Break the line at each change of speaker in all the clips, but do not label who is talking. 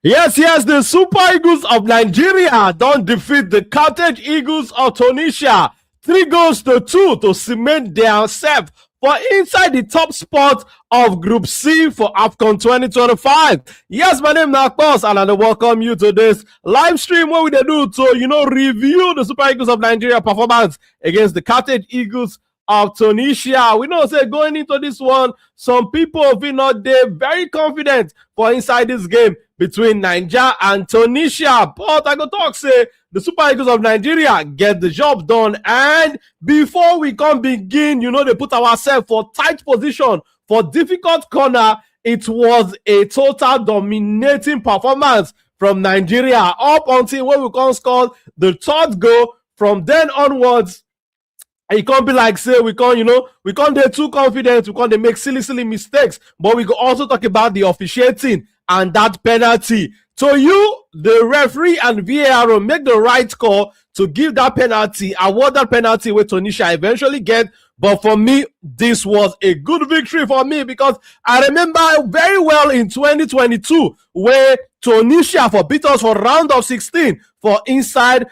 Yes, the Super Eagles of Nigeria don't defeat the Carthage Eagles of Tunisia. 3-2 to cement themselves for inside the top spot of Group C for AFCON 2025. Yes, my name is Nakos, and I welcome you to this live stream where we do to, review the Super Eagles of Nigeria performance against the Carthage Eagles of Tunisia. We know, say, going into this one, some people feel not there very confident for inside this game between Nigeria and Tunisia. But I go talk, say, the Super Eagles of Nigeria get the job done. And before we can begin, they put ourselves for tight position, for difficult corner. It was a total dominating performance from Nigeria up until when we can score the third goal. From then onwards, it can't be like, say, we can't get too confident, we can't make silly mistakes. But we could also talk about the officiating and that penalty. So you, the referee and VAR, make the right call to give that penalty, award that penalty where Tunisia eventually get. But for me, this was a good victory for me because I remember very well in 2022 where Tunisia beat us for round of 16 for inside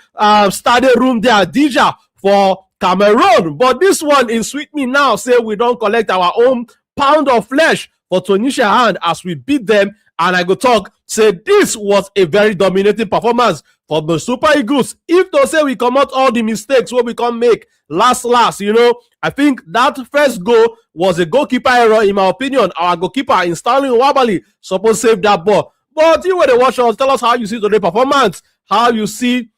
stadium room there, Dija for Cameroon. But this one is sweet me now, say we don't collect our own pound of flesh for Tunisia hand as we beat them. And I go talk, say this was a very dominating performance for the Super Eagles. If they say we come out all the mistakes what we can make last, I think that first goal was a goalkeeper error in my opinion. Our goalkeeper in Stanley Wabali supposed to save that ball. But you were the watchers, tell us how you see today's performance, how you see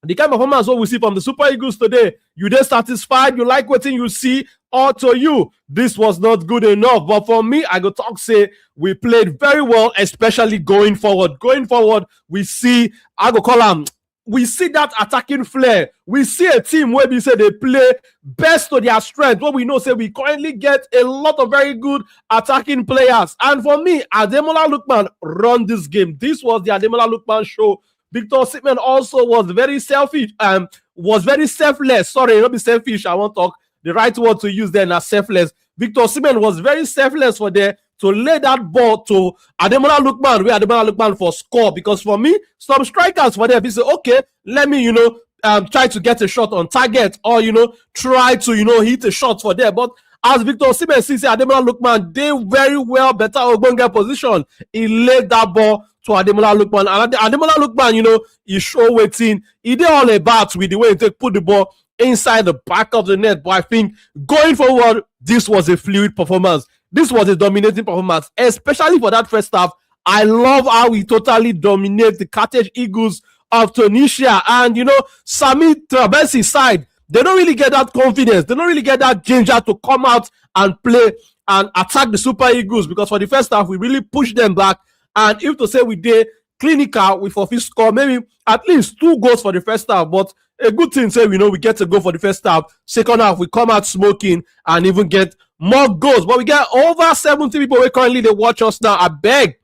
the kind of performance what we see from the Super Eagles today. You there satisfied? You like what you see? Or to you, this was not good enough. But for me, I go talk, say, we played very well, especially going forward. Going forward, we see, I go call them, we see that attacking flair. We see a team where we say they play best to their strength. What we know, say, we currently get a lot of very good attacking players. And for me, Ademola Lookman run this game. This was the Ademola Lookman show. Victor Osimhen also was very selfish, was very selfless. Sorry, not be selfish. I won't talk. The right word to use there is selfless. Victor Osimhen was very selfless for there to lay that ball to Ademola Lookman, where Ademola Lookman for score. Because for me, some strikers for there, if you say, okay, let me, try to get a shot on target or, try to, hit a shot for there. But as Victor Osimhen sees Ademola Lookman, they very well better Ogbonge position. He laid that ball to Ademola Lookman. And Ademola Lookman, he show waiting. He did all about with the way he put the ball inside the back of the net. But I think going forward, this was a fluid performance. This was a dominating performance, especially for that first half. I love how we totally dominate the Carthage Eagles of Tunisia. And, Sami Trabensi's side, they don't really get that confidence. They don't really get that ginger to come out and play and attack the Super Eagles because for the first half, we really pushed them back. And if to say we did clinical with office score, maybe at least 2 goals for the first half. But a good thing, say, we get a goal for the first half. Second half, we come out smoking and even get more goals. But we get over 70 people who currently they watch us now. I beg,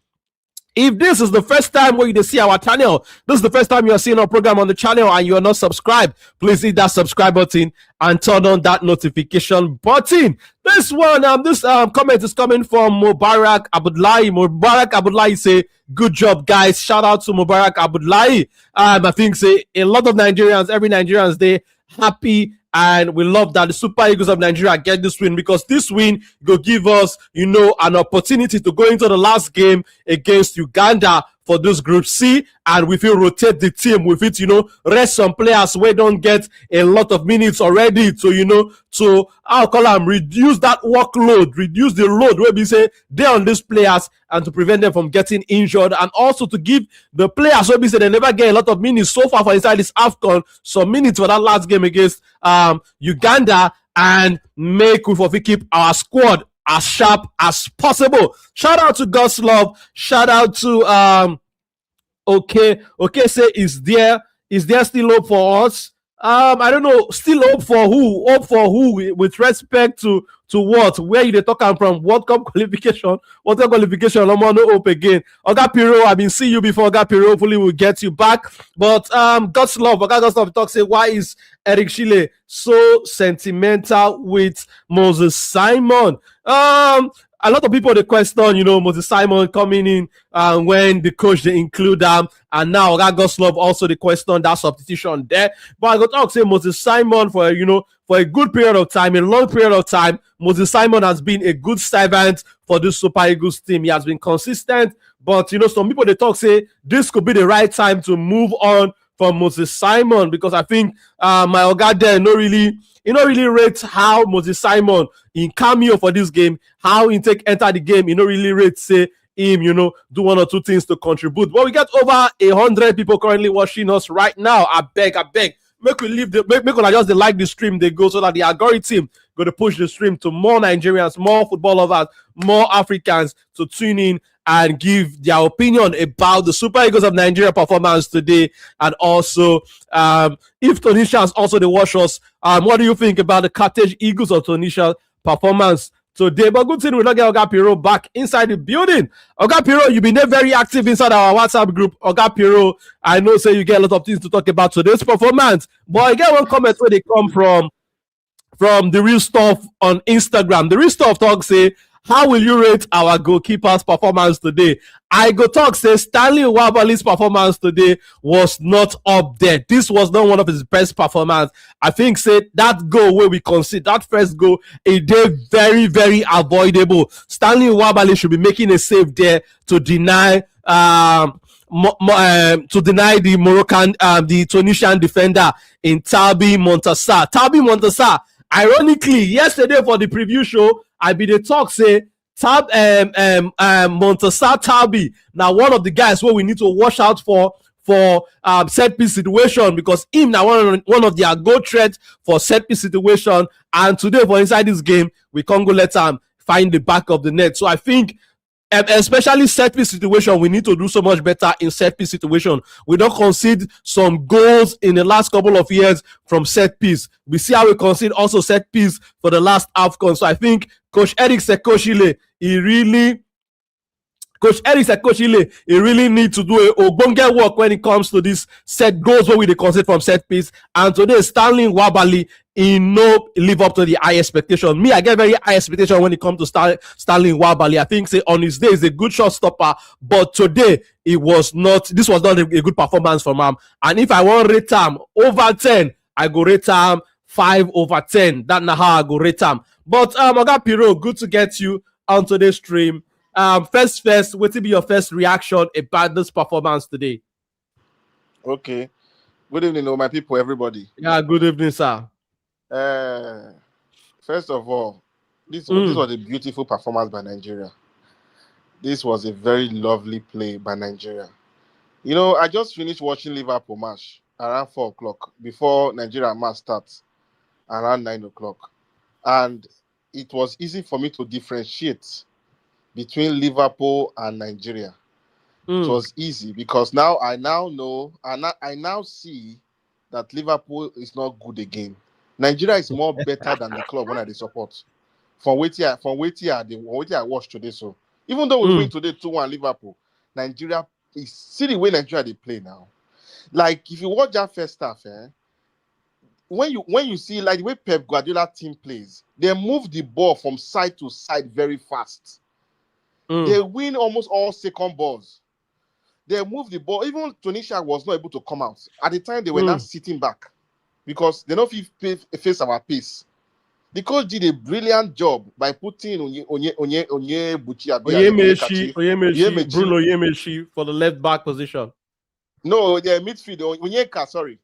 if this is the first time where you see our channel, this is the first time you are seeing our program on the channel and you are not subscribed, please hit that subscribe button and turn on that notification button. This one, this comment is coming from Mubarak Abdullahi. Mubarak Abdullahi say, good job, guys. Shout out to Mubarak Abdullahi. I think say a lot of Nigerians, every Nigerians, they happy. And we love that the Super Eagles of Nigeria get this win because this win will give us, an opportunity to go into the last game against Uganda for this Group C, and we will rotate the team with it, rest some players who don't get a lot of minutes already to I'll call them reduce that workload, reduce the load where we say they're on these players and to prevent them from getting injured, and also to give the players where we say they never get a lot of minutes so far for inside this AFCON some minutes for that last game against Uganda, and make we keep our squad as sharp as possible. Shout out to God's Love. Shout out to okay say is there still hope for us? I don't know, still hope for who? Hope for who with respect to what? Where you they talking from? World Cup qualification? World Cup qualification? I'm no hope again. Oga Piro, I've been seeing you before. Oga Piro, hopefully we'll get you back. But God's Love, God's Love talk say, why is Eric Chile so sentimental with Moses Simon? a lot of people they question, Moses Simon coming in when the coach they include them, and now Goslov also the question that substitution there. But I got to say Moses Simon for a good period of time, a long period of time, Moses Simon has been a good servant for this Super Eagles team. He has been consistent, but some people they talk say this could be the right time to move on from Moses Simon, because I think my Oga there not really rate how Moses Simon in cameo for this game, how he enter the game, really rate say him, do one or two things to contribute. But we got over 100 people currently watching us right now. I beg, make we leave make just like the stream they go, so that the algorithm go to push the stream to more Nigerians, more football lovers, more Africans to tune in and give their opinion about the Super Eagles of Nigeria performance today. And also, if Tunisia has also the watch us, what do you think about the Carthage Eagles of Tunisia performance today? But good thing we don't get Oga Piro back inside the building. Oga Piro, you've been very active inside our WhatsApp group. Oga Piro, I know say you get a lot of things to talk about today's performance, but I get one comment where they come from the real stuff on Instagram. The real stuff talk say, how will you rate our goalkeeper's performance today? I go talk say Stanley Nwabali's performance today was not up there. This was not one of his best performance. I think say that goal where we concede, that first goal, it did very, very avoidable. Stanley Nwabali should be making a save there to deny the Moroccan, the Tunisian defender in Talbi Montassar. Ironically, yesterday for the preview show, I be the talk say Montassar Talbi. Now one of the guys where we need to watch out for set piece situation, because him now one of their goal threats for set piece situation. And today for inside this game, we can't go let him find the back of the net. So I think, especially set piece situation, we need to do so much better in set piece situation. We don't concede some goals in the last couple of years from set piece. We see how we concede also set piece for the last AFCON. So I think Coach Eric Sekoshile, he really need to do a ogbonge work when it comes to this set goals where we concede from set piece. And today Stanley Nwabali, he no live up to the high expectation. Me, I get very high expectation when it comes to Stanley Nwabali. I think say on his day is a good shot stopper, but today this was not a good performance from him. And if I want to rate him over 10, I go rate him 5 over 10. That's not how I go rate him. But Oga Piro, good to get you on today's stream. First, what will be your first reaction about this performance today?
Okay. Good evening, my people, everybody.
Yeah, good evening, sir.
First of all, this was a beautiful performance by Nigeria. This was a very lovely play by Nigeria. I just finished watching Liverpool match around 4 o'clock before Nigeria match starts around 9 o'clock. And it was easy for me to differentiate between Liverpool and Nigeria. It was easy because now I know and I now see that Liverpool is not good again. Nigeria is more better than the club when I support. From what I watched today. So even though we win today 2-1 Liverpool, Nigeria is see the way Nigeria they play now. Like if you watch that first half, when you see like the way Pep Guardiola team plays, they move the ball from side to side very fast. They win almost all second balls. They move the ball. Even Tunisia was not able to come out. At the time, they were not sitting back because they don't face our pace. The coach did a brilliant job by putting Bruno
Onyemaechi for the left back position.
No, the midfield, Onyeka, sorry.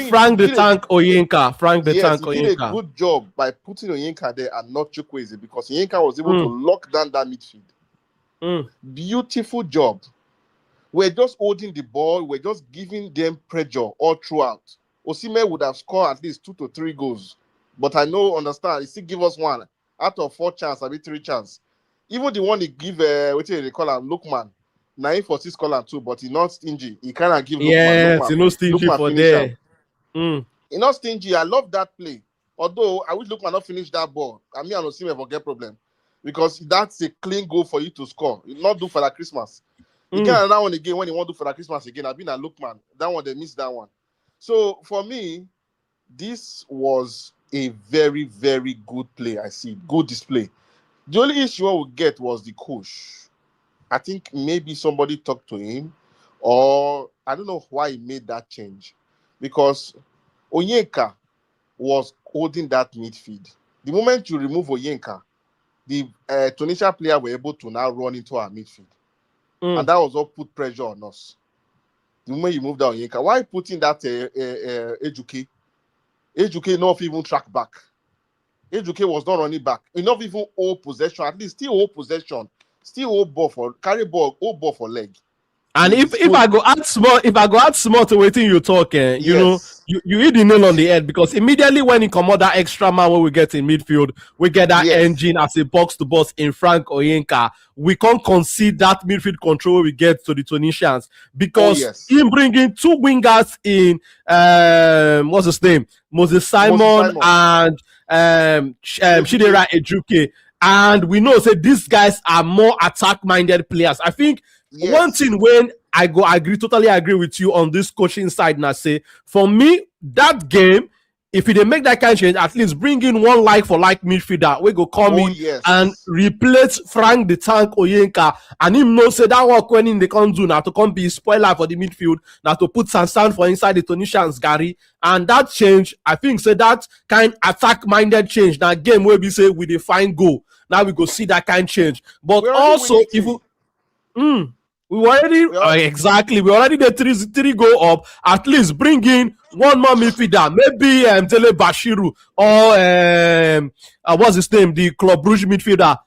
Frank the Tank Onyeka.
He did a good job by putting Onyeka there and not Chukwueze, because Onyeka was able to lock down that midfield. Beautiful job. We're just holding the ball. We're just giving them pressure all throughout. Osimhen would have scored at least 2 to 3 goals. But I understand. He still give us 1 out of 4 chances, 3 chances. Even the one he give, what do they call him, Lookman. 9 for 6 call 2, but he's not stingy. He cannot give Lookman.
Yes, he's not stingy for there.
He's not stingy. I love that play. Although I wish Lookman not finish that ball. And me and Osimhen will get problem. Because that's a clean goal for you to score. You not do for that Christmas. You get another one again when you want to do for that Christmas again. I've been at Lookman. That one, they missed that one. So for me, this was a very, very good play. I see good display. The only issue I would get was the coach. I think maybe somebody talked to him, or I don't know why he made that change, because Onyeka was holding that midfield. The moment you remove Onyeka, the Tunisia player were able to now run into our midfield, and that was what put pressure on us. The moment you moved down Onyeka, why putting that Ejuke? Ejuke not even track back. Ejuke was not running back. He not even hold possession. At least still hold possession. Still hold ball for carry ball, hold ball for leg.
And if I go add small to waiting you talk, you know, you hit the nail on the head, because immediately when you come out that extra man when we get in midfield, we get that engine as a box to box in Frank Onyeka. We can't concede that midfield control we get to the Tunisians, because in bringing two wingers in, what's his name, Moses Simon and Chidera Ejuke, and we know that these guys are more attack-minded players. I think. One thing when I totally agree with you on this coaching side, now say for me that game, if they make that kind of change, at least bring in one like for like midfielder, we go come in and replace Frank the Tank Onyeka, and him know say that work when in they can't do now to come be spoiler for the midfield, now to put Sansan for inside the Tunisians Gary, and that change, I think say that kind attack minded change. Now game where we say we define goal, now we go see that kind of change, but also if we already we already did three go up. At least bring in one more midfielder, maybe Tele Bashiru or what's his name, the Club Brugge midfielder,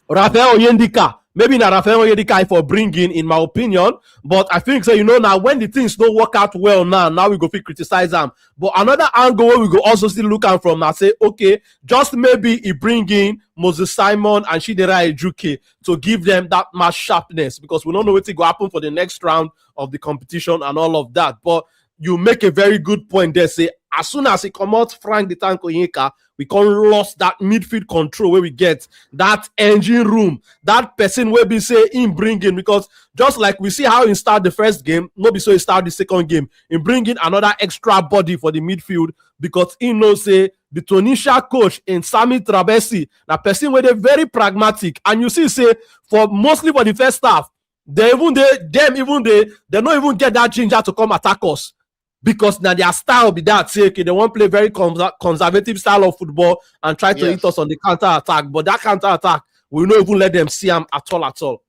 Rafael Oyendika. Maybe not Rafael Oyendika for bringing, in my opinion. But I think so. You know, now when the things don't work out well, now we go feel criticize them. But another angle where we go also still look at from now, say okay, just maybe he bring in Moses Simon and Chidera Ejuke to give them that much sharpness, because we don't know what will happen for the next round of the competition and all of that. But you make a very good point there. Say as soon as he come out, Frank the Tank Onyeka, we can't lost that midfield control where we get that engine room, that person where we say in bringing, because just like we see how he start the first game, maybe so he start the second game, in bringing another extra body for the midfield, because he knows say the Tunisia coach in Sami Trabesi, that person where they're very pragmatic, and you see say for mostly for the first half, they don't even get that ginger to come attack us. Because now their style be that, say, okay, they won't play very conservative style of football and try to hit us on the counter attack. But that counter attack, we don't even let them see them at all.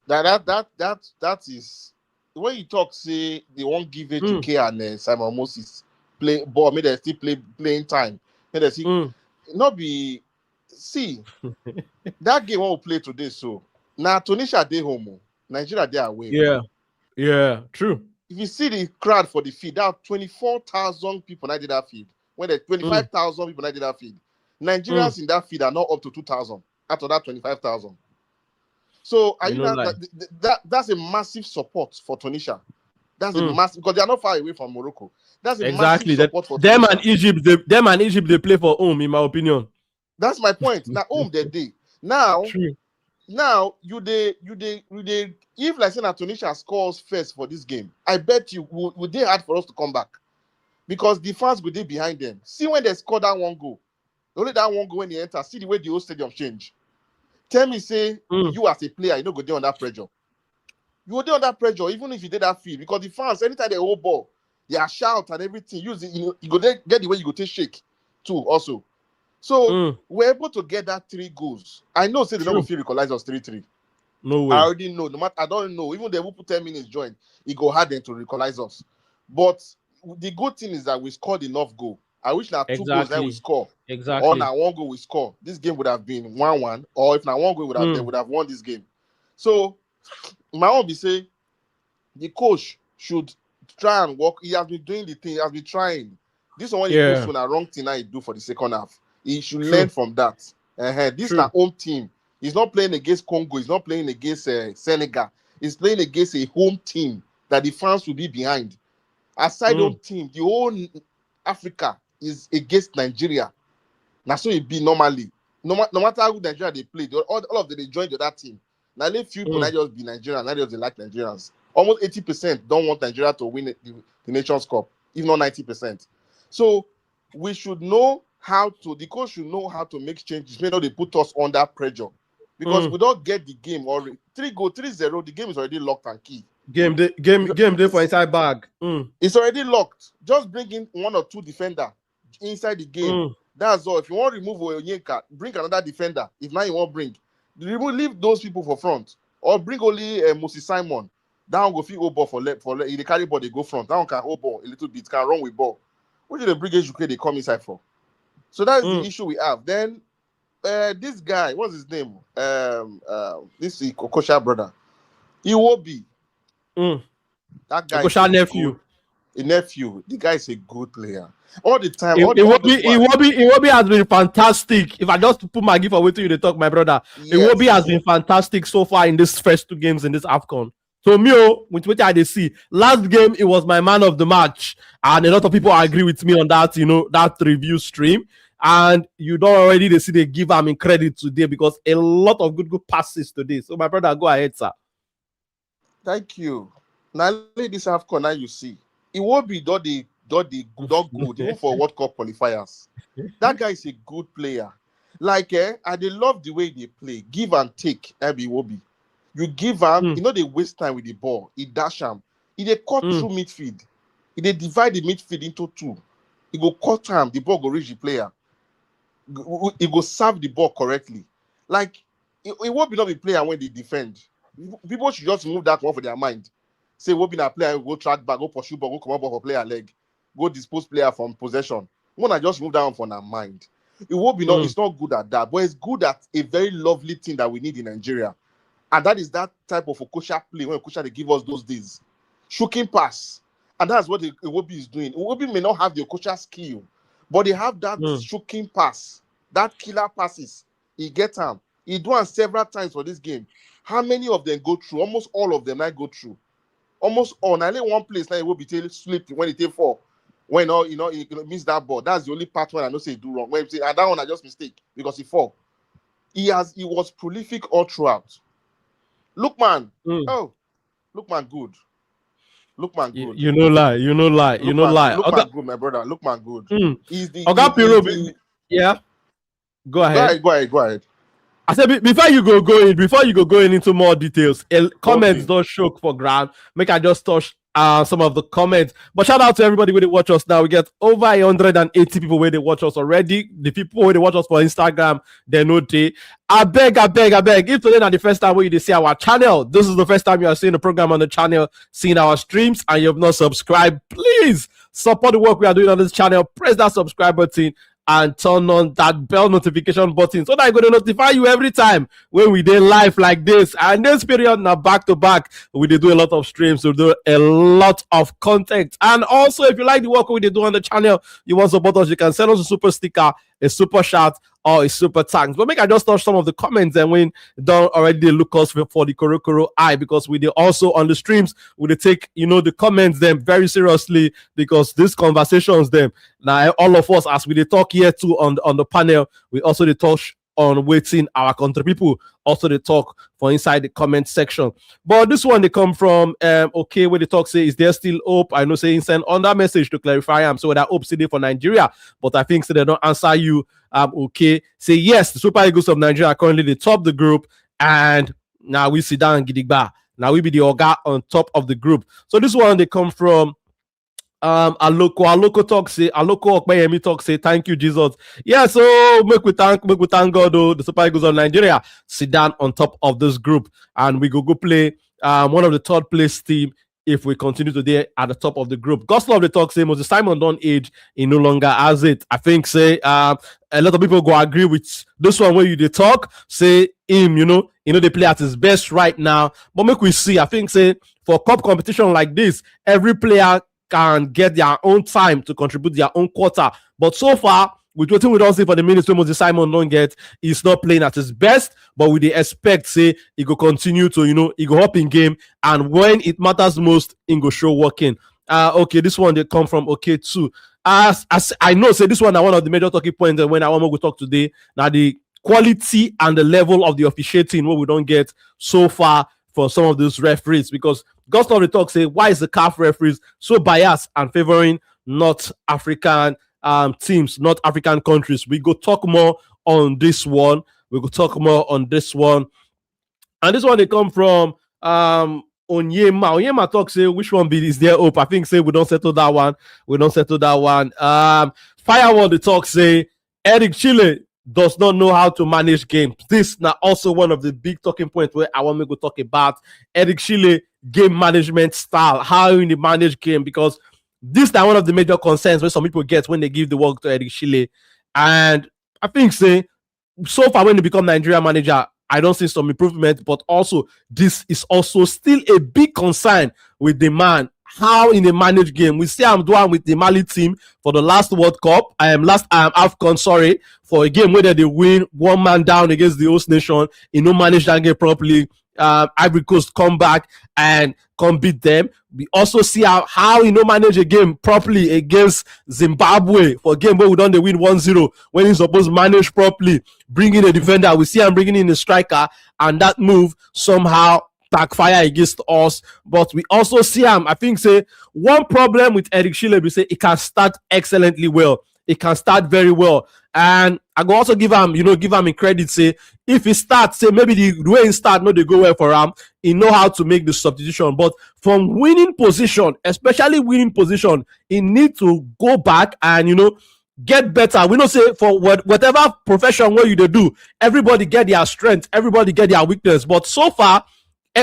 That is when you talk. Say they won't give it to K and Simon Moses play ball. Maybe they still playing time. Maybe they see not be see that game won't play today. So now Tunisia they home, Nigeria they away.
Yeah, true.
If you see the crowd for the field, there are 24,000 people that did that field. When there's 25,000 people that did that field, Nigerians in that field are not up to 2,000 out of that 25,000. So that's a massive support for Tunisia. That's a massive, because they are not far away from Morocco. That's a massive support for
them
Tunisia.
Them and Egypt they play for home, in my opinion.
That's my point. Now home they day. Now you if like say Tunisia scores first for this game, I bet you would they hard for us to come back, because the fans would be behind them. See when they score that one goal, only that one goal when they enter. See the way the whole stadium change. Tell me, say you as a player, you don't go there on that pressure. You go there on that pressure, even if you did that field, because the fans anytime they hold ball, they are shout and everything. Use it, you go there, get the way you go take shake too also. So we're able to get that 3 goals. I know say they don't feel equalize us 3-3.
No way.
I already know. No matter, I don't know. Even they will put 10 minutes join, it go hard then to equalize us. But the good thing is that we scored enough goal. I wish now 2 goals that we score.
Exactly.
Or now 1 goal we score. This game would have been 1-1. Or if now 1 goal they would have won this game. So my own be say the coach should try and work. He has been doing the thing. He has been trying. This one he goes to the wrong thing now he do for the second half. He should learn from that. This is our home team. He's not playing against Congo. He's not playing against Senegal. He's playing against a home team that the fans will be behind. Aside home team, the whole Africa is against Nigeria. Now so it be normally. No matter who Nigeria they play, all of them they join the other team. Now let few people not just be Nigerians, not just they like Nigerians. Almost 80% don't want Nigeria to win the Nations Cup, if not 90%. So we should know the coach should know how to make changes. May not they put us under pressure. Because we don't get the game or 3-0, the game is already locked and key.
Game day for inside bag.
It's already locked. Just bring in 1 or 2 defender inside the game. That's all. If you want to remove Onyeka, bring another defender. If now you want bring, leave those people for front. Or bring only Moses Simon. That one go fit hold ball for left. If they carry ball, they go front. That one can hold ball a little bit, can run with ball. What did the bring Ejuke they come inside for? So that's the issue we have. Then this guy, what's his name? This is Okosha brother. Iwobi. That guy.
Okosha nephew.
A nephew. The guy is a good player. All the time.
Iwobi has been fantastic. If I just put my gift away to you to talk, my brother. Yes. Iwobi has been fantastic so far in these first 2 games in this AFCON. So me, with what I see, last game it was my man of the match, and a lot of people agree with me on that. That review stream, and you don't already they give him credit today because a lot of good passes today. So my brother, go ahead, sir.
Thank you. Now this AFCON, now you see it will be done good even for World Cup qualifiers. That guy is a good player. Like I they love the way they play, give and take. Iwobi. You give him, they waste time with the ball. He dash him. He they cut through midfield. He they divide the midfield into 2. He go cut him. The ball go reach the player. He go serve the ball correctly. Like it won't be not a player when they defend. People should just move that one for their mind. Say we'll be a player, go track back, go pursue ball, go come up for player leg, go dispose player from possession. When I just move that one for their mind. It won't be not. It's not good at that, but it's good at a very lovely thing that we need in Nigeria. And that is that type of Okosha play when Okosha they give us those days. Shooking pass. And that's what Iwobi is doing. Iwobi may not have the Okosha skill, but they have that shooking pass, that killer passes. He gets them. He do them several times for this game. How many of them go through? Almost all of them I go through. Almost all. Now, only one place now Iwobi slip when he take 4. When he miss that ball. That's the only part when I know say he do wrong. When he say, and that one I just mistake because he fall. He was prolific all throughout. Lookman, Lookman good. Lookman good.
You know lie.
Lookman good, my brother. Lookman good. He's the.
Yeah. Go ahead.
Go ahead.
I said before you go into more details, comments don't show for ground. Make I just touch some of the comments. But shout out to everybody where they watch us now. We get over 180 people where they watch us already. The people where they watch us for Instagram, they know they. I beg. If today not the first time where you see our channel, this is the first time you are seeing the program on the channel, seeing our streams, and you have not subscribed, please support the work we are doing on this channel. Press that subscribe button and turn on that bell notification button so that I'm going to notify you every time when we do live like this. And this period now back to back, we do a lot of streams, we do a lot of content. And also, if you like the work we do on the channel, you want to support us, you can send us a super sticker, a super chat, or a super thanks. But make I just touch some of the comments and when don't already look us for the Koro eye, because we do also on the streams, we take the comments them very seriously, because these conversations them now all of us as we talk here too on the panel, we also they touch on waiting our country people also they talk for inside the comment section. But this one they come from where they talk say is there still hope? I know saying send on that message to clarify so that hope today for Nigeria, but I think so they don't answer you. Say yes, the Super Eagles of Nigeria are currently the top of the group, and now we sit down Gidigba. Now we be the Oga on top of the group. So this one they come from Aloko talk say Aloko Okpeyemi talk say thank you Jesus. Yeah, so make we thank God the Super Eagles of Nigeria sit down on top of this group, and we go play one of the third place team if we continue today at the top of the group. Gospel of the talk say Moses Simon don't age, he no longer has it. I think say a lot of people go agree with this one where you talk say him they play at his best right now. But make we see, I think say for cup competition like this, every player can get their own time to contribute their own quarter. But so far, with what we don't see for the minutes when Moses Simon don't get, he's not playing at his best. But we they expect say he go continue to he go up in game, and when it matters most, he go show working. This one they come from too. As I know, say this one are one of the major talking points when I want to go talk today. Now the quality and the level of the officiating what we don't get so far for some of those referees, because Gospel of the talk say why is the CAF referees so biased and favoring North African teams, not African countries. We go talk more on this one. And this one they come from Onyema. Onyema talk say which one be is there hope? I think say we don't settle that one. Firewall the talk say Eric Chile does not know how to manage games. This now also one of the big talking points where I want me to talk about Eric Chile game management style, how he manage game, because this is one of the major concerns where some people get when they give the work to Eric Chile. And I think say so far when he become Nigeria manager, I don't see some improvement, but also this is also still a big concern with the man. How in a managed game, we see I'm doing with the Mali team for the last World Cup. Last AFCON, sorry, for a game where they win one man down against the host nation. You know, manage that game properly. Ivory Coast come back and come beat them. We also see how you know manage a game properly against Zimbabwe for a game where we don't win 1-0 when he's supposed to manage properly, bring in a defender. We see him bringing in a striker, and that move somehow backfire against us. But we also see him, I think, say one problem with Eric Chile, we say it can start excellently well. It can start very well. And I go also give him a credit, say, if he starts, say, maybe the way he start, no, they go well for him, he know how to make the substitution. But from winning position, especially winning position, he need to go back and, get better. We know, say, for whatever profession where you do, everybody get their strength, everybody get their weakness. But so far,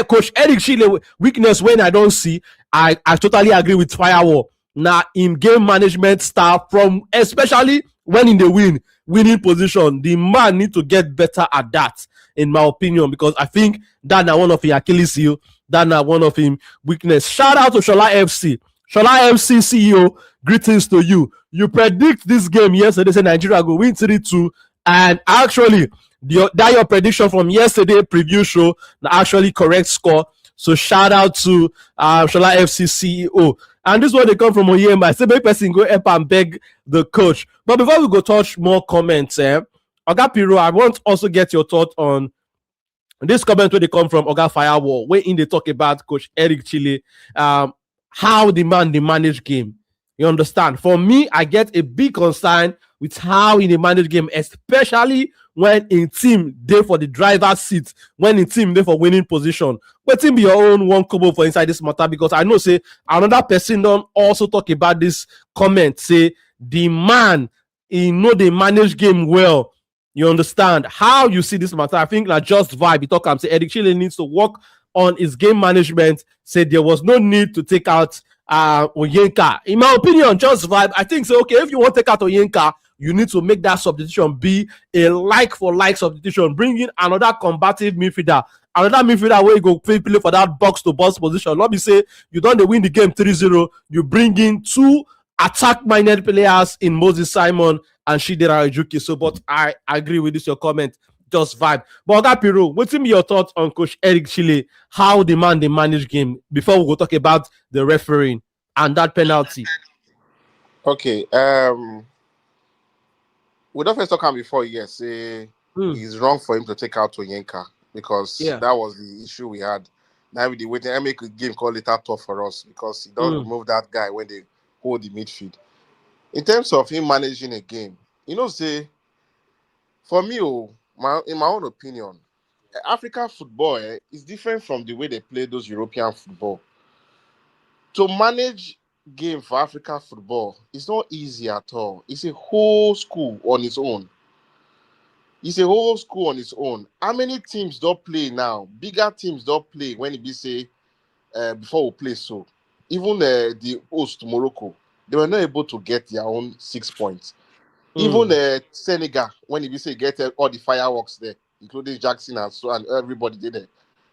Coach Eric Chile weakness when I don't see, I totally agree with Firewall. Now, in game management style, from especially when in the winning position, the man need to get better at that, in my opinion, because I think that's one of his Achilles heel, that's one of his weakness. Shout out to Shola FC. Shola FC CEO, greetings to you. You predict this game yesterday, say Nigeria go win 3-2, and actually, that your prediction from yesterday preview show, the actually correct score. So shout out to Shola FC CEO. And this is where they come from Oyema. I say, maybe person go up and beg the coach. But before we go touch more comments, Oga Piro, I want to also get your thought on this comment where they come from Oga Firewall, where in they talk about Coach Eric Chile, how the man they manage game. You understand? For me, I get a big concern with how in the manage game, especially when in team there for the driver's seat, when in team there for winning position. But team be your own one couple for inside this matter, because I know say another person don't also talk about this comment, say the man he know they manage game well. You understand how you see this matter? I think like just vibe. He talk and say Eric Chile needs to work on his game management. Say there was no need to take out Oyenka. In my opinion, just vibe. I think so. Okay, if you want to take out Oyenka, you need to make that substitution be a like for like substitution. Bring in another combative midfielder, where you go play for that box to box position. Not be say you don't win the game 3-0. You bring in two attack-minded players in Moses Simon and Shidera Ejuki. So, but I agree with this your comment. Just vibe. But Oga Piro, what's your thoughts on Coach Eric Chile? How the man they manage game before we go talk about the refereeing and that penalty?
Okay. We don't first talk about before. Yes, it's wrong for him to take out Oyenka because that was the issue we had. Now with the waiting, I make a game called it tough for us because he don't remove that guy when they hold the midfield. In terms of him managing a game, say for me, in my own opinion, African football is different from the way they play those European football. To manage game for African football, it's not easy at all. It's a whole school on its own. How many teams don't play now? Bigger teams don't play when it be say before we play so. Even the host Morocco, they were not able to get their own 6 points. Even Senegal, when it be say get all the fireworks there, including Jackson and everybody did it,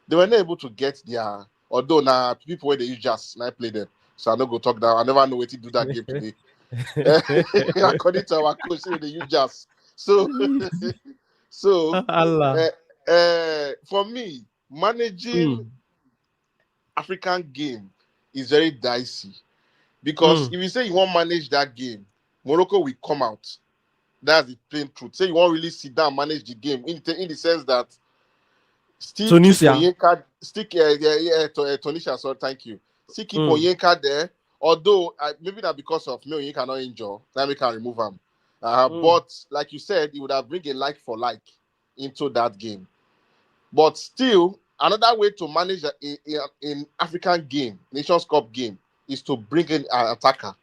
they were not able to get their. Although now people where they use jazz, I play them. So I don't go talk that. I never know what to do that game today. According to our coach, they use jazz. So, for me, managing African game is very dicey because if you say you want to manage that game, Morocco will come out. That's the plain truth. Say you want to really sit down and manage the game in the sense that
Tunisia.
Tunisia. So thank you. Still keep Oyenka there, Although maybe that because of me, you cannot injure, then we can remove him. But like you said, it would have bring a like for like into that game. But still, another way to manage in African game, Nations Cup game, is to bring in an attacker.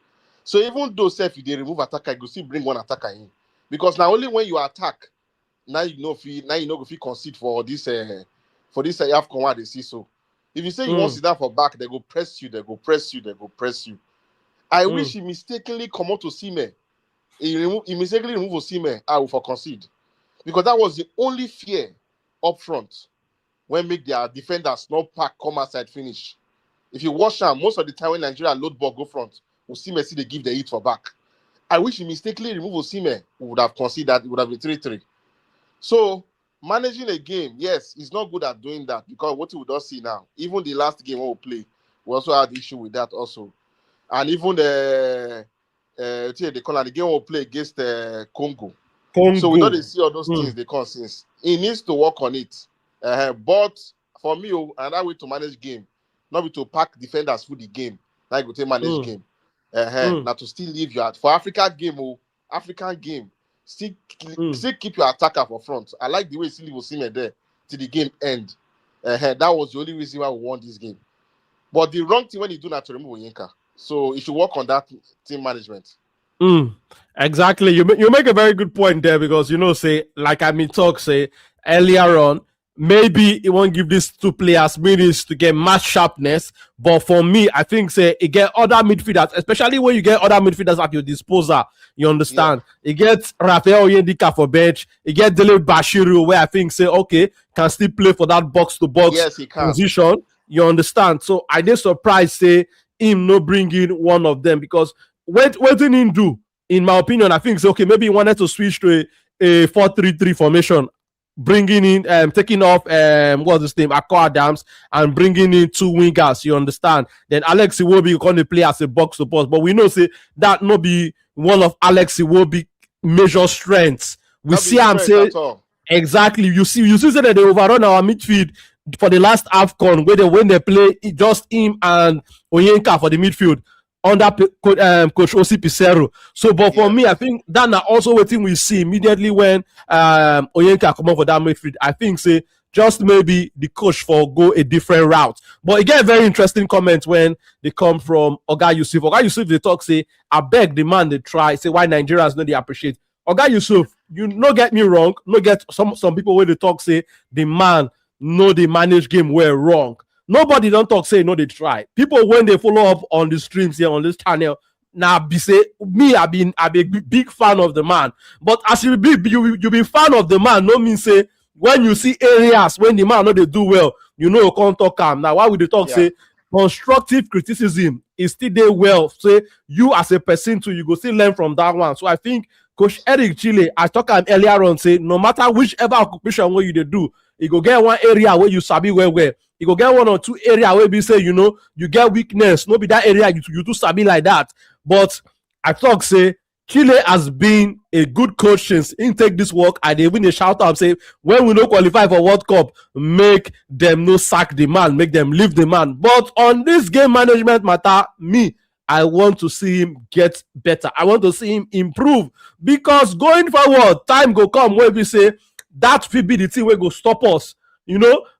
So even though if you remove attacker, you still bring one attacker in. Because now only when you attack, now you know if you concede for this AFCON one they see. So if you say you want to sit down for back, they go press you. I wish he mistakenly come out to Osimhen. He mistakenly remove Osimhen. I will for concede. Because that was the only fear up front when make their defenders not pack, come outside, finish. If you watch them, most of the time when Nigeria load ball go front, Osimhen see they give the hit for back. I wish he mistakenly remove Osimhen, we would have conceded, it would have been 3-3. So, managing a game, yes, he's not good at doing that because what we don't see now, even the last game we play, we also had issue with that also. And even the game we play against Congo. So we don't see all those things they come since. He needs to work on it. But for me, another way to manage game, not be to pack defenders for the game, like we manage game. Now to still leave your for African game, still keep your attacker for front. I like the way you still leave Osimhen there till the game end. That was the only reason why we won this game. But the wrong thing when you do that to remove Onyeka. So you should work on that team management.
Exactly. You make a very good point there because say like earlier on, maybe it won't give these two players minutes to get match sharpness. But for me, I think it get other midfielders, especially when you get other midfielders at your disposal. You understand? Yeah. It gets Rafael Oyendika for bench. It get Dele Bashiru where I think can still play for that box to box position. You understand? So I did surprised him no bring in one of them because what did he do? In my opinion, I think maybe he wanted to switch to a 4-3-3 formation, bringing in taking off what's his name, Akko Adams, and bringing in two wingers. You understand? Then Alex Iwobi going to play as a box to box, but we know that no be one of Alex Iwobi major strengths. We see him say exactly. You see that they overrun our midfield for the last AFCON when they play just him and Onyeka for the midfield under Coach Osi Pissarro. So, but for me, I think that also what we see immediately when Onyeka come up for that midfield. I think just maybe the coach for go a different route. But it get very interesting comments when they come from Oga Yusuf. Oga Yusuf they talk I beg the man they try why Nigerians know they appreciate. Oga Yusuf, you no get me wrong, no get some people when they talk the man know they manage game well wrong. Nobody don't talk no they try. People when they follow up on the streams here on this channel now be I be a big fan of the man. But as you be fan of the man, no mean when you see areas when the man know they do well, you can't talk him. Now why would they talk constructive criticism is still there well. You as a person too, you go still learn from that one. So I think Coach Eric Chile, I talked earlier on, no matter whichever occupation where you do, you go get one area where you sabi where you go get one or two area where you say you get weakness. No be that area you do sabi like that. But I talk Chile has been a good coach since he take this work. And they win a shout out say when we no qualify for World Cup, make them no sack the man, make them leave the man. But on this game management matter, I want to see him get better. I want to see him improve because going forward, time go come where we say that will be the thing will go stop us,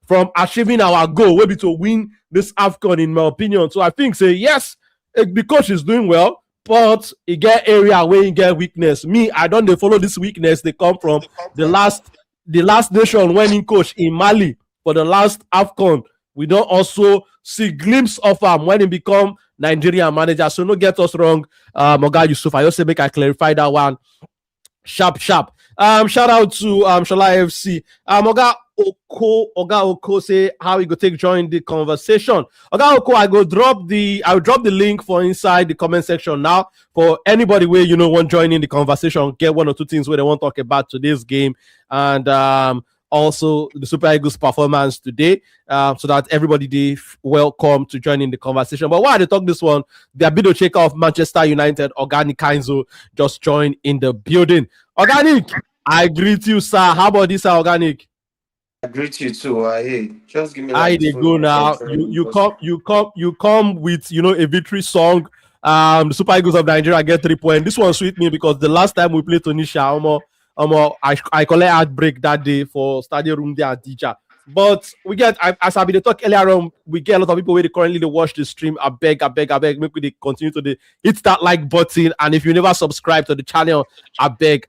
from achieving our goal, will be to win this AFCON, in my opinion. So I think yes, the coach is doing well, but he get area where he get weakness. I don't follow this weakness. They come from the last nation when he coach in Mali for the last AFCON. We don't also see glimpse of him when he become Nigerian manager. So no get us wrong, Oga Yusuf. I also make I clarify that one. Sharp. Shout out to Shala FC. Oga Oko say how he go take join the conversation. Oga Oko, I'll drop the link for inside the comment section now for anybody where want join in the conversation, get one or two things where they want to talk about today's game and also the Super Eagles performance today, so that everybody they welcome to join in the conversation. But while they talk this one, the video check of Manchester United, Organic Kainzo just joined in the building. Organic, I greet you, sir. How about this, Organic?
I greet you too. Hey, just give me.
They go now. You come with a victory song. The Super Eagles of Nigeria get 3 points. This one sweet me because the last time we played Tunisia, I collect heartbreak that day for Stadium Room there and teacher. But we get, as I been talk earlier on, we get a lot of people where they currently they watch the stream. I beg, make we continue to hit that like button. And if you never subscribe to the channel, I beg,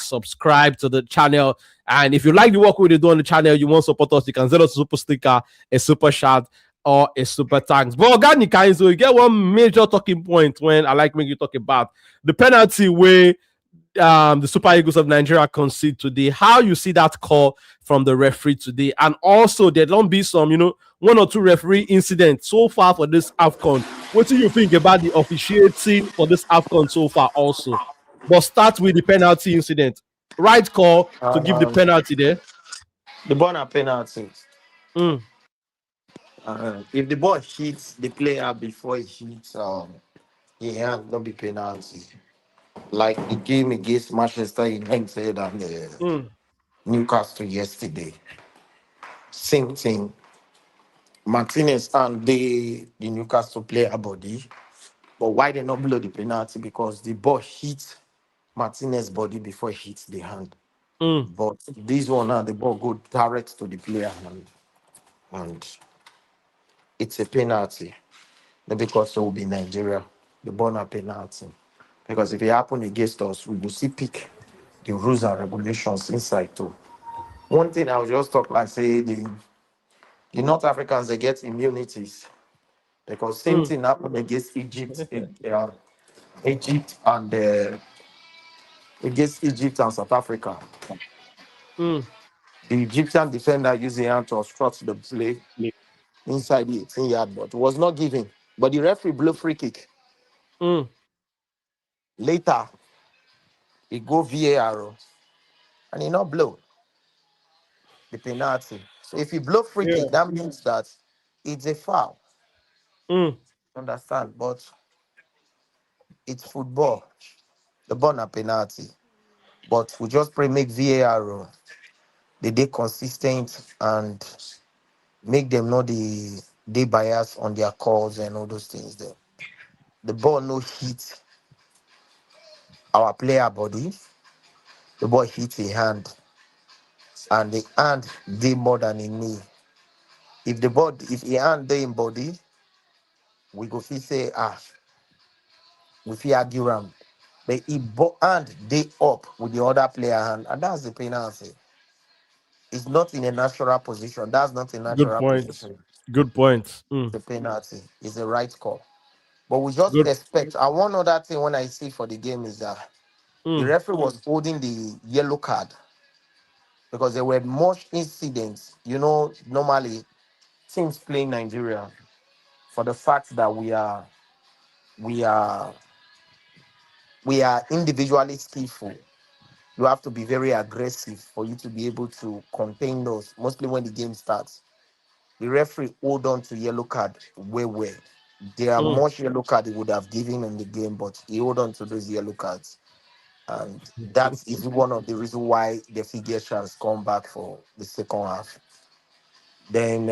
subscribe to the channel. And if you like the work we do on the channel, you want to support us, you can send us a super sticker, a super chat, or a super thanks. But organic kind, so you get one major talking point when I like making you talk about the penalty where the Super Eagles of Nigeria concede today. How you see that call from the referee today, and also there don't be some, one or two referee incidents so far for this AFCON. What do you think about the officiating for this AFCON so far? Also, but start with the penalty incident. Right call to give the
Um,
penalty there.
the ball na penalty.
Mm,
If the ball hits the player before it hits the hand, not be penalty. Like the game against Manchester United and
mm,
Newcastle yesterday. Same thing. Martinez and the Newcastle player body. But why they not blow the penalty? Because the ball hits Martinez's body before it hits the hand.
mm.
But this one now, the ball go direct to the player hand. And it's a penalty. Not because it will be Nigeria. The ball na penalty. Because if it happen against us, we will see pick the rules and regulations inside too. One thing I will just talk like say the North Africans they get immunities because same
Mm,
thing happened against Egypt and against Egypt and South Africa.
mm,
The Egyptian defender used the hand to obstruct the play inside the 18-yard, but was not given. But the referee blew free kick.
mm.
Later, he go VAR and he not blow the penalty. So if he blow free
Yeah.
kick, that means that it's a foul.
Mm.
Understand? But it's football. The ball na penalty. But we just pray make VAR they consistent and make them know they bias on their calls and all those things there. The ball no hit our player body. The ball hit a hand, and the hand they more than a knee. If a hand they in body, we go feel say we feel argue am. But if hand they up with the other player hand, and that's the penalty. It's not in a natural position. That's not a
Good
natural
point.
position.
Good point.
The penalty is the right call. But we just
Good.
expect. And one other thing when I see for the game is that the
Mm,
referee was holding the yellow card because there were much incidents. Normally teams playing Nigeria for the fact that we are we are individually skillful. You have to be very aggressive for you to be able to contain those. Mostly when the game starts, the referee hold on to yellow card way. There are
mm.
much yellow card he would have given in the game, but he hold on to those yellow cards. And that is one of the reasons why the figure has come back for the second half. Then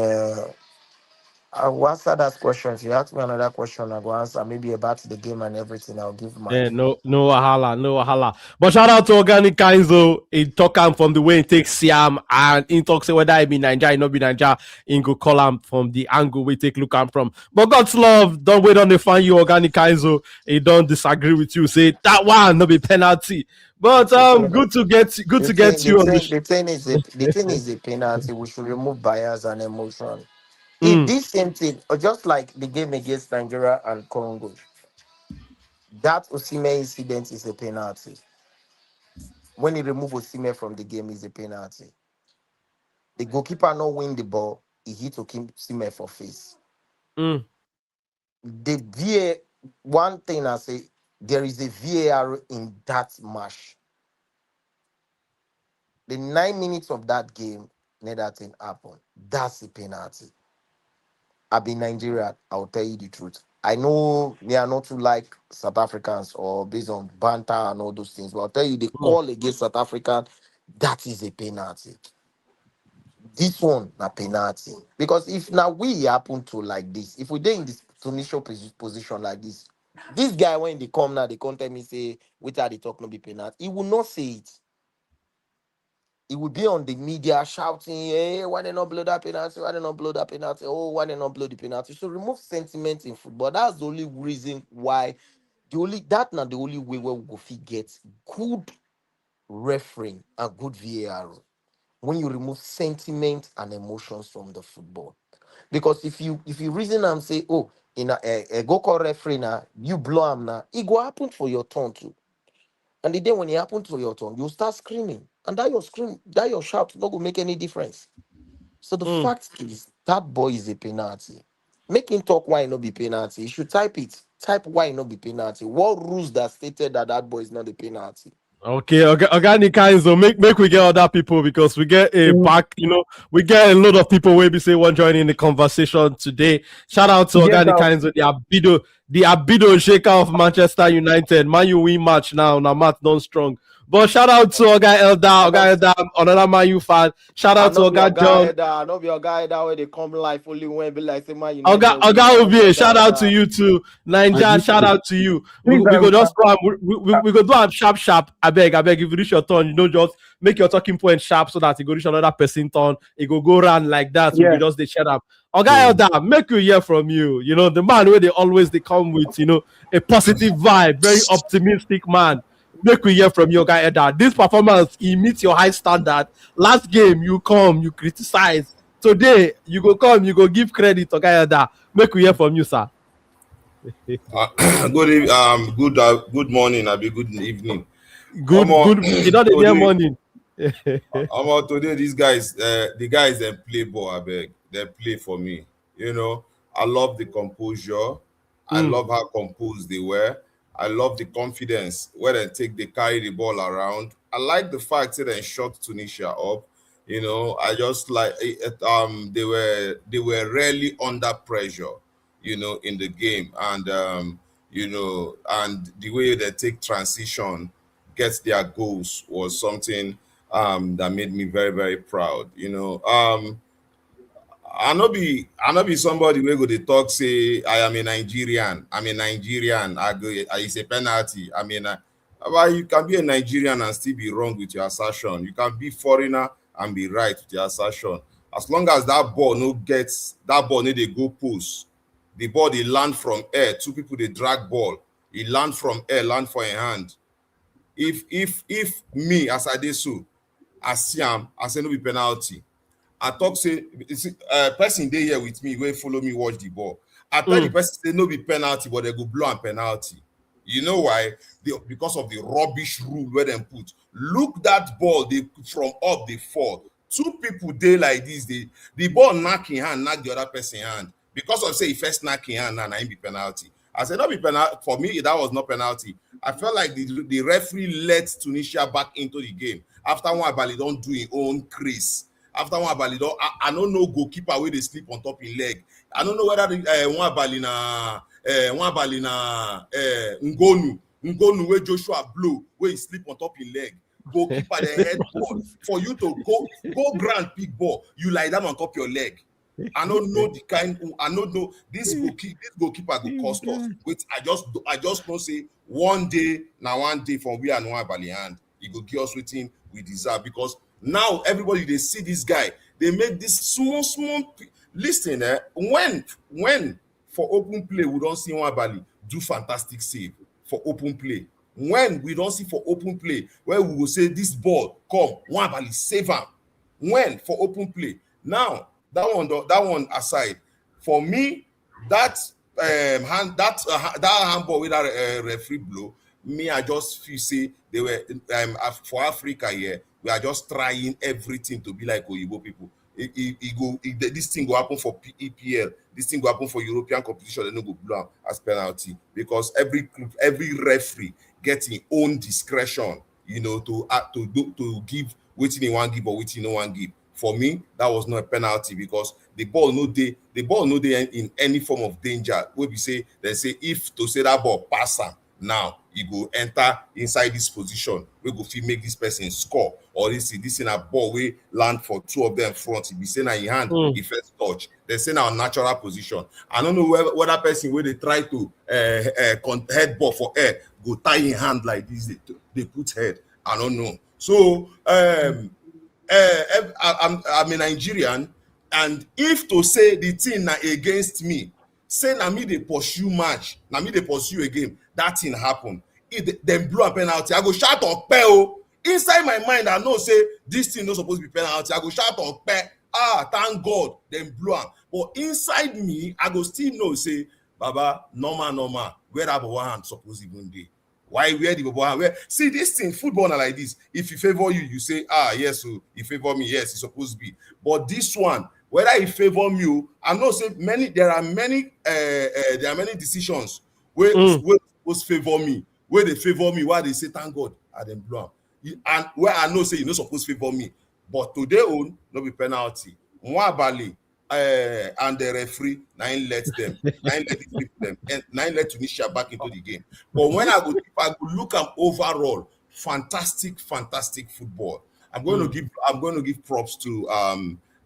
I will answer that question. If you ask me another question, I will answer maybe about the game and everything. I'll give my
Yeah, no wahala, no wahala. But shout out to Organic Kainzo. He talk him from the way he takes Siam, and he talks whether I be Nigeria, he not be Nigeria. He go call him from the angle we take look am from. But God's love, don't wait on the find you Organic Kainzo. He don't disagree with you. Say that one no be penalty. But good to get you on the.
the thing is a penalty. We should remove bias and emotion. If
Mm,
this same thing, or just like the game against Nigeria and Congo, that Osimhen incident is a penalty. When he remove Osimhen from the game, is a penalty. The goalkeeper not win the ball, he hit Osimhen for face.
mm,
The VA, one thing I say, there is a VAR in that match. The 9 minutes of that game, let that thing happen. That's a penalty. I've been Nigeria, I'll tell you the truth. I know they are not too like South Africans or based on banter and all those things, but I'll tell you the
mm,
call against South African, that is a penalty. This one, a penalty. Because if now we happen to like this, if we did in this Tunisia position like this. This guy, when they come now, they come tell me, say, which are they talk no be penalty. He will not say it. He would be on the media shouting, hey, why they not blow that penalty? Why they not blow that penalty? Oh, why they not blow the penalty? So remove sentiment in football. That's the only reason why that's not the only way where we go fit get good refereeing and good VAR. When you remove sentiment and emotions from the football. Because if you reason and say, oh, in a go call referee now, you blow him now, it go happen for your turn too. And the day when it happens to your turn, you start screaming. And that your scream, that your shout not going to make any difference. So the fact is, that boy is a penalty. Make him talk why it not be penalty. You should type it. Type why it not be penalty. What rules that stated that boy is not a penalty?
Okay, organic kinds, so make we get other people, because we get a back, we get a lot of people where we say want join in the conversation today. Shout out to organic kinds with the Abido shaker of Manchester United. Man, you win match now Matt non strong. But shout out to Oga Elda, another Man U fan. Shout out to Oga John.
I know your guy that way they come live only when be like say Man
United. Oga Obi, shout out to you too. Ninja, shout out to you. We go just we go do am sharp. I beg. If you reach your turn, just make your talking point sharp so that you go reach another person turn. It go around like that. So we just shut up. Oga Elda, make you hear from you. The man where they come with, a positive vibe, very optimistic man. Make we hear from you, guy Eda. This performance, he meets your high standard. Last game, you come, you criticize. Today, you go come, you go give credit to guy Eda. Make we hear from you, sir.
Good morning. I'll be good evening.
Good. You know the morning.
Today, these guys, the guys they play ball. I beg, they play for me. I love the composure. I love how composed they were. I love the confidence where they carry the ball around. I like the fact that they shot Tunisia up. I just like it, they were rarely under pressure, in the game, and and the way they take transition, gets their goals was something that made me very, very proud. I no be somebody wey go dey talk say I am a Nigerian. I'm a Nigerian. It's a penalty. Well, you can be a Nigerian and still be wrong with your assertion. You can be foreigner and be right with your assertion. As long as that ball no dey go post, the ball dey land from air. Two people dey drag ball. E land from air, land for a hand. If me as I dey so, I see am, I say no be penalty. I talk say person dey here with me wey follow me watch the ball. I tell the person say no be penalty, but they go blow am penalty. You know why? Because of the rubbish rule where them put. Look that ball, they from up they fall. Two people dey like this, the ball knock in hand, knock the other person hand. Because of say he first knock in hand, and I be penalty. I said not be penalty. For me, that was not penalty. I felt like the referee let Tunisia back into the game after one Bali don't do his own crease. After one Bali, I don't know goalkeeper where they sleep on top in leg. I don't know whether one Bali na Ngonu where Joshua blow where he sleep on top in leg. Goalkeeper the head ball for you to go grand big ball. You lie down on top your leg. I don't know the kind. I don't know this goalkeeper go cost us. Wait, I just don't say one day from we and one Bali hand he go give us waiting we deserve, because now everybody they see this guy, they make this small listen. When for open play we don't see one Bali do fantastic save for open play. When we don't see for open play where we will say this ball come one Bali save him. When for open play now. That one aside, for me, that handball with that referee blow, me I just feel say they were for Africa here. We are just trying everything to be like Oyibo people. This thing will happen for EPL. This thing will happen for European competition. They no go blow as penalty, because every referee gets his own discretion, to give waiting in one give or waiting no one give. For me, that was not a penalty, because the ball no dey in any form of danger. Where we say they say if to say that ball pass am, Now you go enter inside this position. We go fit make this person score, or this in a ball we land for two of them front. If you say na in hand, the first touch. They say now natural position. I don't know whether person where they try to head ball for air go tie in hand like this. They put head. I don't know. So I'm a Nigerian, and if to say the thing na against me, say na me dey pursue match, na me dey pursue a game, that thing happen. If dem blow a penalty, I go shout Okpe o. Inside my mind, I know say this thing no suppose be penalty. I go shout Okpe. Thank God dem blow am. But inside me, I go still know say, Baba, normal. Where that one hand suppose even dey? Why where the hand? Where see this thing, football na like this. If he favor you, you say, yes, so he favor me, yes, it's supposed to be. But this one, whether he favor you, I know say there are many decisions where supposed favor me, where they favor me, why they say thank God I dem blow am. And where I know say you no supposed favor me, but today own no be penalty. Nwabali and the referee nine let Tunisia back into the game. But when I go look at overall fantastic football. I'm going to give props to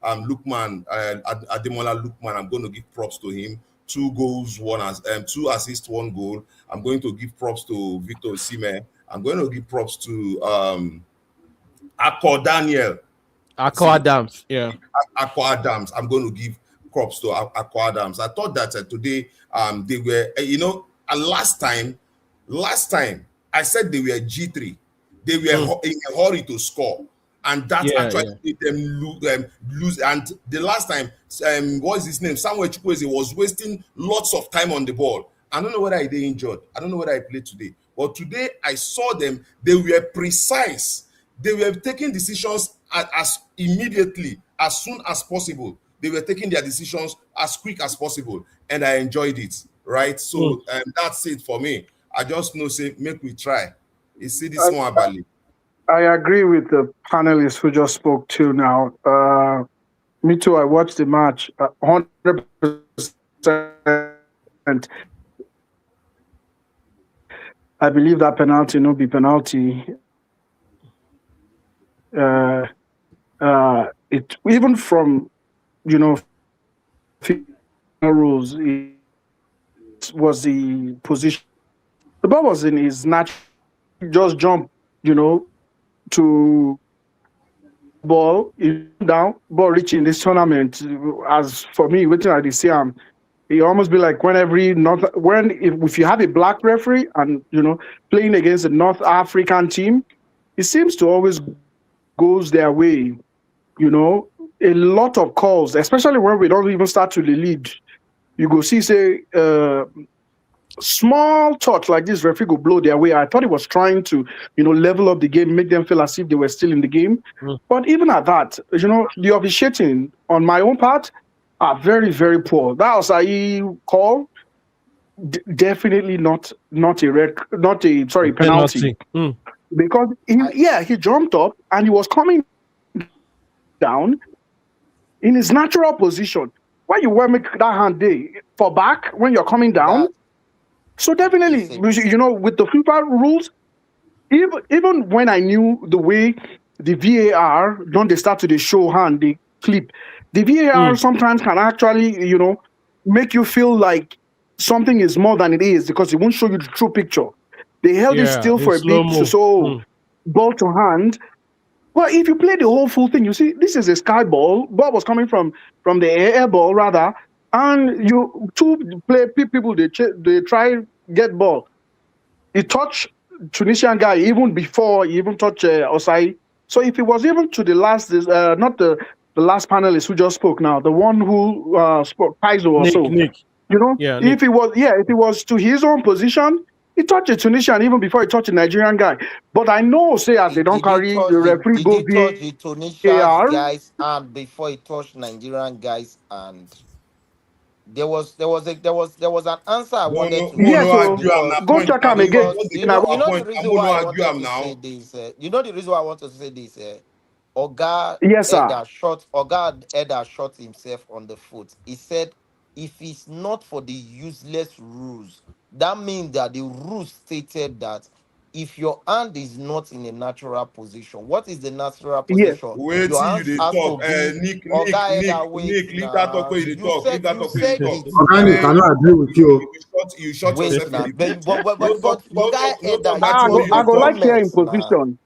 Lookman, Ademola Lookman. I'm going to give props to him. 2 goals, 2 assists, 1 goal. I'm going to give props to Victor Osimhen. I'm going to give props to Daniel.
Adams, yeah.
Adams. I'm going to give props to Adams. I thought that today they were, last time I said they were G3. They were in a hurry to score, and that made them lose. And the last time, what's his name? Samuel Chukwueze was wasting lots of time on the ball. I don't know whether they injured. I don't know whether I played today. But today I saw them. They were precise. They were taking decisions as immediately, as soon as possible. They were taking their decisions as quick as possible, and I enjoyed it. Right, so that's it for me. I just know say make we try. You see this one, Bali.
I agree with the panelists who just spoke to now. Me too. I watched the match 100%. I believe that penalty no be penalty. It even from rules, it was the position. The ball was in his natural. Just jump, to ball down, ball reaching this tournament. As for me, waiting at the CM, it almost be like if you have a black referee and playing against a North African team, it seems to always goes their way. A lot of calls, especially when we don't even start to the lead. You go see say small touch like this, referee go blow their way. I thought he was trying to level up the game, make them feel as if they were still in the game. But even at that, the officiating on my own part are very, very poor. That was a call, definitely not a penalty. Because he jumped up and he was coming down in his natural position. Why you want make that hand day for back when you're coming down? So definitely, with the FIFA rules, even when I knew the way the VAR don't they start to the show hand the clip, the VAR sometimes can actually make you feel like something is more than it is because it won't show you the true picture. They held it still for a bit, so ball to hand. Well, if you play the whole full thing, you see this is a sky ball. Ball was coming from the air ball rather, and people they try get ball. He touched Tunisian guy even before he even touched Osai. So if it was even to the last, not the last panelist who just spoke now, the one who spoke, Paizo or so.
Nick.
If it was to his own position, he touched a Tunisian even before he touched a Nigerian guy. But I know, say as they don't carry the referee go
touch the Tunisian guys and before he touched Nigerian guys, and there was an answer I wanted to.
Go check him again.
You know the reason why I wanted to say this. You know the reason why I want to say this. Oga Eda shot himself on the foot. He said if it's not for the useless rules, that means that the rules stated that if your hand is not in a natural position, what is the natural
Yes.
position?
Wait
Your
till you
hands
dey
has to
talk.
be
Nick, leave that talk where you dey
You
talk. Leave
said
that
you
talk where you dey
said
talk.
it.
Organic, I not agree with you.
You shut
Wait
yourself in
now,
the boot.
but
No talk
it
that
I
thing
was
where
go,
you
your
I
dey
go like
talk.
here in
comments now.
position.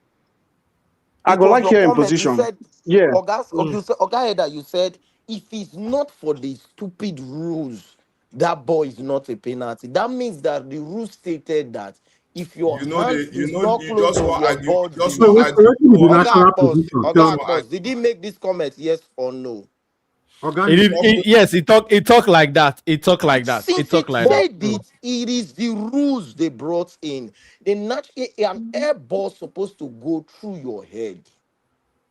I
It
go
was
like
your
here in
comment. You
position.
said,
Yeah.
You said, Eda, you said, if it's not for the stupid rules, that ball is not a penalty. That means that the rule stated that if your hand is not
You
close
just
to
want
your
argue. You just
So
body,
want
what
argue.
is the natural position?
You just
Tell me.
want
Akpos, did he make this comment? Yes or no?
Organic.
Yes, he talked like that. He talked like that. He
Since
talked
it
like that.
said it is the rules they brought in. An air ball supposed to go through your head.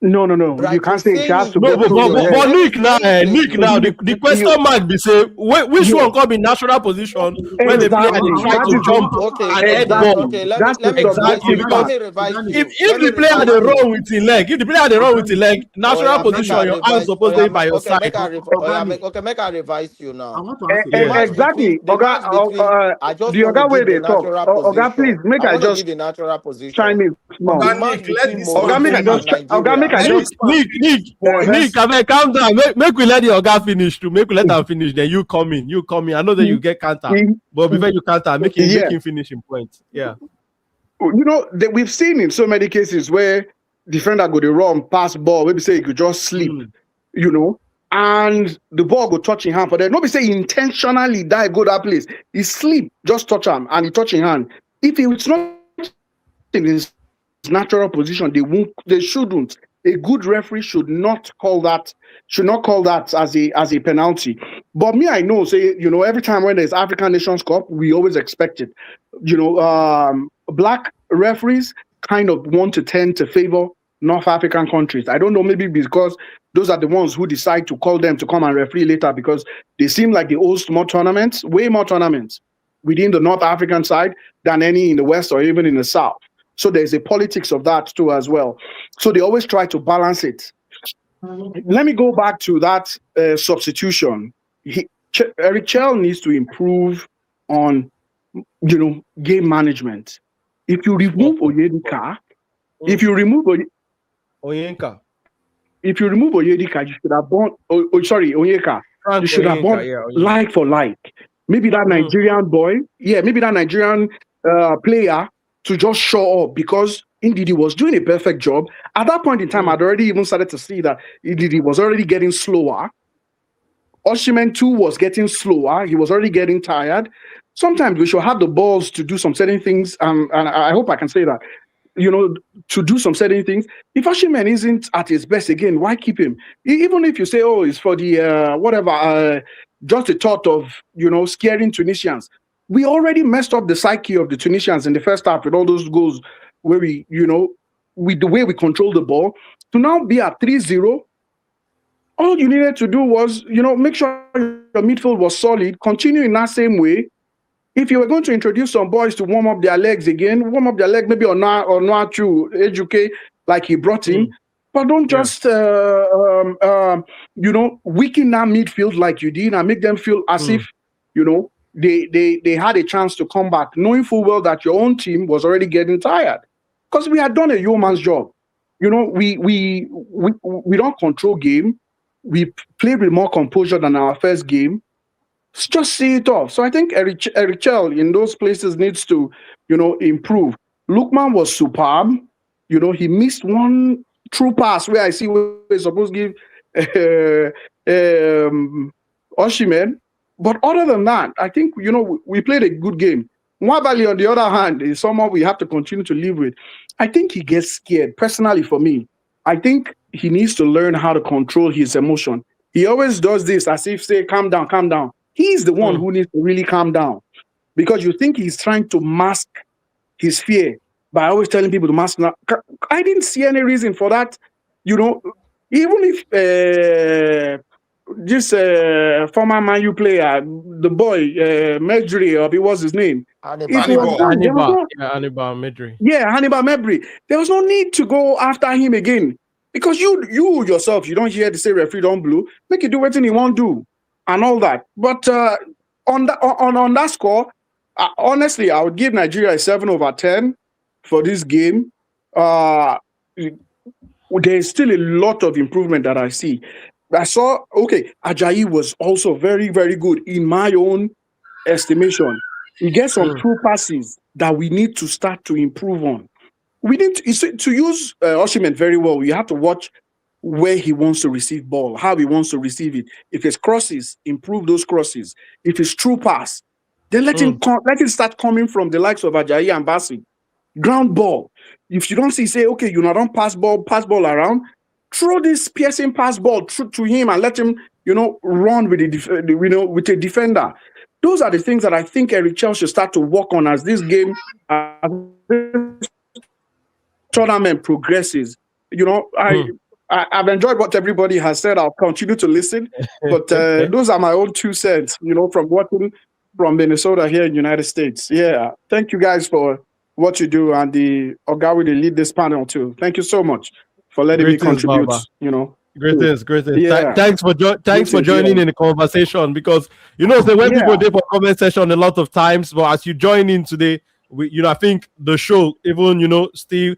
No. You
Bright
can't say it has
Hosseini,
to
No,
go
let me
through
say,
your
okay,
head.
but
let me
Nick now,
say
Nick
this.
now,
You,
the
you,
question mark be say which
yeah,
one come in natural position when the player they
exactly.
try
That
to
is
jump
Okay,
and head
okay,
ball.
okay.
that's the
Let me revise
Exactly,
subjective
you. Let
because
part.
me revise
if
you.
if
Let me
the player they
revise
Organic.
run
you.
with his leg, if the player they run with his
Organic.
leg,
Oh
natural
yeah, make
position,
I
Organic.
your hands
revise. Oh
supposed to
yeah,
be by your
okay,
side.
Organic.
make I revise you
I
now.
want to ask a
The
question.
match between
Exactly.
the match between. I just
The
want to
Oga way
give the
they talk.
natural
Oga, please
position.
make
I
I
want to give
just
the natural
chime
position.
in small.
The
Organic.
match
Let
between
this man
Oga, make I
Morocco
just
and
finish.
Oga, make
Nigeria.
I
Let
just
this man finish.
uh,
Nick, abeg, calm down. Make we let the Oga finish too. Make we let him finish. Then you come in. You come in. I know that you get counter, but before you counter, make
yeah.
him finish in point. Yeah.
We've seen in so many cases where defender go the run pass ball, maybe say he could just sleep, and the ball go touch in hand for them. Nobody say he intentionally dive go that place. He sleep, just touch him, and he touch in hand. If it's not in his natural position, they shouldn't. A good referee should not call that as a penalty. But me, I know, say, every time when there's African Nations Cup, we always expect it. Black referees kind of want to tend to favor North African countries. I don't know, maybe because those are the ones who decide to call them to come and referee later, because they seem like they host more tournaments, way more tournaments within the North African side than any in the West or even in the South. So there's a politics of that too as well. So they always try to balance it. Let me go back to that substitution. Eric Chell needs to improve on, game management. If you remove Onyedika, if you remove
Onyeka.
You should have bought. Onyeka.
Frank
You should have
Onyeka,
bought
yeah, Onyeka.
like for like. Maybe that Nigerian boy, maybe that Nigerian player to just show up, because Ndidi was doing a perfect job. At that point in time, I'd already even started to see that Ndidi was already getting slower. Osimhen too was getting slower. He was already getting tired. Sometimes we should have the balls to do some certain things, and I hope I can say that, to do some certain things. If Osimhen isn't at his best again, why keep him? Even if you say, oh, it's for the just the thought of, scaring Tunisians. We already messed up the psyche of the Tunisians in the first half with all those goals where with the way we control the ball. To now be at 3-0, all you needed to do was, make sure your midfield was solid, continue in that same way. If you were going to introduce some boys to warm up their legs again, maybe or not to educate like he brought in, but don't just weaken that midfield like you did and make them feel as if they had a chance to come back, knowing full well that your own team was already getting tired, because we had done a yeoman's job. We don't control game. We played with more composure than our first game. Just see it off. So I think Eric Chell in those places needs to, improve. Lookman was superb. He missed one true pass where I see where he's supposed to give Osimhen. But other than that, I think, we played a good game. Nwabali, on the other hand, is someone we have to continue to live with. I think he gets scared. Personally, for me, I think he needs to learn how to control his emotion. He always does this as if, say, calm down, calm down. He's the one who needs to really calm down, because you think he's trying to mask his fear by always telling people to mask. I didn't see any reason for that. Even if this former Man U player, the boy, Medri, or what was his name?
Hannibal Medri.
Yeah, Hannibal Medri. There was no need to go after him again, because you yourself, you don't hear the say referee don't blow, make you do what he won't do. and all that. But on that score, honestly, I would give Nigeria a 7/10 for this game. There's still a lot of improvement that I see. I saw, Ajayi was also very, very good in my own estimation. He gets some true passes that we need to start to improve on. We need to use Osimhen very well. You have to watch where he wants to receive ball, how he wants to receive it. If it's crosses, improve those crosses. If it's true pass, then let him start coming from the likes of Ajayi and Bassi. Ground ball. If you don't say, okay, you not don't pass ball around, throw this piercing pass ball to him and let him, run with with a defender. Those are the things that I think Eric Chelsea should start to work on as this game, as this tournament progresses. I've enjoyed what everybody has said. I'll continue to listen, but those are my own 2 cents, from watching from Minnesota here in the United States. Yeah, thank you guys for what you do, and the Ogawi, they lead this panel too. Thank you so much for letting me contribute.
Baba. Great things.
Yeah.
Thanks for joining in the conversation, because when people there for comment session a lot of times, but as you join in today, I think the show even still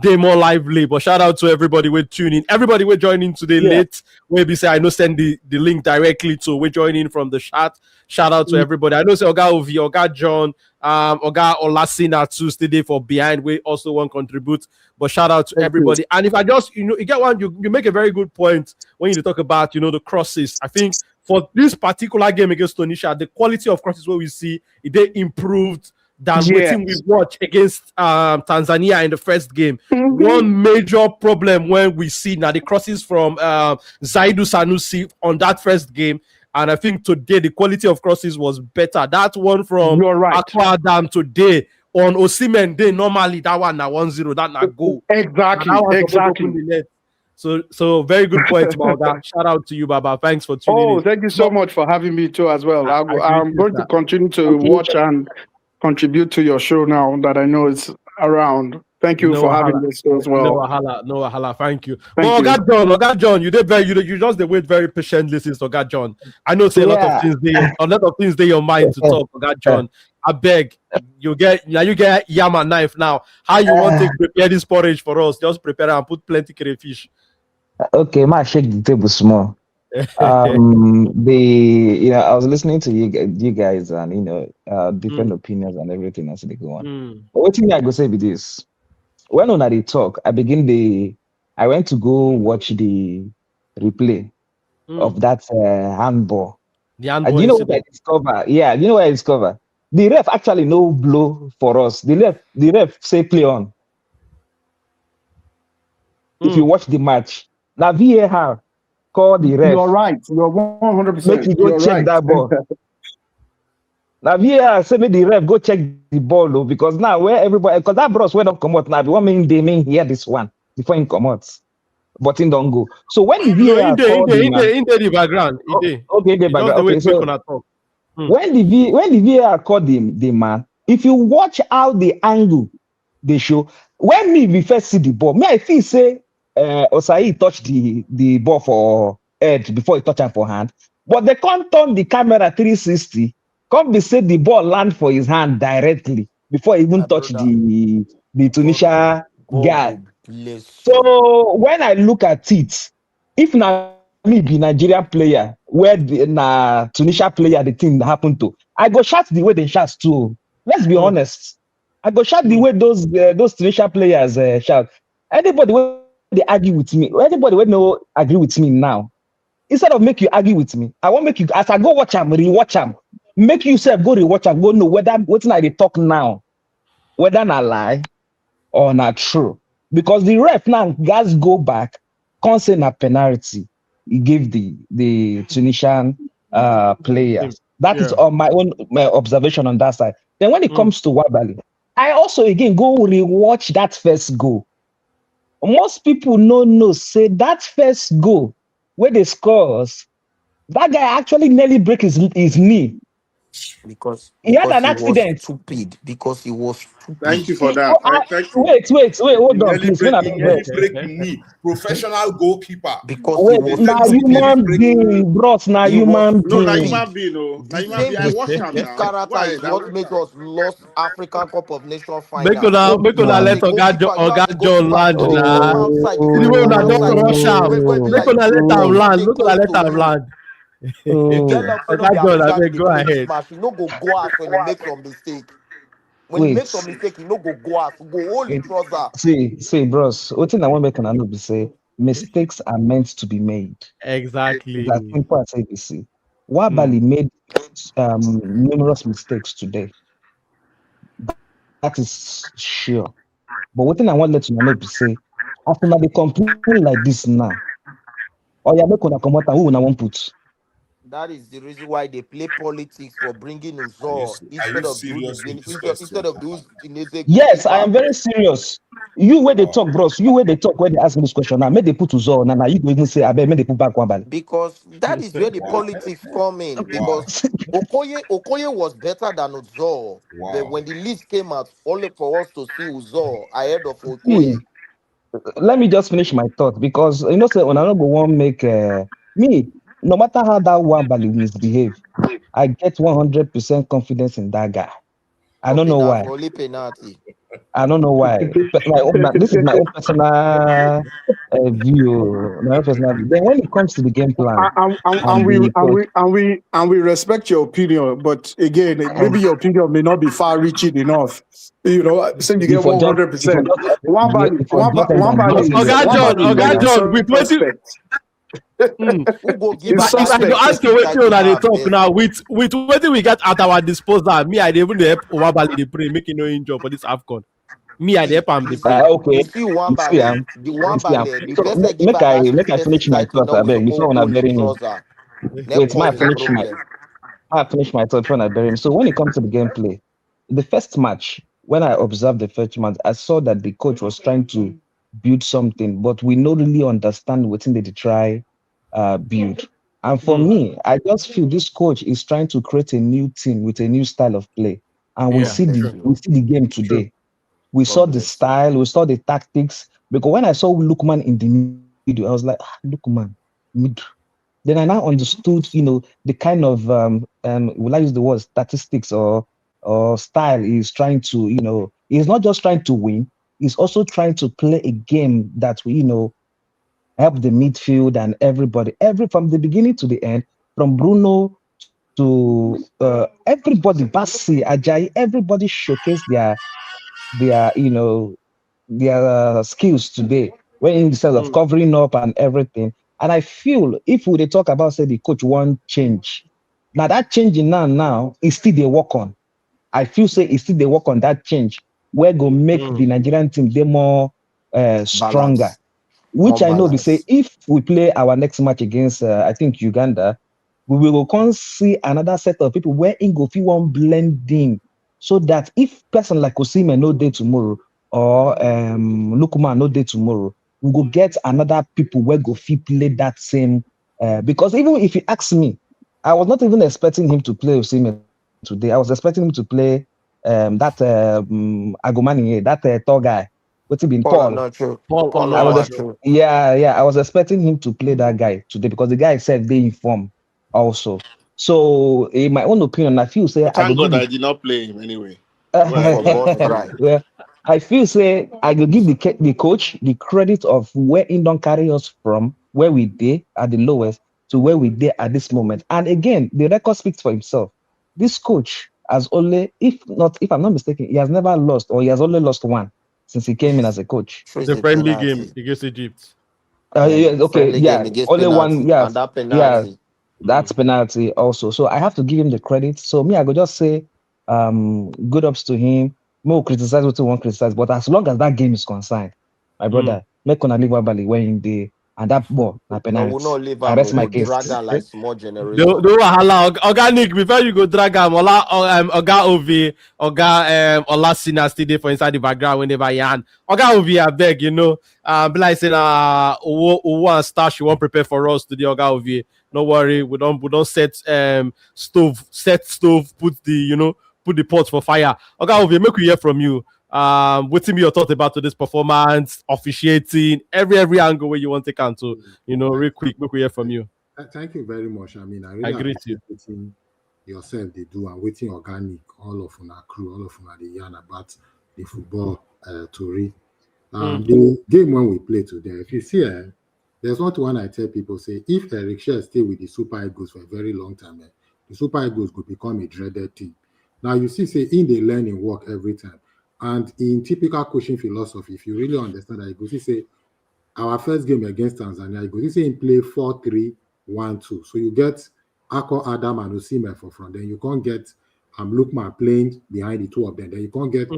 day more lively. But shout out to everybody we're tuning, everybody we're joining today late. Maybe say I know send the link directly to we're joining from the chat. Shout out to everybody. I know say Oga Ovi, Oga John, Oga Olasina too today for behind. We also want to contribute. But shout out to everybody. And if I just you get one, you make a very good point when you talk about the crosses. I think for this particular game against Tunisia, the quality of crosses what we see, they improved than what we watch against Tanzania in the first game. One major problem when we see now the crosses from Zaidu Sanusi on that first game, and I think today the quality of crosses was better. That one from Akwa Adam today on Osimhen, they normally that one na 1-0, that na goal.
Exactly.
So very good point about that. Shout out to you, Baba. Thanks for tuning in.
Thank you so much for having me too as well. I'm going to continue to watch and contribute to your show now that I know it's around. Thank you for having this show as well.
No wahala. Thank you. Oga John, you just wait very patiently since Oga John. I know say a lot of things there your mind to talk, Oga John. I beg you get yam and knife now. How you want to prepare this porridge for us? Just prepare and put plenty crayfish.
Okay, ma shake the table small. I was listening to you guys and different opinions and everything as they go on. But what thing I go say with this? When on they talk, I went to go watch the replay of that handball.
The handball.
And you know what I discover? Yeah, you know what I discover? The ref actually no blow for us. The ref say play on. If you watch the match, now VAR call the ref.
You're right. You're 100%.
Make you go check that ball. Now VAR say make the ref go check the ball because now where everybody, because that bros when don't come out now, one mean they mean hear this one before he come out, but he don't go. So when the VAR
in the background,
the background. Okay, so when the VAR called the man, if you watch how the angle they show, when we first see the ball, me I feel say Osai touched the ball for head before he touched him for hand, but they can't turn the camera 360. Come be say the ball land for his hand directly before he even touch the Tunisia guy. So when I look at it, if now me be Nigerian player, where the Tunisia player the thing happened to, I go shout the way they shout too. Let's be honest. I go shout the way those Tunisia players shout. Anybody when they argue with me, anybody when no agree with me now, instead of make you argue with me, I want make you as I go watch them, rewatch them. Make yourself go rewatch and go know whether what I talk now, whether not lie or not true. Because the ref now guys go back, can't say a penalty. He gave the Tunisian players. That is on my observation on that side. Then when it comes to Wabali, I also again go rewatch that first goal. Most people no say that first goal where they scores, that guy actually nearly break his knee.
Because
He had an
he was
accident.
stupid. Because he was
Thank
stupid.
you for that. Thank you.
Wait, hold on, please. When I
He nearly break the knee. Professional goalkeeper.
Because he
wait,
The
was
now
same thing, he nearly
human
stupid.
break the knee.
being, bros, now
He was
human
No, now
being.
human
stupid.
being, no. Now
The
human
same
being. I watch him
this
now.
character
Why?
is
Now
what
watch
made
him.
us lost African Cup of Nations
Make
final.
una let
The goalkeeper,
Oga
the
John
goalkeeper
land
just dey come
now.
outside. The
See the way
goalkeeper
una don
outside.
rush am.
Where be
Make
like
una let
where
am
you
land.
dey
Make una
close
let
to
am
you.
land.
You get luck, say no
Oga
be
John,
African
abeg
they
go
play this
ahead.
match. You no go out when he makes some mistake. When he
Wait,
makes some mistake, he no go out. Go hold the trouser.
see, bros. What thing I want to make an be say mistakes are meant to be made. It's as
Exactly.
simple as ABC. Wabali made numerous mistakes today. That is sure. But what thing I want to let you know be say, after they complain like this now, or you make una come out and who una want put.
That is the reason why they play politics for bringing
Are you
Uzor
are you serious with this
instead
question?
of those Tunisia
Yes, I
goalkeeper.
am very serious. You where they
Wow.
talk, bros. You where they talk when they ask me this question now. May they put to zone now. You go even say, I bet may they put back one ball.
Because that is where the
Wow.
politics come in.
Wow.
Because Okoye was better than Uzor. But
Wow.
when the list came out, only for us to see Uzor ahead of
See,
Okoye.
let me just finish my thought because you know, say when I don't go one make me, no matter how that one bally misbehave, I get 100% confidence in that guy. I don't know why.
For only penalty.
I don't know why. But this is my own personal view. My own personal view. Then when it comes to the game plan and the coach,
And we respect your opinion, but again, maybe your opinion may not be far-reaching enough. You know, saying you get
if for
100%.
just end and just
Oga
Is
John, with wetin
suspect.
Who go give
Is
if I
Adachi
go
suspect.
ask you
defensive
wetin
title
una dey
back
talk
then?
now, with wetin we get at our disposal, me I dey even dey help Owabali dey pray make e no injure for this AFCON. Me I dey help am dey pray.
You
okay.
see
You see,
the
you see,
the
so
person give
make I
Adachi
finish
defensive
my
title
thought.
now
I
we
beg
suppose
before when I
hold the
bury me.
trouser. Then
Wait,
cause the problem.
I finish my thought when I bury him. So when it comes to the gameplay, the first match, when I observed the first match, I saw that the coach was trying to build something, but we not really understand what they try build. And for me, I just feel this coach is trying to create a new team with a new style of play. And we
God
see
bless
the
you.
we see the game today. We saw
God
the
bless you.
style, we saw the tactics. Because when I saw Lookman in the middle, I was like, Lookman, mid. Then I now understood, the kind of will I use the word statistics or style he's trying to, he's not just trying to win, he's also trying to play a game that will, help the midfield and everybody, from the beginning to the end, from Bruno to everybody, Bassi, Ajayi, everybody showcased their skills today when instead of covering up and everything. And I feel if we talk about say the coach want change, now that changing now is still they work on. I feel say it's still they work on that change. We're gonna make the Nigerian team they more stronger.
Balance.
Which
More
I know they say
balance.
if we play our next match against I think Uganda, we will come see another set of people where Ingofi won't blend in. So that if person like Osimhen no day tomorrow or Lookman no day tomorrow, we go get another people where go fit play that same. Because even if you ask me, I was not even expecting him to play Osimhen today. I was expecting him to play that Agomani, that tall guy. What's it been?
Paul
Paul.
Onocho.
Paul
Paul
I was
Onocho.
Onocho.
I was expecting him to play that guy today because the guy said they inform also. So in my own opinion, I feel say
But
I go
thank
give
God I
the
did not play him anyway. Go ahead.
For God's bride.
well, I feel say I will give the coach the credit of where he don't carry us from where we did at the lowest to where we did at this moment. And again, the record speaks for himself. This coach has only, if I'm not mistaken, he has never lost or he has only lost one since he came in as a coach.
Trace
The
the
friendly game
penalty.
against Egypt.
Okay,
Friendly game
yeah,
against
only one,
penalty.
yeah,
And that
yeah,
penalty.
that's penalty also. So I have to give him the credit. So me, I could just say, good ups to him. More criticize what you want criticize, but as long as that game is concerned, my brother, make on a leave Bali when in the and that ball, na
I will
penalty.
not leave
I
him. We
rest my
go
case.
drag her like small
The
generator.
wahala organic before you go drag am Oga Ovi Ola Sina still dey for inside the background whenever yarn. Oga Ovi abeg be like say na Owo and Stash you wan prepare for us today Oga Ovi. No worry, we don't set stove, put the pot for fire. Okay, we make we hear from you. What's your thought about today's performance, officiating, every angle where you want to take on to, real quick, make we hear from you.
Thank you very much. I mean, I
I
really
greet you.
appreciate waiting yourself they do and waiting organic, all of our crew, all of our the yarn about the football to read. The game when we play today, if you see, there's not one I tell people say if Eric Shell stay with the Super Eagles for a very long time, the Super Eagles could become a dreaded team. Now you see, say in the learning work every time, and in typical coaching philosophy, if you really understand that, you go see say our first game against Tanzania, you go see say in play 4-3-1-2. So you get Ako, Adam, and Osimhen for front. Then you can't get Lookman playing behind the two of them. Then you can't get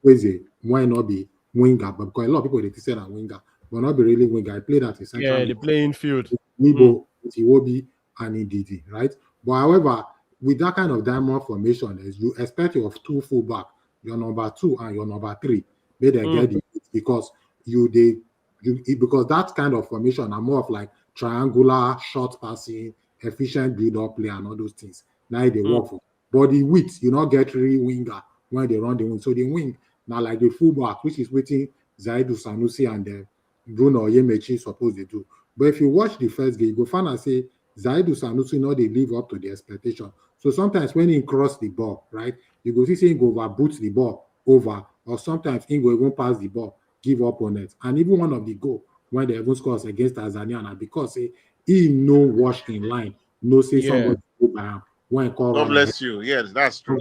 Weze, why not be winger? But because a lot of people they say that winger, but not be really winger. I played that in central.
Yeah, the playing field.
Nibo, Iwobi, and Ndidi, right? But however, with that kind of diamond formation, is you expect your two fullback, your number 2 and your number 3, may they get it because because that kind of formation are more of like triangular, short passing, efficient build-up play and all those things. Now they work for. But the width, you not get really winger when they run the wing. So the wing now like the fullback, which is waiting Zaidu Sanusi and Bruno Yemechi supposed to do. But if you watch the first game, you go find and say Zaidu Sanusi not they live up to the expectation. So sometimes when he cross the ball, right, you go see say he go over boot the ball over, or sometimes he go even pass the ball, give up on it. And even one of the goal when they even scores against Tanzania, and because say he no wash in line, no say somebody go by him when
God bless you. Yes, that's true.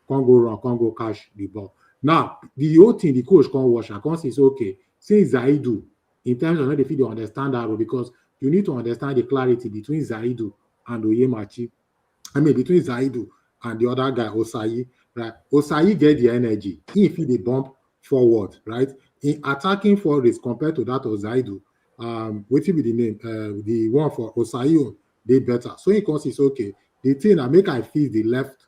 Can't go wrong, can't go catch the ball. Now, the whole thing, the coach can't wash. I can't say, okay, since Zaidu, in terms of how they feel, you understand that, because you need to understand the clarity between Zaidu and Oyemachi. I mean, between Zaidu and the other guy, Osayi, right? Osayi get the energy. If he bump forward, right? In attacking forward is compared to that of Zaidu. What will be the name? The one for Osayi, they better. So he considers, okay, the thing that make I feel the left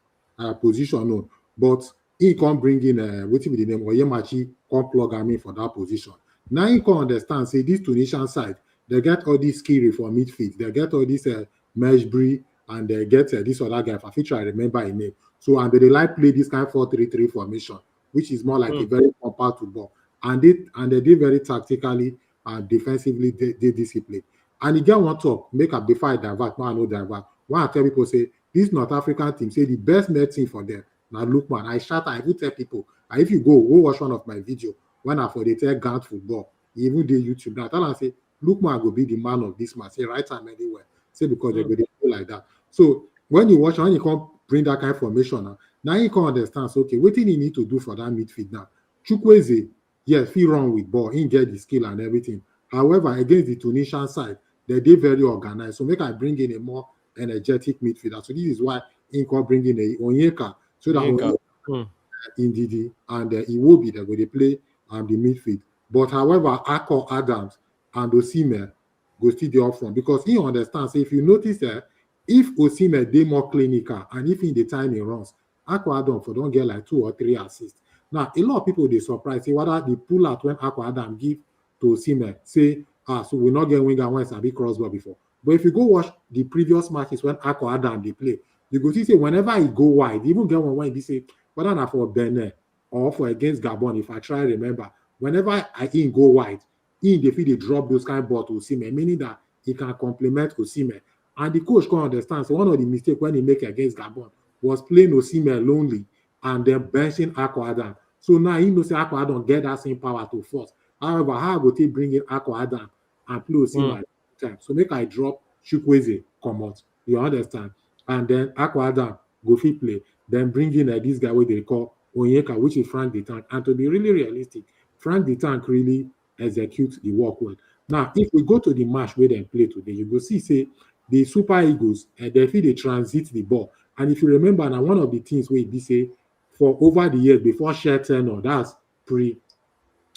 position, no, but he can't bring in what will be the name? Oyemachi can't plug him in for that position. Now he can understand, say, this Tunisian side, they get all these Kiri for midfield, they get all this Meshbri, and they get this other guy, for future I remember his name. So, and they like play this kind of 4-3-3 formation, which is more like a very compact football. And they did very tactically and defensively they disciplined. And again, one talk, make up before I divert, no, I know divert. When I tell people, say, this North African team, say the best medicine for them. Now, Lookman, I would tell people, if you go watch one of my video, when I for the tell Gant football, even the YouTube, now tell them, say, Lookman will be the man of this match, say, right time anywhere. Say, because they're going to play like that. So, when you watch, when you can't bring that kind of formation, now you can understand, so, okay, what do you need to do for that midfield now? Chukwueze, yes, he run with ball, he get the skill and everything. However, against the Tunisian side, they very organized. So make I bring in a more energetic midfielder. So this is why he can bring in a Onyeka, so that Ndidi and Iwobi, they're going to play the midfield. But however, Ako, Adams and Osimhen go still the up front, because he understands. So if you notice that if Osimhen they more clinical and if in the time he runs, Ako Adam for don't get like 2 or 3 assists. Now, a lot of people they surprised, say whether they pull out when Ako Adam give to Osimhen, say, so we not get winger once a big crossbar before. But if you go watch the previous matches when Ako Adam they play, you go see say whenever he go wide, even get one when they say whether not for Benin or for against Gabon, if I try remember, whenever I go wide, they feel they drop those kind of ball to Osimhen, meaning that he can complement Osimhen. And the coach can understand. So one of the mistakes when he make against Gabon was playing Osimhen lonely and then benching Ako Adam. So now he knows Ako Adam get that same power to force. However, how go to bring in Ako Adam and play Osimhen at the time? So make I drop Chukwueze come out. You understand? And then Ako Adam go fit play. Then bring in this guy what they call Onyeka, which is Frank the Tank. And to be really realistic, Frank the Tank really executes the work well. Now, if we go to the match where they play today, you go see, say, the Super Eagles, they feel they transit the ball. And if you remember, now one of the things where they say, for over the years, before share tenor, that's pre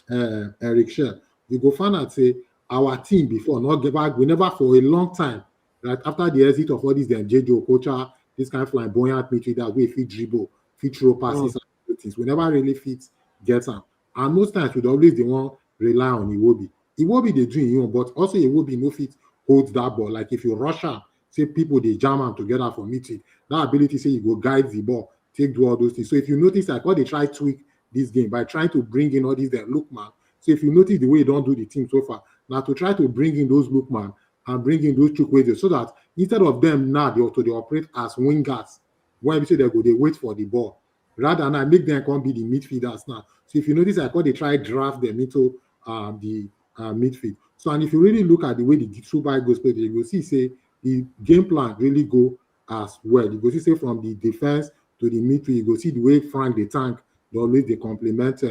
Eric Shell, you go find out, say, our team before, not give back, we never for a long time, right after the exit of all these, then JJ Okocha, this kind of flamboyant midfielder, we fit dribble, fit throw passes, and things. We never really fit get them. And most times, we'd always the one rely on Iwobi. Iwobi they do him, but also Iwobi no fit hold that ball. Like if you rush her, say people they jam them together for meeting. That ability say you go guide the ball, do all those things. So if you notice like what they try to tweak this game by trying to bring in all these Lookman. So if you notice the way you don't do the team so far, now to try to bring in those Lookman and bring in those Chukwueze so that instead of them now they operate as wingers. When we say they wait for the ball. Rather than I make them come be the midfielders now. So if you notice, I they try draft them into the midfield. So and if you really look at the way the Super Eagles play, you will see say the game plan really go as well. You go see say from the defense to the midfield, you go see the way Frank the Tank they always they complement.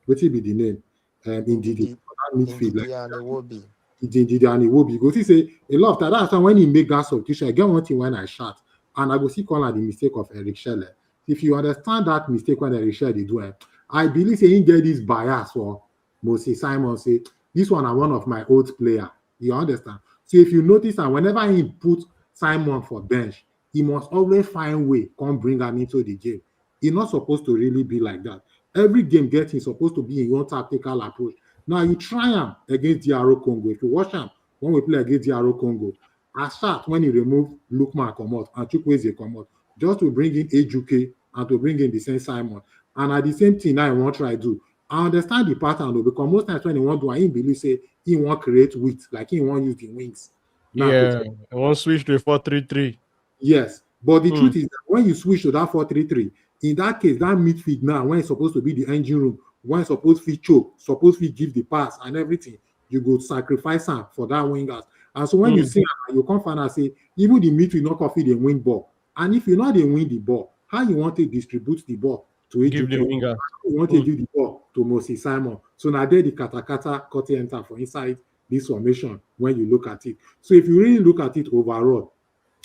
What will be the name? Ndidi midfield. Ndidi and Iwobi. You go see say a lot of that. That's when he make that substitution. I get one thing when I shot, and I go see call the mistake of Eric Schelle. If you understand that mistake when Eric Schelle they do it, I believe he get this bias for Moses Simon say this one are one of my old player. You understand? So if you notice that whenever he put Simon for bench, he must always find way come bring him into the game. He's not supposed to really be like that. Every game getting supposed to be in your tactical approach. Now you try him against DR Congo. If you watch him when we play against DR Congo, I start when you remove Lookman come out and Chukwueze come out, just to bring in Ejuke and to bring in the same Simon. And at the same thing, now I want to try to do. I understand the pattern though, because most times when he want to, I believe say he want create width, like he want use the wings.
Now, I want to switch to a 4-3-3.
Yes, but the truth is that when you switch to that 4-3-3, in that case, that midfield now, when it's supposed to be the engine room, when it's supposed to choke, supposed to give the pass and everything, you go sacrifice them for that wingers. And so when you see you come find out say even the midfield not coffee they win ball. And if you know they win the ball, how you want to distribute the ball to
give the winger?
You want to give the ball to Moses Simon. So now there the kata cut enter for inside this formation when you look at it. So if you really look at it overall,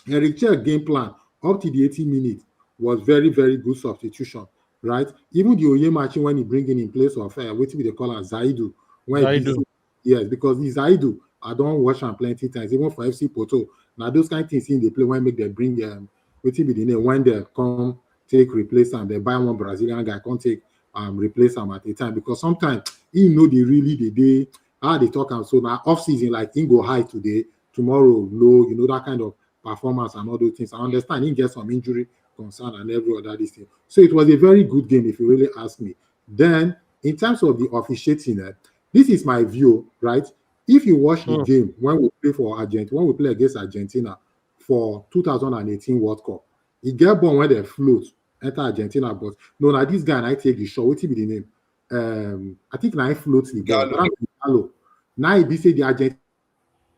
Eric Schelle game plan up to the 80 minutes was very, very good substitution, right? Even the Oye matching when he bring in place of what they call him Zaidu. Yes, because the Zaidu, I don't watch him plenty times, even for FC Porto. Now those kind of things in the play when make them bring what be the name when they come take replace them, they buy one Brazilian guy, can't take replace them at a time because sometimes he know they how they talk and so now off season like he go high today, tomorrow low, you know that kind of performance and all those things. I understand he gets some injury concern and every other this thing. So it was a very good game if you really ask me. Then in terms of the officiating, this is my view, right? If you watch the game when we play for Argentina, when we play against Argentina for 2018 World Cup, he get born when they float enter Argentina, but no, now this guy and I take the shot. What be the name? I think now he floats the ball. Now he say the Argentina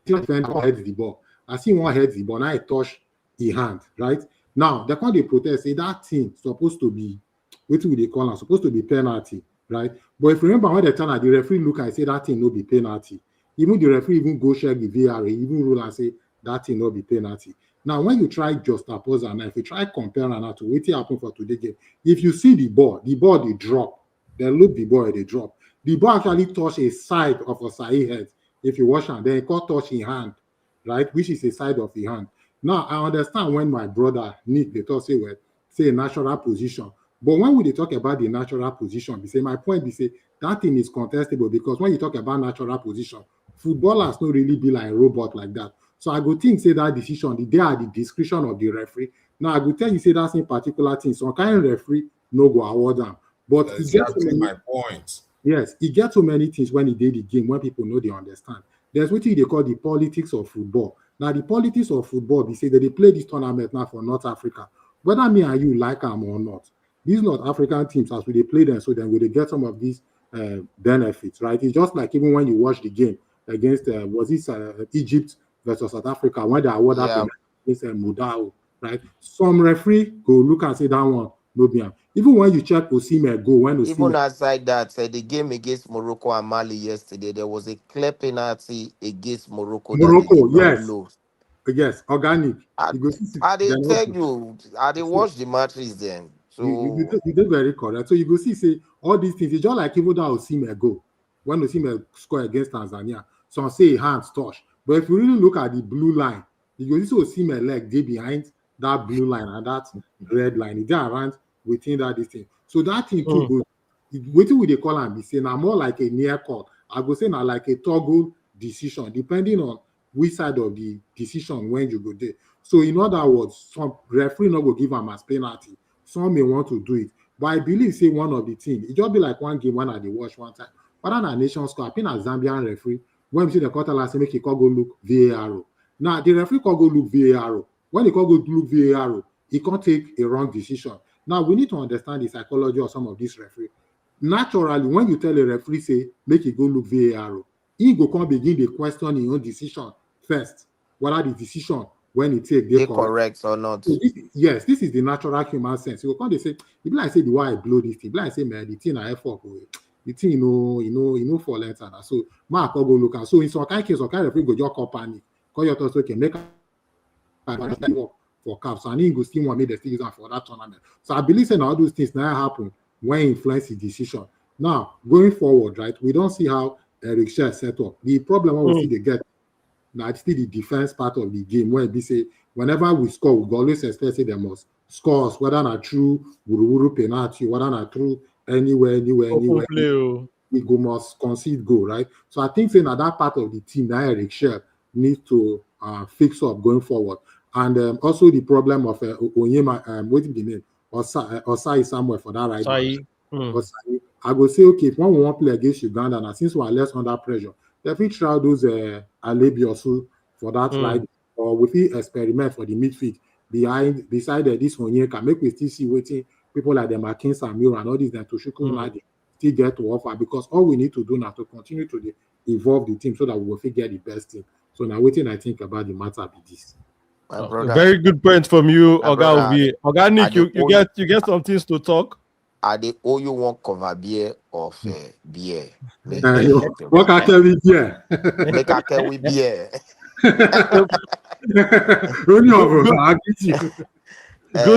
defender heads the ball. I see one heads the ball. Now he touch the hand, right? Now they come they protest. Say that thing supposed to be what would they call it? Supposed to be penalty, right? But if you remember when they turn at the referee look and say that thing no be penalty. Even the referee even go check the VAR, even rule and say that thing no be penalty. Now, when you try juxtapose and if you try compare and to what happen for today's game, if you see the ball they drop. Then look the ball they drop. The ball actually touch a side of Osayi head. If you watch and then it got touch in hand, right? Which is a side of the hand. Now I understand when my brother Nick they talk say a natural position. But when we talk about the natural position, they say my point be say that thing is contestable because when you talk about natural position, footballers don't really be like a robot like that. So I go think say that decision, they are the discretion of the referee. Now I go tell you say that's in particular thing. So kind of referee no go award them. But
that's exactly my point.
Yes, it gets so many things when he did the game when people know they understand. There's what they call the politics of football. Now the politics of football, they say that they play this tournament now for North Africa. Whether me and you like them or not, these North African teams as they play them, so then will they get some of these benefits, right? It's just like even when you watch the game against Egypt versus South Africa when they award that against Mudao, right? Some referee go look and say that one no be. Even when you check Osimhen go when Osimhen,
even aside that, the game against Morocco and Mali yesterday, there was a clear penalty against Morocco.
Yes, organic.
I didn't tell you. I didn't watch the matches then. So
you did very correct. So you go see all these things. It's just like even that Osimhen go when Osimhen score against Tanzania. Some say hands touch, but if you really look at the blue line, you go see Osimhen leg they behind that blue line and that red line. They around within that distance. So that thing too goes. What we they call them? They say now more like a near call. I go say now like a toggle decision depending on which side of the decision when you go there. So in other words, some referee not go give them as penalty. Some may want to do it. But I believe say one of the things, it just be like one game when I they watch one time. But on a Nations Cup, I think a Zambian referee, when we see the quarter last make he call go look VAR. Now the referee call go look VAR. When he call go look VAR, he can't take a wrong decision. Now we need to understand the psychology of some of these referees. Naturally, when you tell a referee say make he go look VAR, he go come begin the question his own decision first. What are the decision when he take
they correct or not?
So this is the natural human sense. You can't say, if I say the why I blow this thing, if I say man, the thing I effort the thing for length and so Mark go look at. So in some kind of case, some kind of referee go just call panic, call your thoughts okay, make work for caps and he go still want make the things for that tournament. So I believe that all those things now happen when influence the decision. Now going forward, right? We don't see how Eric Schell set up. The problem we see they get now it's still the defense part of the game where we say whenever we score, we always expect say they must score us, whether not true wuru penalty, whether not true anywhere. We go must concede goal, right? So I think saying that part of the team that Eric Schell needs to fix up going forward. And also the problem of Onyema, what's the name? Osai somewhere for that right now. I go say, okay, if one we want to play against Uganda, now since we are less under pressure, if we try those Alebiosu for that right, or if we experiment for the midfield beside this one can make we still see waiting people like the McKinsey and Mura and all these to Shuku still get to offer, because all we need to do now to continue to evolve the team so that we will get the best team. So now waiting, I think about the matter be this.
Very good point from you, Oga Obi. Organic, you get some things to talk.
Are they owe you one cover beer of beer?
What can we beer?
Make a can we beer?
Good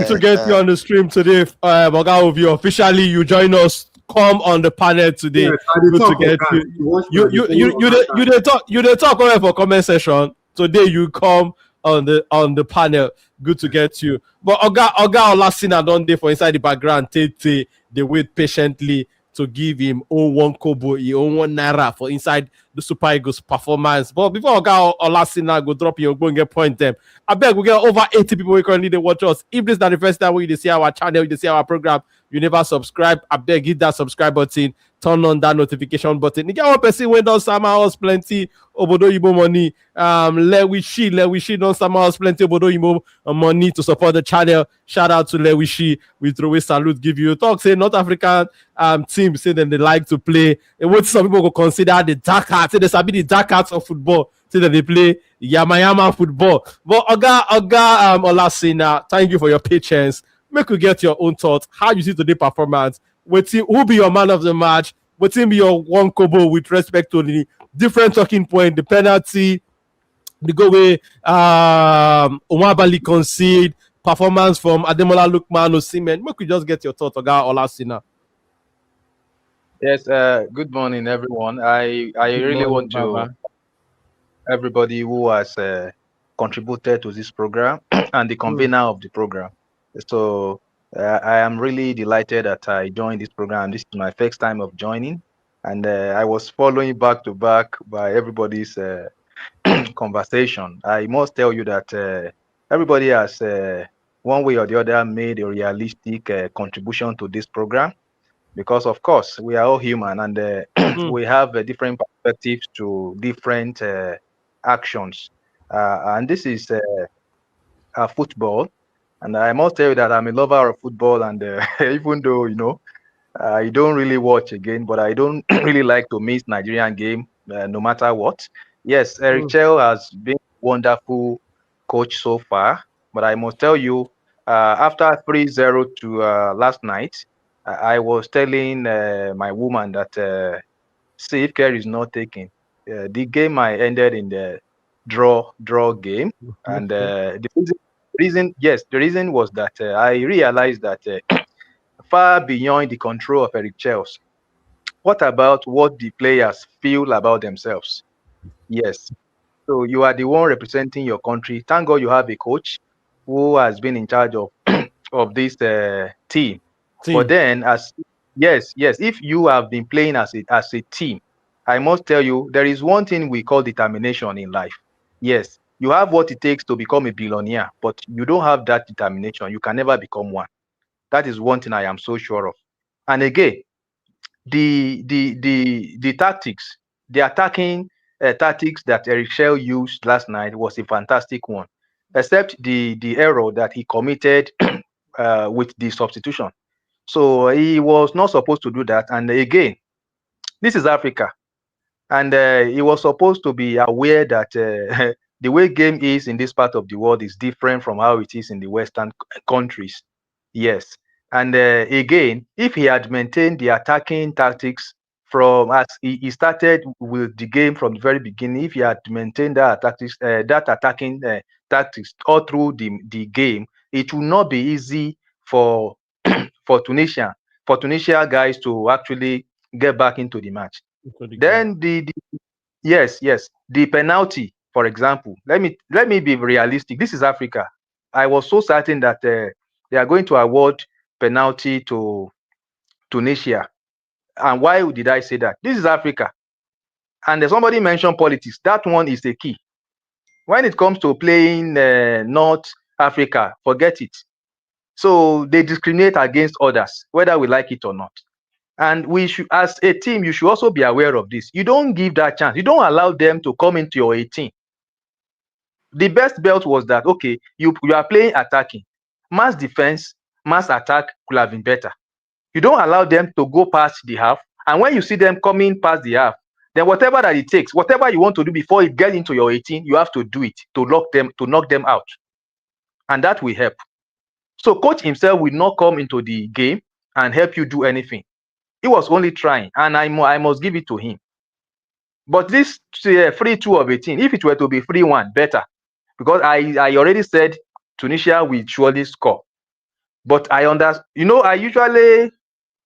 to get you on the stream today, Oga Obi. Officially, you join us. Come on the panel today.
Yes,
good to get you. You talk over for comment session today. You come on the panel. Good to get you. But Oga Olasina don't dey for inside the background. They wait patiently to give him 1 kobo, 1 naira for inside the Super Eagles performance. But before Oga Olasina go drop your get point them, I beg we get over 80 people who currently they watch us. If this is not the first time you see our channel, you see our program, you never subscribe, I beg hit that subscribe button, turn on that notification button. You get one person when don't somehow us plenty obodo Igbo money. Lewishi don't somehow us plenty obodo Igbo money to support the channel. Shout out to Lewishi. We throw a salute, give you a talk. Say North African team say that they like to play. And what some people go consider the dark arts. Say they sabi the dark arts of football. Say that they play Yama football. But Oga Olasina, thank you for your patience. Make you get your own thoughts. How you see today's performance? Who be your man of the match? What be your 1 kobo with respect to the different talking point, the penalty, the go way Omabali concede, performance from Ademola Lookman and Osimhen. Make you just get your thoughts, Oga Olasina.
Yes, good morning, everyone. I really want to everybody who has contributed to this program and the convener of the program. So I am really delighted that I joined this program. This is my first time of joining, and I was following back to back by everybody's conversation. I must tell you that everybody has one way or the other made a realistic contribution to this program, because of course we are all human and we have different perspectives to different actions, and this is football. And I must tell you that I'm a lover of football, and even though I don't really watch again, but I don't really like to miss Nigerian game no matter what. Yes, Eric Schell has been a wonderful coach so far, but I must tell you, after 3-0 to last night, I was telling my woman that see, if care is not taken, the game I ended in the draw game, and the reason was that I realized that far beyond the control of Eric Schell, what about what the players feel about themselves? Yes. So you are the one representing your country. Thank God you have a coach who has been in charge of this team. But then, yes, if you have been playing as a team, I must tell you, there is one thing we call determination in life. Yes, you have what it takes to become a billionaire, but you don't have that determination. You can never become one. That is one thing I am so sure of. And again, the tactics, the attacking tactics that Eric Shell used last night was a fantastic one, except the error that he committed with the substitution. So he was not supposed to do that. And again, this is Africa, and he was supposed to be aware that the way game is in this part of the world is different from how it is in the Western countries. Yes, and again, if he had maintained the attacking tactics from as he started with the game from the very beginning, if he had maintained that tactics, that attacking tactics all through the game, it will not be easy for for Tunisia guys to actually get back into the match. Then yes, the penalty, for example. Let me be realistic. This is Africa. I was so certain that they are going to award penalty to Tunisia. And why did I say that? This is Africa. And somebody mentioned politics. That one is the key. When it comes to playing North Africa, forget it. So they discriminate against others, whether we like it or not. And we should, as a team, you should also be aware of this. You don't give that chance. You don't allow them to come into your 18. The best belt was that, okay, you are playing attacking. Mass defense, mass attack could have been better. You don't allow them to go past the half. And when you see them coming past the half, then whatever that it takes, whatever you want to do before it gets into your 18, you have to do it to knock them out. And that will help. So coach himself will not come into the game and help you do anything. He was only trying, and I must give it to him. But this 3-2 of 18, if it were to be 3-1, better. Because I already said Tunisia will surely score. But I understand, I usually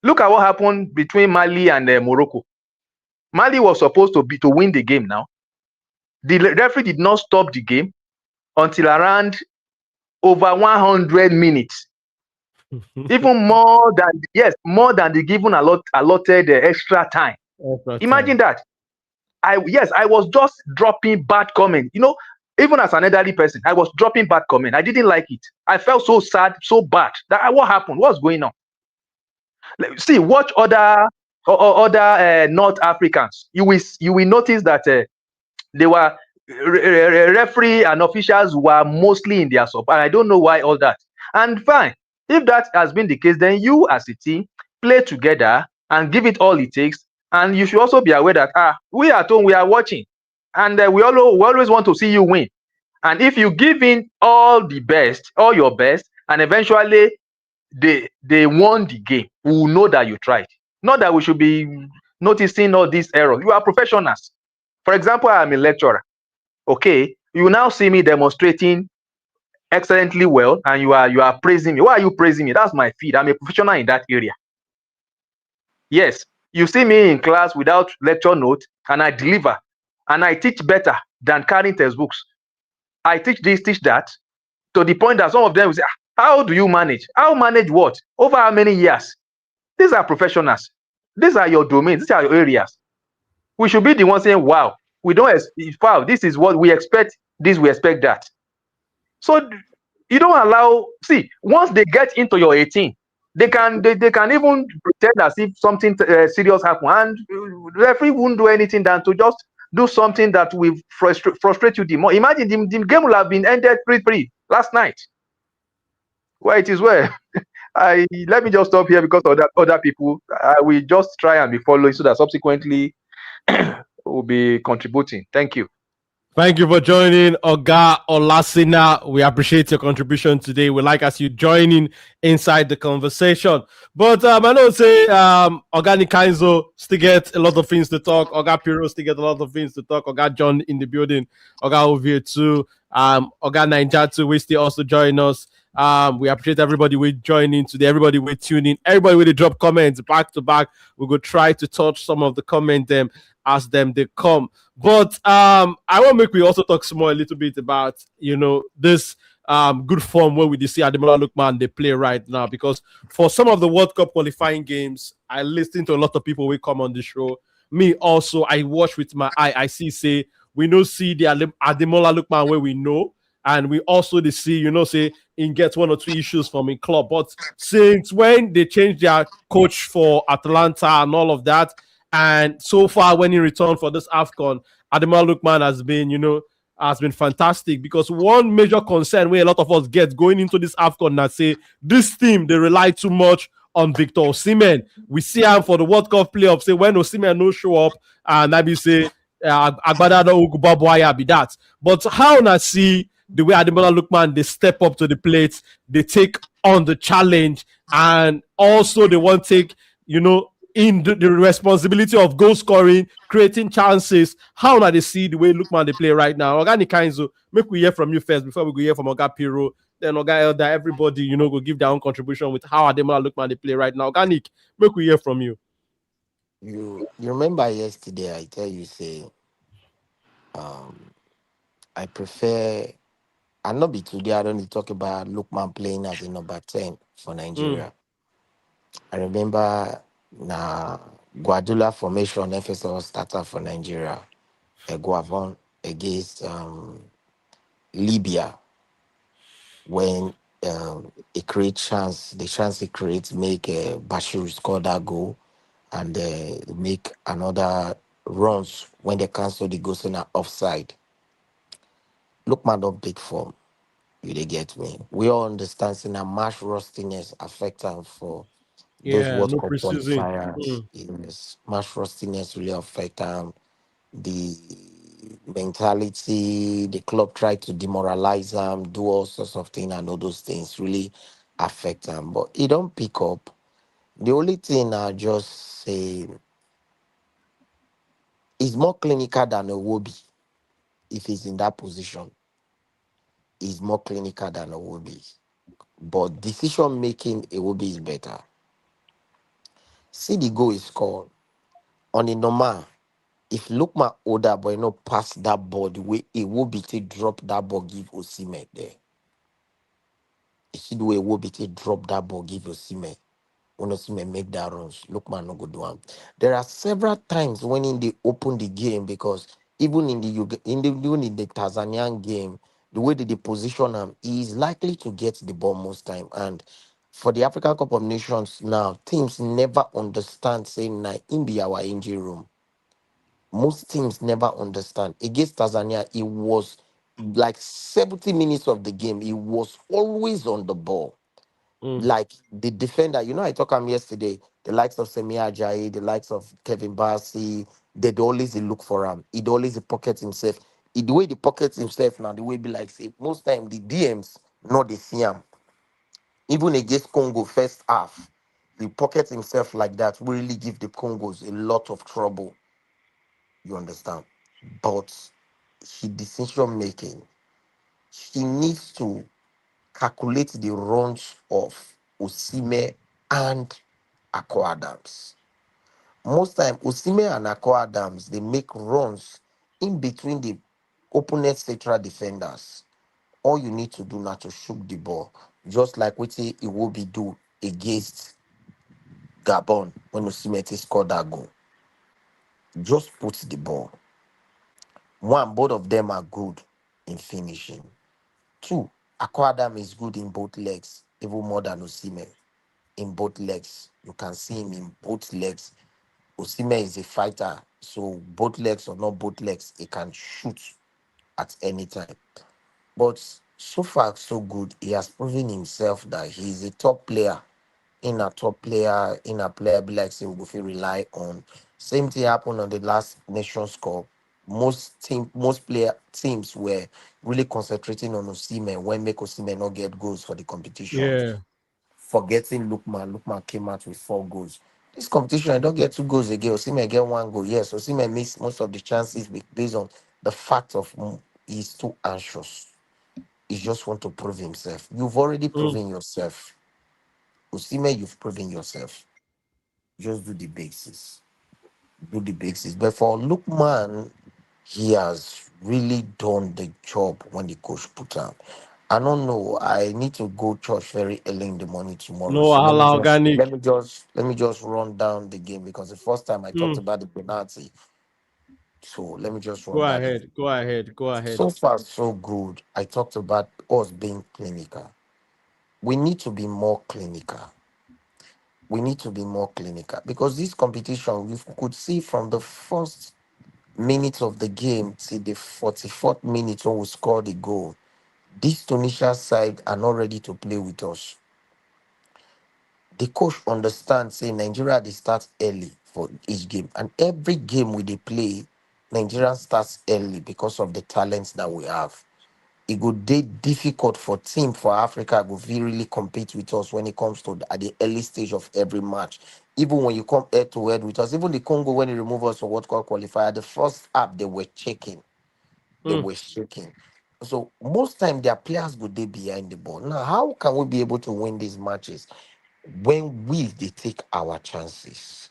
look at what happened between Mali and Morocco. Mali was supposed to win the game now. The referee did not stop the game until around over 100 minutes. Even more than the given allotted extra time. Imagine that. I was just dropping bad comment. Even as an elderly person, I was dropping bad comment. I didn't like it. I felt so sad, so bad. What happened? What's going on? See, watch other North Africans. You will notice that they were referee and officials were mostly in their support. And I don't know why all that. And fine, if that has been the case, then you as a team play together and give it all it takes. And you should also be aware that we at home, we are watching, and we always want to see you win. And if you give in all your best, and eventually they won the game, we will know that you tried. Not that we should be noticing all these errors. You are professionals. For example, I am a lecturer. Okay, you now see me demonstrating excellently well, and you are praising me. Why are you praising me? That's my field. I'm a professional in that area. Yes, you see me in class without lecture note, and I deliver, and I teach better than carrying textbooks. I teach this, teach that, to the point that some of them will say, how do you manage? How manage what? Over how many years? These are professionals. These are your domains. These are your areas. We should be the ones saying, wow, we don't, wow, this is what we expect, this, we expect that. So you don't allow, see, once they get into your 18, they can even pretend as if something serious happened, and the referee won't do anything than to just do something that will frustrate you the more. Imagine the game will have been ended 3-3 last night. Well, it is well. Let me just stop here because of other people. I will just try and be following so that subsequently we'll be contributing. Thank you.
Thank you for joining, Oga Olasina. We appreciate your contribution today. We like as you joining inside the conversation. But I know say Oga Nikanzo still get a lot of things to talk. Oga Piro still get a lot of things to talk. Oga John in the building. Oga Ovie too. Oga Naija too. We still also join us. We appreciate everybody we joining today. Everybody we tuning. Everybody will drop comments back to back. We will try to touch some of the comment them as them they come. But I want to make we also talk some more a little bit about this good form where we see Ademola Lookman they play right now, because for some of the World Cup qualifying games, I listen to a lot of people who come on the show. Me also, I watch with my eye. I see say we know see the Ademola Lookman where we know, and we also they see, say in get 1 or 2 issues from a club. But since when they changed their coach for Atlanta and all of that, and so far when he returned for this AFCON, Ademola Lookman has been fantastic, because one major concern where a lot of us get going into this AFCON now say this team they rely too much on Victor Osimhen. We see him for the World Cup playoffs. Say when Osimhen no show up, and maybe say Agbada no Ugubabwaya be that. But how na see the way Ademola Lookman they step up to the plate, they take on the challenge, and also they want to take in the responsibility of goal scoring, creating chances. How now they see the way Lookman they play right now? Organic Kainzo, make we hear from you first before we go hear from Oga Piro. Then Oga Elder, everybody, go give their own contribution with how Ademola Lookman they play right now. Organic, make we hear from you.
You remember yesterday I tell you say I prefer, and not be today, I don't need to talk about Lookman playing as a number 10 for Nigeria. I remember Guardiola formation FSL starter for Nigeria, Guavon against Libya, when he creates the chance he creates make Bashir score that goal, and make another runs when they cancel the goals in an offside. Lookman don't big form. You they get me. We all understand saying that match rustiness affect him for those
Yeah,
World
no
Cup
preseason.
qualifiers. Yes, match rustiness really affect him. The mentality, the club tried to demoralize him, do all sorts of things, and all those things really affect him. But he don't pick up. The only thing I just say is more clinical than a Wobby. If he's in that position, he's more clinical than a Wobby. But decision making, a Wobby is better. See the goal is scored on a normal. If Lookman older boy pass that ball the way it will be to drop that ball, give Osimhen there. You see the way it will be to drop that ball, give Osimhen. When Osimhen make that runs, Lookman no go do one. There are several times when they open the game, because even in the Tanzanian game, the way that they position him, he is likely to get the ball most time. And for the African Cup of Nations now, teams never understand saying na in be our injury room. Most teams never understand. Against Tanzania, it was like 70 minutes of the game. He was always on the ball. Like the defender, I talked about yesterday, the likes of Semi Ajayi, the likes of Kevin Bassey, they'd always look for him. He'd always pocket himself. The way he pockets himself now, the way be like, say, most time the DMs, not the see him. Even against Congo first half, he pockets himself like that, will really give the Congos a lot of trouble. You understand? But his decision making, he needs to calculate the runs of Osimhen and Akko Adams. Most time, Osimhen and Akko Adams, they make runs in between the opponent's central defenders. All you need to do now to shoot the ball, just like what it will be do against Gabon when Osimhen scored that goal. Just put the ball. One, both of them are good in finishing. Two, Akko Adam is good in both legs, even more than Osimhen. In both legs, you can see him in both legs. Osimhen is a fighter, so both legs or not both legs, he can shoot at any time. But so far, so good. He has proven himself that he is a top player. In a player be like say we go rely on. Same thing happened on the last Nations Cup. Most teams were really concentrating on Osimhen when make Osimhen not get goals for the competition.
Yeah.
Forgetting Lookman. Lookman came out with 4 goals. This competition, I don't get 2 goals again. Osimhen get 1 goal. Yes, Osimhen missed most of the chances based on the fact of he's too anxious. He just want to prove himself. You've already proven yourself. Osimhen, you've proven yourself. Just do the basics. Do the basics. But for Lookman, he has really done the job when the coach put him. I don't know. I need to go church very early in the morning tomorrow.
No,
So
ala organic.
let me just run down the game, because the first time I talked about the penalty So let me just
Go
run that down.
ahead. Go ahead. Go ahead.
So far, so good. I talked about us being clinical. We need to be more clinical. We need to be more clinical because this competition, you could see from the first minutes of the game till the 44th minute when we score the goal, this Tunisia side are not ready to play with us. The coach understands, say Nigeria they start early for each game, and every game we they play, Nigeria starts early because of the talents that we have. It would be difficult for team for Africa to really compete with us when it comes to at the early stage of every match. Even when you come head to head with us, even the Congo when they remove us from World Cup qualifier, the first app they were checking, they were shaking. So most time their players would they behind the ball. Now, how can we be able to win these matches when we they take our chances?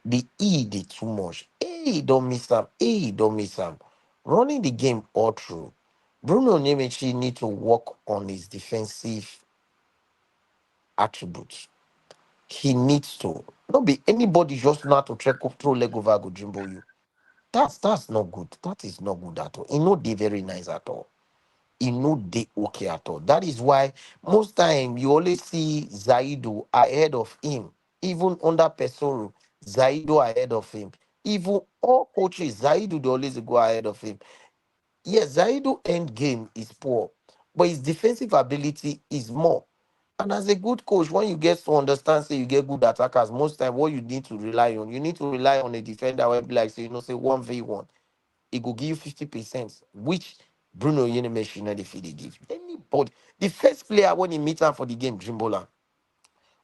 The they too much. Hey, don't miss them. Hey, don't miss them. Running the game all through. Bruno Nemechi need to work on his defensive attributes. He needs to. Not be anybody just know how to check up throw leg over go jumbo you. That's not good. That is not good at all. He no they very nice at all. He no they okay at all. That is why most time you always see Zaidu ahead of him. Even under Pesoro, Zaidu ahead of him. Even all coaches, Zaidu they always go ahead of him. Yes, Zaidu end game is poor, but his defensive ability is more. And as a good coach, when you get to understand, say you get good attackers, most time what you need to rely on, you need to rely on a defender where be like say, say 1v1. It will give you 50%, which Bruno Yenemeshi not if they give. Anybody, the first player when he meet him for the game, Jimbola,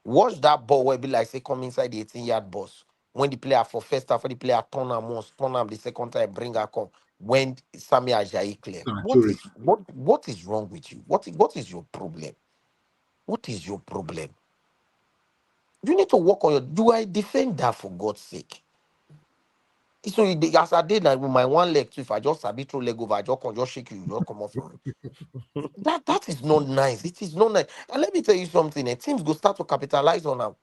watch that ball where be like say come inside the 18-yard box. When the player for first half, when the player turn him once, turn him the second time, bring her come. When Sami Ajayi clear. What is wrong with you? What is your problem? What is your problem? You need to work on your do I defend that for God's sake? So as I did like with my one leg too, if I just a bit throw leg over, I just can just shake you just come off from it. That is not nice. It is not nice. And let me tell you something. Teams go start to capitalize on them.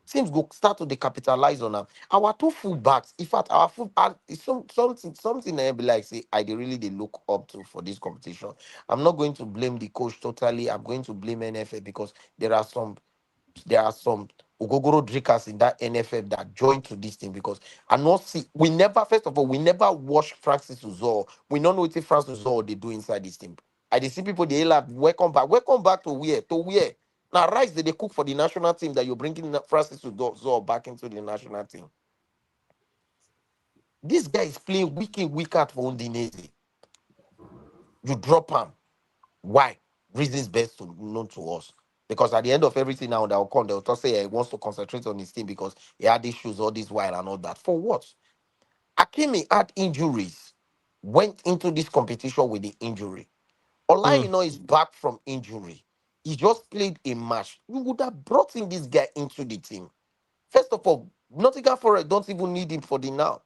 Teams go start to decapitalize on them. Our two fullbacks, in fact, our fullback is something I be like say I really they look up to for this competition. I'm not going to blame the coach totally. I'm going to blame NFL because there are some Ogogoro drinkers in that NFF that joined to this thing because I not see we never first of all we never watch Francis Uzor. We don't know what Francis Uzor they do inside this team. I dey see people they like welcome back to where now rice that they cook for the national team that you're bringing Francis Uzor back into the national team. This guy is playing week in week out for Udinese. You drop him. Why? Reasons best to known to us. Because at the end of everything now, they'll just say he wants to concentrate on his team because he had issues all this while and all that. For what? Akimi had injuries, went into this competition with the injury. Olaino is back from injury. He just played a match. You would have brought in this guy into the team. First of all, Nottingham Forest don't even need him for the now.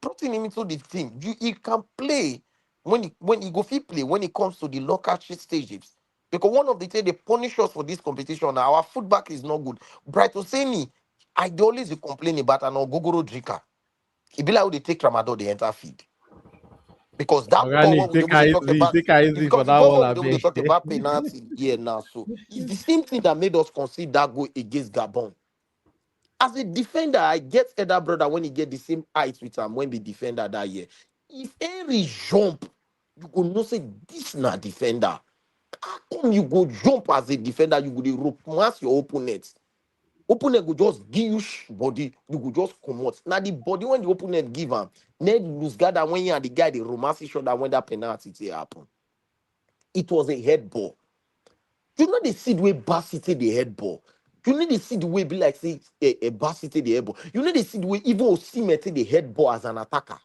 Putting him into the team, he can play when he go fit play when it comes to the local stages. Because one of the things they punish us for this competition, our footback is not good. Bright Oseni, I dey always dey complain about an Ogogoro drinker. It be like how they take Ramadan, they enter feed. Because that ball
Organic,
what we
take
dey
her
talk
easy,
about,
take her easy for
because the
that
ball
one,
what we dey
Abi.
talk about penalty here now. So it's the same thing that made us concede that goal against Gabon. As a defender, I get elder brother when he get the same height with him when be defender that year. If Henry jump, you go know say this na defender. How come you go jump as a defender? You go dey rope mass your opponent. Opponent go just give you body, you go just come out. Now the body when the opponent give him, Ned lose gather when you and the guy they romance each other when that penalty happen. It was a head ball. You know the see the way Bassity the head ball. You know the see the way be like say a Bassity the head ball. You know the see the way even Osimhen take the head ball as an attacker.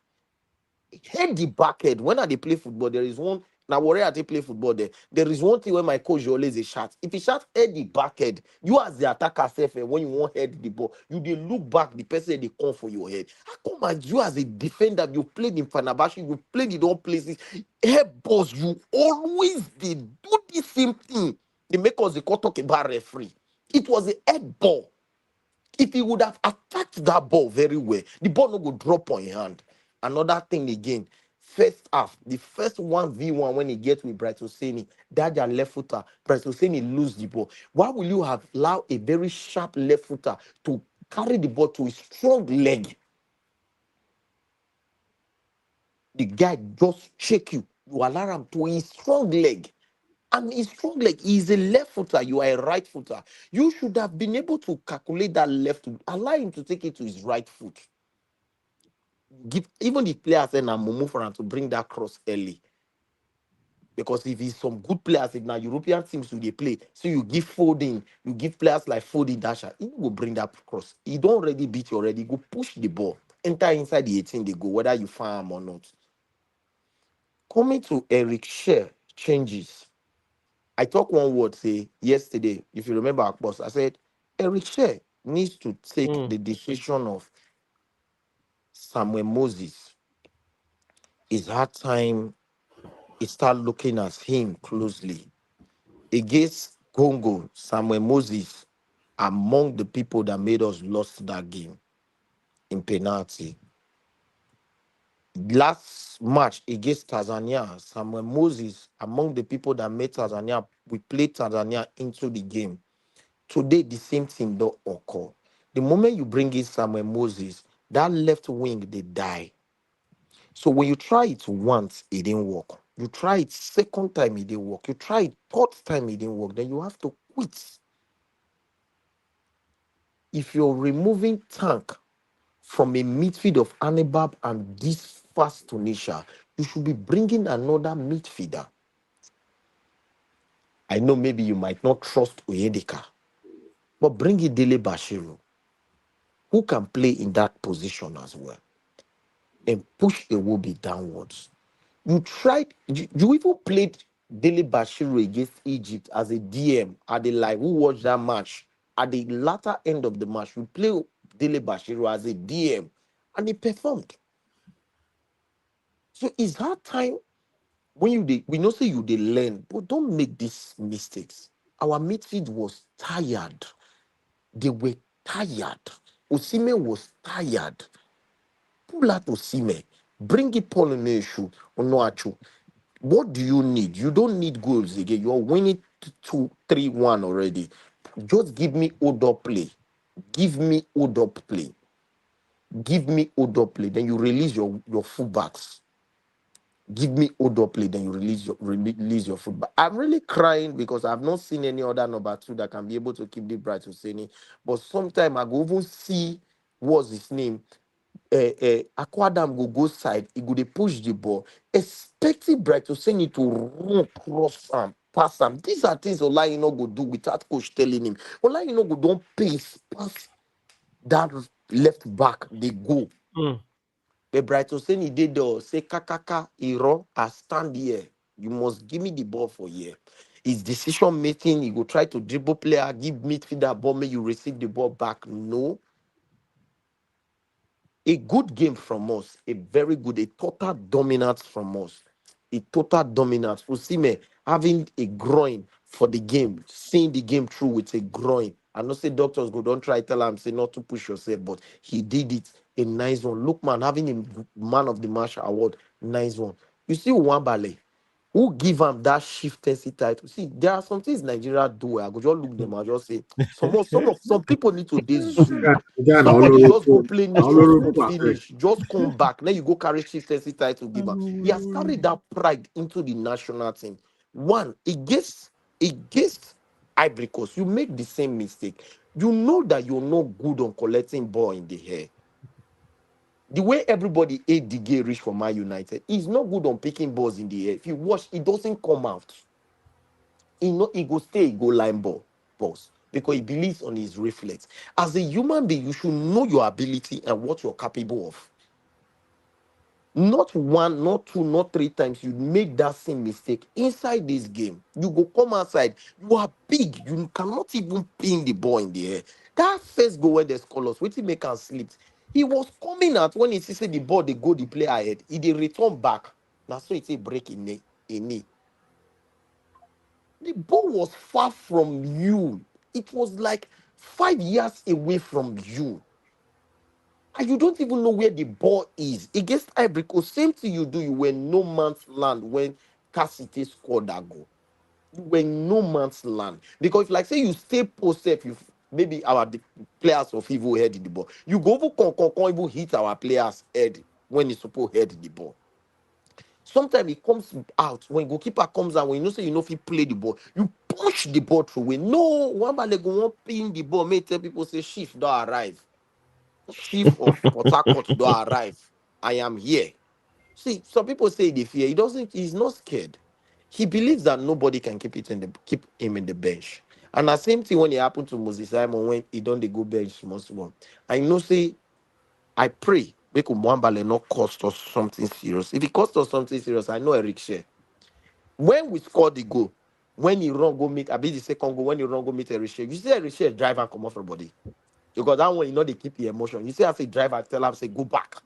Head the back head. When I they play football, there is one. Now, wherever they play football, there is one thing where my coach always a shot. If he shot head the back head, you as the attacker self, when you want head the ball, you they look back, the person they come for your head. How come as you as a defender, you played in Fenerbahce, you played in all places, head balls, you always they do the same thing. They make us the talk about referee. It was a head ball. If he would have attacked that ball very well, the ball no go drop on your hand. Another thing again, first half, the first 1v1 when he gets with Bright Hosseini, that their left footer, Bright Hosseini lose the ball. Why will you have allowed a very sharp left footer to carry the ball to his strong leg? The guy just shake you. You allow him to his strong leg. And his strong leg is a left footer. You are a right footer. You should have been able to calculate that left, allow him to take it to his right foot. Give even the players and Momo for him to bring that cross early. Because if he's some good players, if now European teams do they play, so you give Foden, you give players like Foden, Dasha, he will bring that cross. He don't already beat you already. Go push the ball, enter inside the 18, they go, whether you find him or not. Coming to Eric Shea changes. I talked one word, say, yesterday, if you remember our boss, I said, Eric Shea needs to take the decision of Samuel Moses. It's hard time he start looking at him closely. Against Congo, Samuel Moses, among the people that made us lost that game in penalty. Last match against Tanzania, Samuel Moses, among the people that made Tanzania, we played Tanzania into the game. Today, the same thing don't occur. The moment you bring in Samuel Moses, that left wing, they die. So when you try it once, it didn't work. You try it second time, it didn't work. You try it third time, it didn't work. Then you have to quit. If you're removing Tank from a midfield of Anibab and this fast Tunisia, you should be bringing another midfielder. I know maybe you might not trust Oyedika, but bring in Dele Bashiru, who can play in that position as well, and push Iwobi downwards. You tried, you even played Dele Bashiru against Egypt as a DM at the live. Who watched that match? At the latter end of the match, we play Dele Bashiru as a DM, and he performed. So it's hard time when we know say you they learn, but don't make these mistakes. Our midfield was tired. They were tired. Osimhen was tired. Pull out Osimhen. Bring it Paul Onuachu, Onuachu. What do you need? You don't need goals again. You're winning 2-3-1 already. Just give me hold up play. Give me hold up play. Give me hold up play. Then you release your fullbacks. Give me hold up play. Then you release your fullback. I'm really crying because I've not seen any other number 2 that can be able to keep the Bright Hosseini. But sometime I go even see what's his name. Aquadam go side, he go dey push the ball, expecting Bright Hosseini to run cross and pass him. These are things Olayino go do without coach telling him. Olayino go don't pace pass that left back, they go. But Bright Hosseini did the say kakaka, Iro, I stand here. You must give me the ball for here. His decision making, he go try to dribble player, give midfielder ball, may you receive the ball back. No. A good game from us, a very good, a total dominance from us. A total dominance. Osimhen having a groin for the game, seeing the game through with a groin. I know say doctors go, don't try tell him, say not to push yourself, but he did it. A nice one. Lookman having a man of the match award, nice one. You see Wambale, who give him that shiftancy title. See, there are some things Nigeria do. I go just look them and just say, some people need to do zoo. Somebody just go play Nations Cup, finish, just come back. Then you go carry shiftancy title, give him. He has carried that pride into the national team. One, against Ivory Coast, you make the same mistake. You know that you're not good on collecting ball in the air. The way everybody ate the game reach for Man United, he's not good on picking balls in the air. If you watch, it doesn't come out. He go stay, he go line balls because he believes on his reflex. As a human being, you should know your ability and what you're capable of. Not one, not two, not 3 times. You make that same mistake inside this game. You go come outside. You are big. You cannot even pin the ball in the air. That first goal when there's colors, wait till make us sleep. He was coming out when he see the ball, they go the play ahead. He did return back. Now so it's a break in knee. The ball was far from you. It was like 5 years away from you. And you don't even know where the ball is. Against Ivory Coast, same thing you do. You were no man's land when Cassite scored that goal. You were no man's land. Because if, like, say you stay post-up, you maybe the players of evil head in the ball. You go over even hit our players' head when it's supposed to head the ball. Sometimes it comes out when goalkeeper comes out, when you know say you know if you play the ball, you push the ball through. When no one ball go one pin the ball, may tell people say shift don't arrive. Chief of Port Harcourt don't arrive. I am here. See, some people say they fear. He doesn't. He's not scared. He believes that nobody can keep him in the bench. And the same thing when it happened to Moses Simon when he don't they go bench most one. I know. Say, I pray make Mwambale not cost us something serious. If it cost us something serious, I know Eric Shea. When we scored the goal, when he run go meet, I be the second goal. When he run go meet Eric Shea, you see Eric Shea drive and come off from body. Because that one, you know, they keep the emotion. You see, as a driver, tell him, say, go back.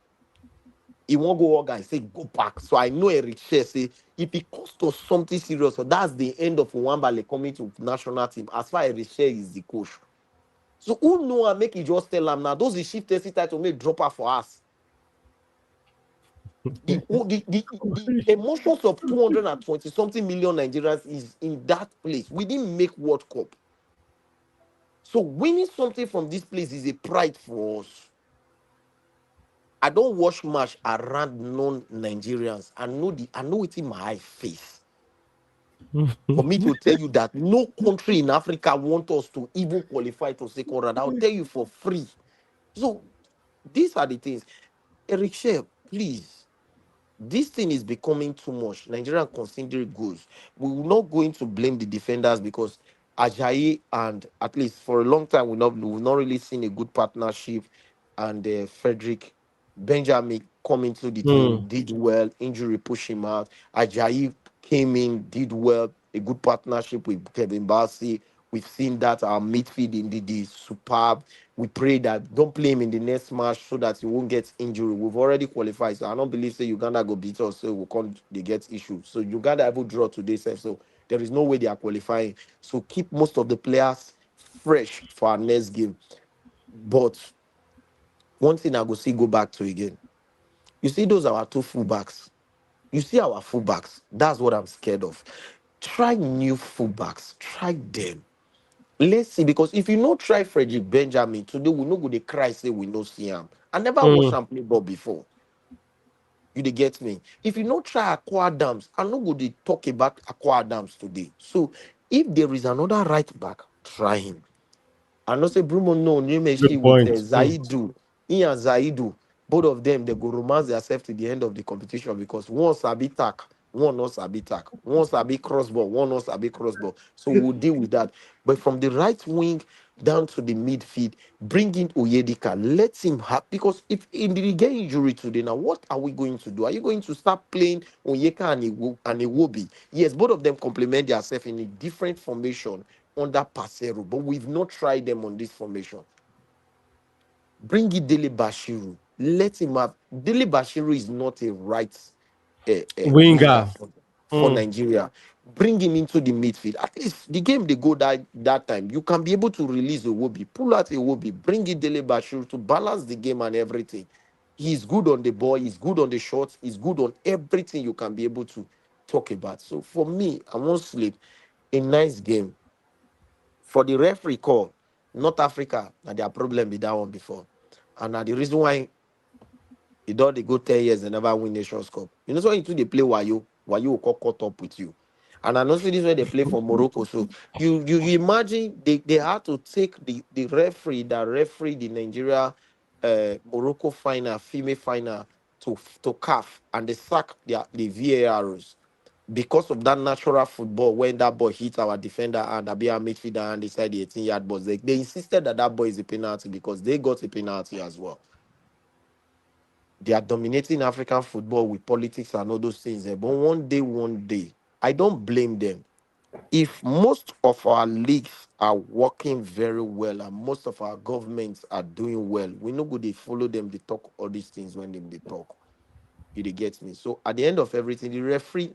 He won't go organ, say, go back. So I know Eric Shea say, if it costs us something serious, so that's the end of Nwambale coming to national team, as far as Eric Shea is the coach. So who know and make it just tell him now, those the shift test title make dropper for us. The emotions of 220 something million Nigerians is in that place. We didn't make World Cup. So winning something from this place is a pride for us. I don't watch match around non-Nigerians. I know it in my eye face. For me to tell you that no country in Africa want us to even qualify to second round, I'll tell you for free. So these are the things. Eric Shea, please. This thing is becoming too much. Nigerian considering goals. We will not going to blame the defenders because Ajayi and at least for a long time we've not really seen a good partnership. And Frederick Benjamin come into the team, did well. Injury pushed him out. Ajayi came in, did well. A good partnership with Kevin Bassey. We've seen that our midfield indeed is superb. We pray that don't play him in the next match so that he won't get injury. We've already qualified, so I don't believe say Uganda go beat us, so we can't they get issues. So Uganda will draw today, so there is no way they are qualifying. So keep most of the players fresh for our next game. But one thing I go see go back to again. You see, those are our two fullbacks. You see our fullbacks. That's what I'm scared of. Try new fullbacks. Try them. Let's see, because if you not try Frederick Benjamin today, we no go dey cry say we no see him. I never watched him play ball before. You dey get me? If you not try Aqua Adams, I no go dey talk about Aqua Adams today. So if there is another right back, try him. I know say Bruno no Nyemeshi with Zaidu. He and Zaidu, both of them, they go romance themselves to the end of the competition because one sabi tack, one not sabi tack. One sabi crossbar, one not sabi crossbar. So we'll deal with that. But from the right wing down to the midfield, bring in Oyedika. Let him have, because if in the get injury today, now what are we going to do? Are you going to start playing Onyeka and Iwobi? Yes, both of them complement themselves in a different formation under Pasero, but we've not tried them on this formation. Bring it Dele Bashiru. Let him have. Dele Bashiru is not a right winger for Nigeria. Bring him into the midfield. At least the game they go that time, you can be able to release Iwobi, pull out Iwobi, bring it Dele Bashiru to balance the game and everything. He's good on the ball, he's good on the shots, he's good on everything you can be able to talk about. So for me, I won't sleep. A nice game. For the referee call, North Africa, now their problem with that one before. And now the reason why they don't they go 10 years and never win Nations Cup. You know, so into they play Wayo will caught up with you. And I know see this way they play for Morocco. So you imagine they had to take the referee that referee the Nigeria Morocco final, female final to CAF, and they sack the VARs because of that natural football. When that ball hit our defender and a midfielder and inside the 18-yard box, they insisted that ball is a penalty because they got a penalty as well. They are dominating African football with politics and all those things. But one day, I don't blame them. If most of our leagues are working very well and most of our governments are doing well, we know good they follow them, they talk all these things when they talk. You get me? So at the end of everything, the referee,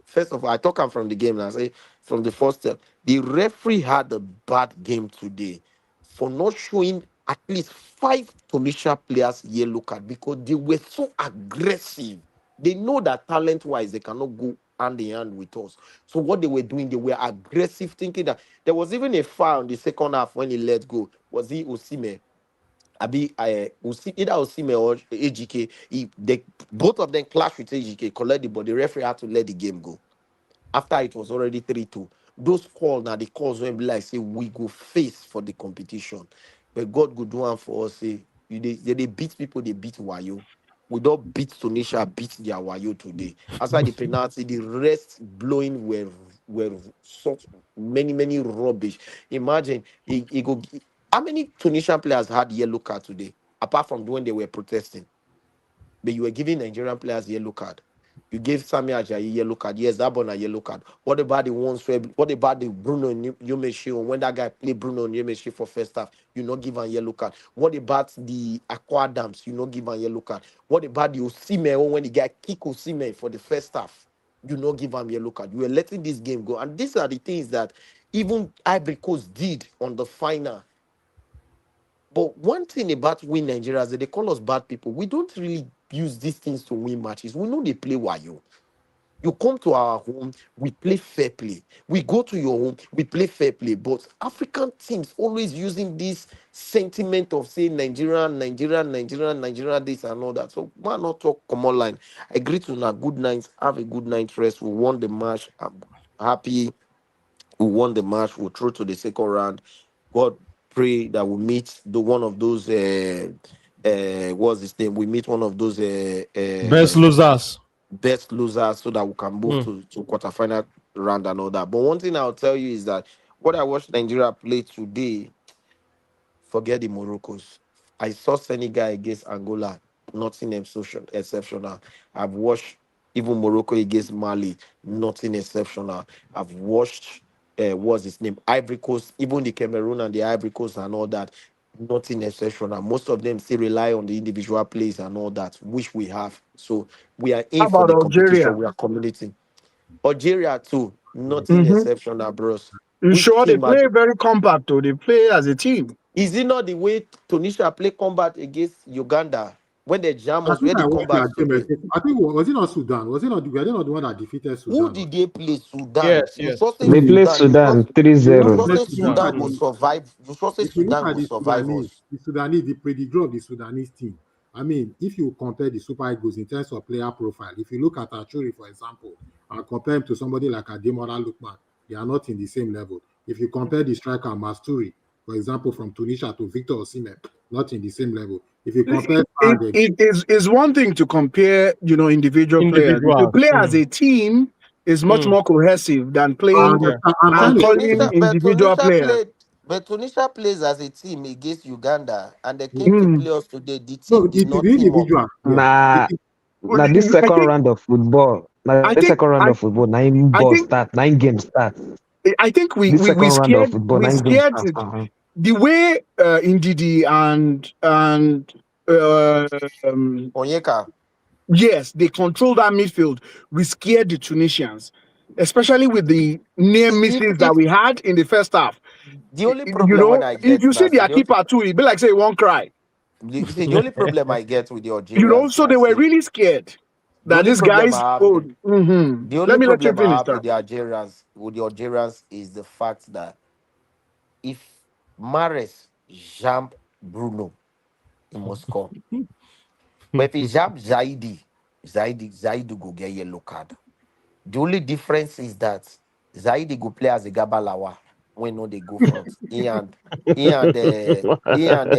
first of all, I talk from the game and I say from the first step, the referee had a bad game today for not showing at least 5 Tunisia players yellow card because they were so aggressive. They know that talent-wise they cannot go hand in hand with us. So what they were doing, they were aggressive, thinking that there was even a foul in the second half when he let go. Was he Osimhen? Either Osimhen or AGK. Both of them clashed with AGK, collect the ball. The referee had to let the game go after it was already 3-2. Those calls now, the calls when be like say we go face for the competition. But God go do one for us. Say they beat people, they beat Wayo. We don't beat Tunisia, beat their Wayo today. Aside the penalty, the rest blowing were such many rubbish. Imagine how many Tunisian players had yellow card today, apart from when they were protesting. But you were giving Nigerian players yellow card. You gave Sami Ajayi yellow card. Yes, that one a yellow card. What about the ones where? What about the Bruno Yumeshi? When that guy played Bruno Yumeshi for first half, you not give a yellow card. What about the Aqua Dams? You not give a yellow card. What about the Osimhen when the guy kick Osimhen for the first half? You not give him yellow card. You were letting this game go, and these are the things that even Ivory Coast did on the final. But one thing about we Nigerians, they call us bad people. We don't really use these things to win matches. We know they play wayo. You come to our home, we play fair play. We go to your home, we play fair play. But African teams always using this sentiment of saying Nigeria, this and all that. So why not talk common line? I agree to now. Good night. Have a good night rest. We won the match. I'm happy. We won the match. We're through to the second round. God pray that we meet the one of those what's his name? We meet one of those
Best losers.
so that we can move to quarterfinal round and all that. But one thing I'll tell you is that what I watched Nigeria play today, forget the Moroccos. I saw Senegal against Angola, nothing exceptional. I've watched even Morocco against Mali, nothing exceptional. I've watched what's his name? Ivory Coast, even the Cameroon and the Ivory Coast and all that, nothing exceptional. Most of them still rely on the individual plays and all that, which we have. So we are
How
in for
about
the
Algeria?
competition. We are communicating. Algeria too, nothing
Mm-hmm.
exceptional, bros.
You
Which
sure they
team are
play very compact though? They play as a team.
is it not the way Tunisia play combat against Uganda when they jam
I
us?
think
Where the
I watched
combat
their game.
today?
I think was it not Sudan? Was it not? Were they not the one that defeated
Who
Sudan?
did they play? Sudan.
Yes,
You
yes.
sure say
They play
Sudan?
Sudan
They
3-0.
Sure
defeated
say
Sudan.
Sudan go
Sudan.
survive? You sure say
If you look
Sudan
at
go
the
survive
Sudanese,
us?
the pedigree of the Sudanese team, I mean, if you compare the Super Eagles in terms of player profile, if you look at Achuri, for example, and compare him to somebody like Ademola Lookman, they are not in the same level. If you compare the striker Masturi, for example, from Tunisia to Victor Osimhen, not in the same level. If you compare
It is one thing to compare, individual players. If you
Individuals.
play as a team, is much more cohesive than
I'm
playing
trying
and
to
calling individual players.
But Tunisia plays as a team against Uganda, and they came to
Mm.
play us today. The
no,
team did
the
not team up.
individual, yeah.
Nah,
Well,
now this
I
second
think,
round of football. Now
I
this
think,
second round
I,
of football, 9 balls
I think,
start, 9 games start.
I think we
This
we,
second
we
round of
scared
football,
we
9 games
scared
start.
the way Ndidi and
Onyeka,
yes, they control that midfield. We scared the Tunisians, especially with the near
see
misses that
if
we had in the first half.
the only
You
problem when
know,
I
if
get
you see
now,
their keeper too, it be like say he won't cry.
the only problem I get with the
You know,
Algerians
so
now,
they were
see,
really scared
the
that
only
these
problem
guys.
I have
Oh,
there.
mhm.
The only
Let me let you
problem I
finish,
have
sir.
with the Algerians is the fact that if Mares jump Bruno, he must score. But if he jump Zaidi go get yellow card. The only difference is that Zaidi go play as a Gabalawa when no they go front.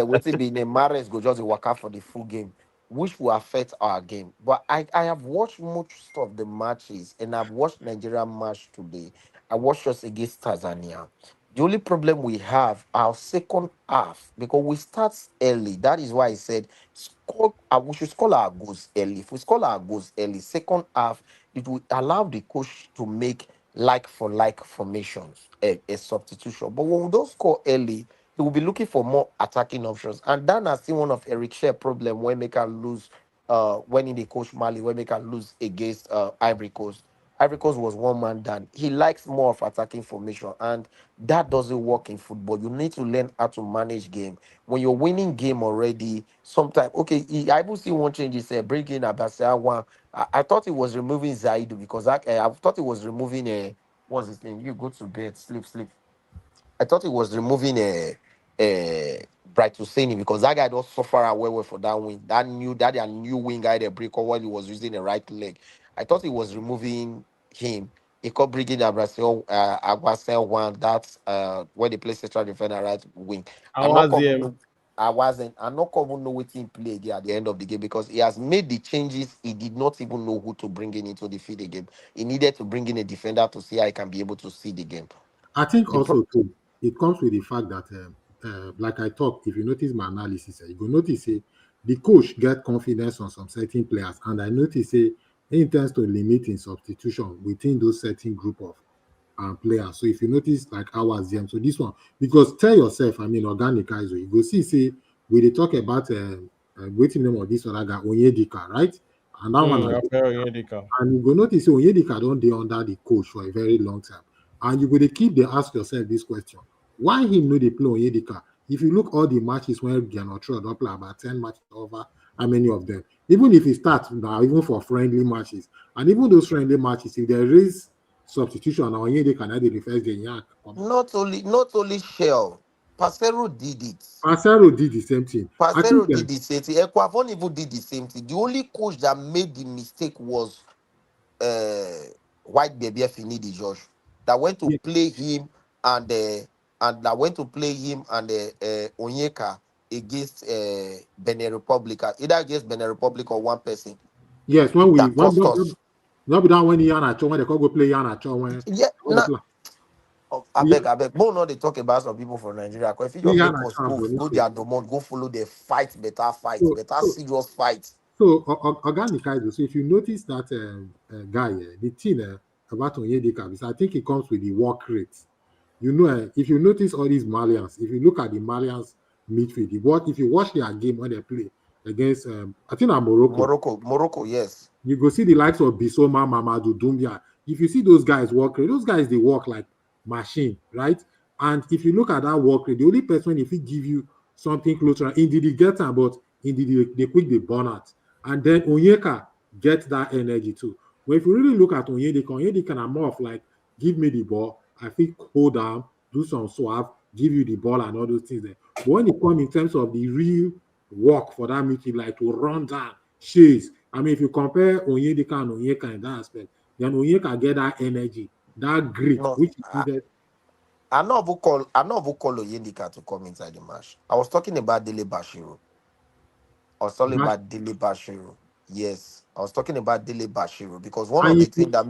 Waiting be name Mares go just work out for the full game, which will affect our game. But I have watched most of the matches and I've watched Nigeria match today. I watched us against Tanzania. The only problem we have our second half because we start early. That is why I said we should score our goals early. If we score our goals early, second half it will allow the coach to make like for like formations, a substitution. But when we don't score early, he will be looking for more attacking options. And that has seen one of Eric Shear's problem when they can lose when in the coach Mali, when they can lose against Ivory Coast. Ivory Coast was one man down. He likes more of attacking formation, and that doesn't work in football. You need to learn how to manage game. When you're winning game already, sometimes I even see one change. He said bring in Abasia one. I thought he was removing Zaidu because I thought he was removing what's his name? You go to bed, sleep. I thought he was removing Bright Husseini because that guy does suffer away for that wing. That new wing guy that break while he was using the right leg. I thought he was removing him. He could bring in Aguasel one. That's when they play central defender right wing. I'm not even know what team play again at the end of the game because he has made the changes. He did not even know who to bring in into the field again. He needed to bring in a defender to see how he can be able to see the game.
I think also too, it comes with the fact that, like I talked, if you notice my analysis, you go notice the coach get confidence on some certain players, and I notice he intends to limit in substitution within those certain group of players. So if you notice, like ours, so this one, because tell yourself, I mean, organic eyes, you go see, we they talk about waiting name of this other guy, Onyedika, right? And that one, and you go notice Onyedika don't be under the coach for a very long time. And you will keep they ask yourself this question: why him no they play Onyedika? If you look all the matches where Gianotro don't play about 10 matches over, how many of them? Even if he starts now, even for friendly matches, and even those friendly matches, if there is substitution, Onyedika can add the first game.
Not only Shell, Pasero did it.
Pasero did the same thing.
Pasero did the same thing. Ekwavon even did the same thing. The only coach that made the mistake was White Baby Finidi Josh that went to play him and Onyeka against Benin Republic, either against Benin Republic or one person.
Yes, when we not be done when Yanacho when they go play Yanacho when
I beg. But they talk about some people from Nigeria. If you just make us go their domot, go follow the fight, better serious fight.
So organic guys, so if you notice that guy, the thing about Onyedika, I think it comes with the work rate. You know, if you notice all these Malians, if you look at the Malians midfield, if you watch their game when they play against, I think
Morocco, yes.
You go see the likes of Bissouma, Mamadou, Doumbia. If you see those guys work rate, those guys they work like machine, right? And if you look at that work rate, the only person if he give you something closer, Ndidi get them, but Ndidi they quick the burn out. And then Onyeka get that energy too. But if you really look at Onyeka are more of like, give me the ball, I think hold down, do some swap, give you the ball and all those things there. But when it comes in terms of the real work for that meeting, like to run down, chase. I mean, if you compare Onyeka and Onyeka in that aspect, then Onyeka get that energy, that grit, which is needed.
I'm not even call Onyeka to come inside the match. I was talking about Dele Bashiru. Yes, I was talking about Dele Bashiru because one of the things that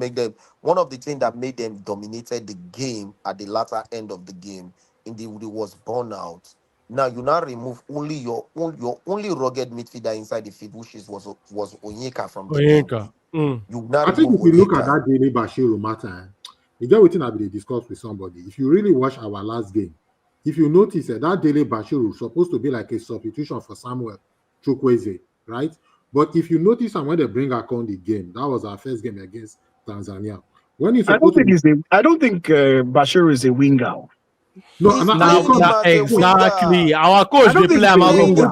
made them dominated the game at the latter end of the game was burnout. Now you now remove only your only rugged midfielder inside the field, which was Onyeka from the game.
I think if you look at that Dele Bashiru matter, you get what I will discuss with somebody. If you really watch our last game, if you notice that Dele Bashiru is supposed to be like a substitution for Samuel Chukwueze, right? But if you notice, when they bring AFCON the game, that was our first game against Tanzania. When he's
I don't think Bashiru is a winger.
No,
exactly. Our coach they play him as a winger.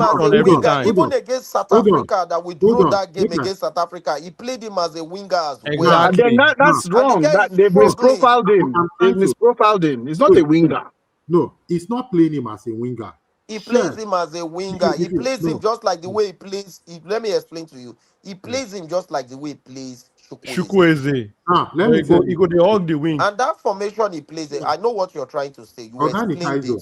Even against South Africa, that we drew that game against South Africa, he played him as a winger as well.
Exactly. That's wrong. They've misprofiled him. They've misprofiled him. He's not a winger.
No, he's not playing him as a winger.
He plays him as a winger. He plays him just like the way he plays. Let me explain to you. He plays him just like the way he plays
Chukwueze.
Let me go.
He go the hug the wing.
And that formation he plays, I know what you're trying to say. You explained it. You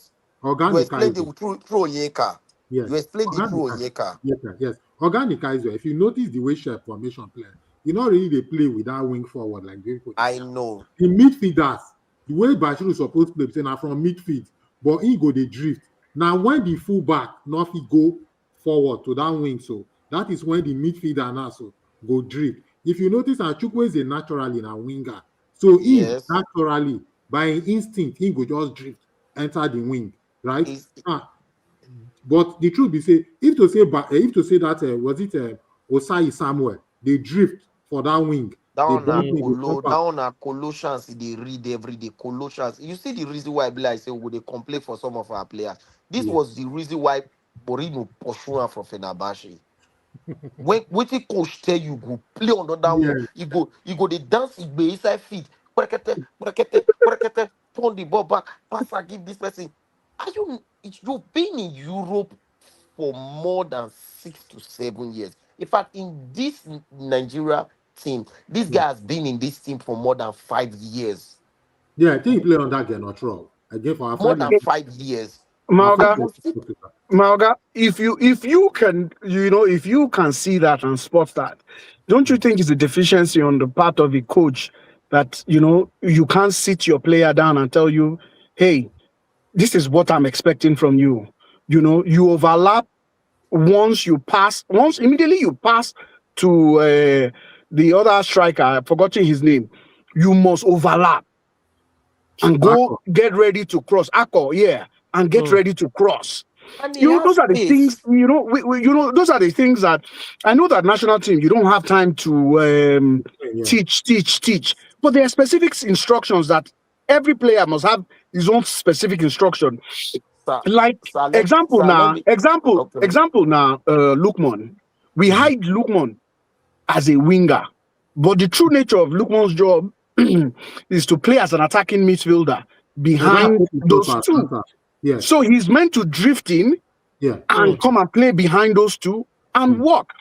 explained it through Onyeka.
Yes.
You explained it through Onyeka.
Yes. Organic Kaiser, if you notice the way shape formation play, you know really they play with that wing forward like this.
I know.
The midfielders, the way Bashiru is supposed to play, now from midfield, but he go the drift. Now, when the fullback not go forward to that wing, so that is when the midfielder now so go drift. If you notice, Chukwueze is naturally a winger, so he naturally by instinct he go just drift, enter the wing, right? But the truth be say, if to say that was it Osai Samuel, they drift for that wing.
Down
brought
na
in the
Colo,
compact.
down na Colossians, they read every day. Colossians. You see the reason why I say would they complain for some of our players. This
Yeah.
was the reason why Mourinho pursue am from Fenerbahce. When the coach tell you go play on another one,
Yeah.
you go the dance, you go inside feet, brekete, brekete, brekete, turn the ball back, pass and give this person. Are you've been in Europe for more than 6 to 7 years. In fact, in this Nigeria team, this guy has been in this team for more than 5 years.
Yeah, I think he played on that game, not wrong. Again, for our
More
friend,
than 5 years.
Malga,
And you
Malga, if you can, if you can see that and spot that, don't you think it's a deficiency on the part of the coach that you can't sit your player down and tell you, hey, this is what I'm expecting from you. You overlap once immediately you pass to the other striker, I've forgotten his name. You must overlap and go get ready to cross. Akko, yeah, and get ready to cross.
and he has
Those are the things.
space.
Those are the things that I know that national team. You don't have time to teach, but there are specific instructions that every player must have his own specific instruction.
Sir,
Like example
let
now,
me okay.
Lookman. We hide Lookman as a winger, but the true nature of Lookman's job is to play as an attacking midfielder behind those two.
Yeah.
So he's meant to drift in and come and play behind those two and walk.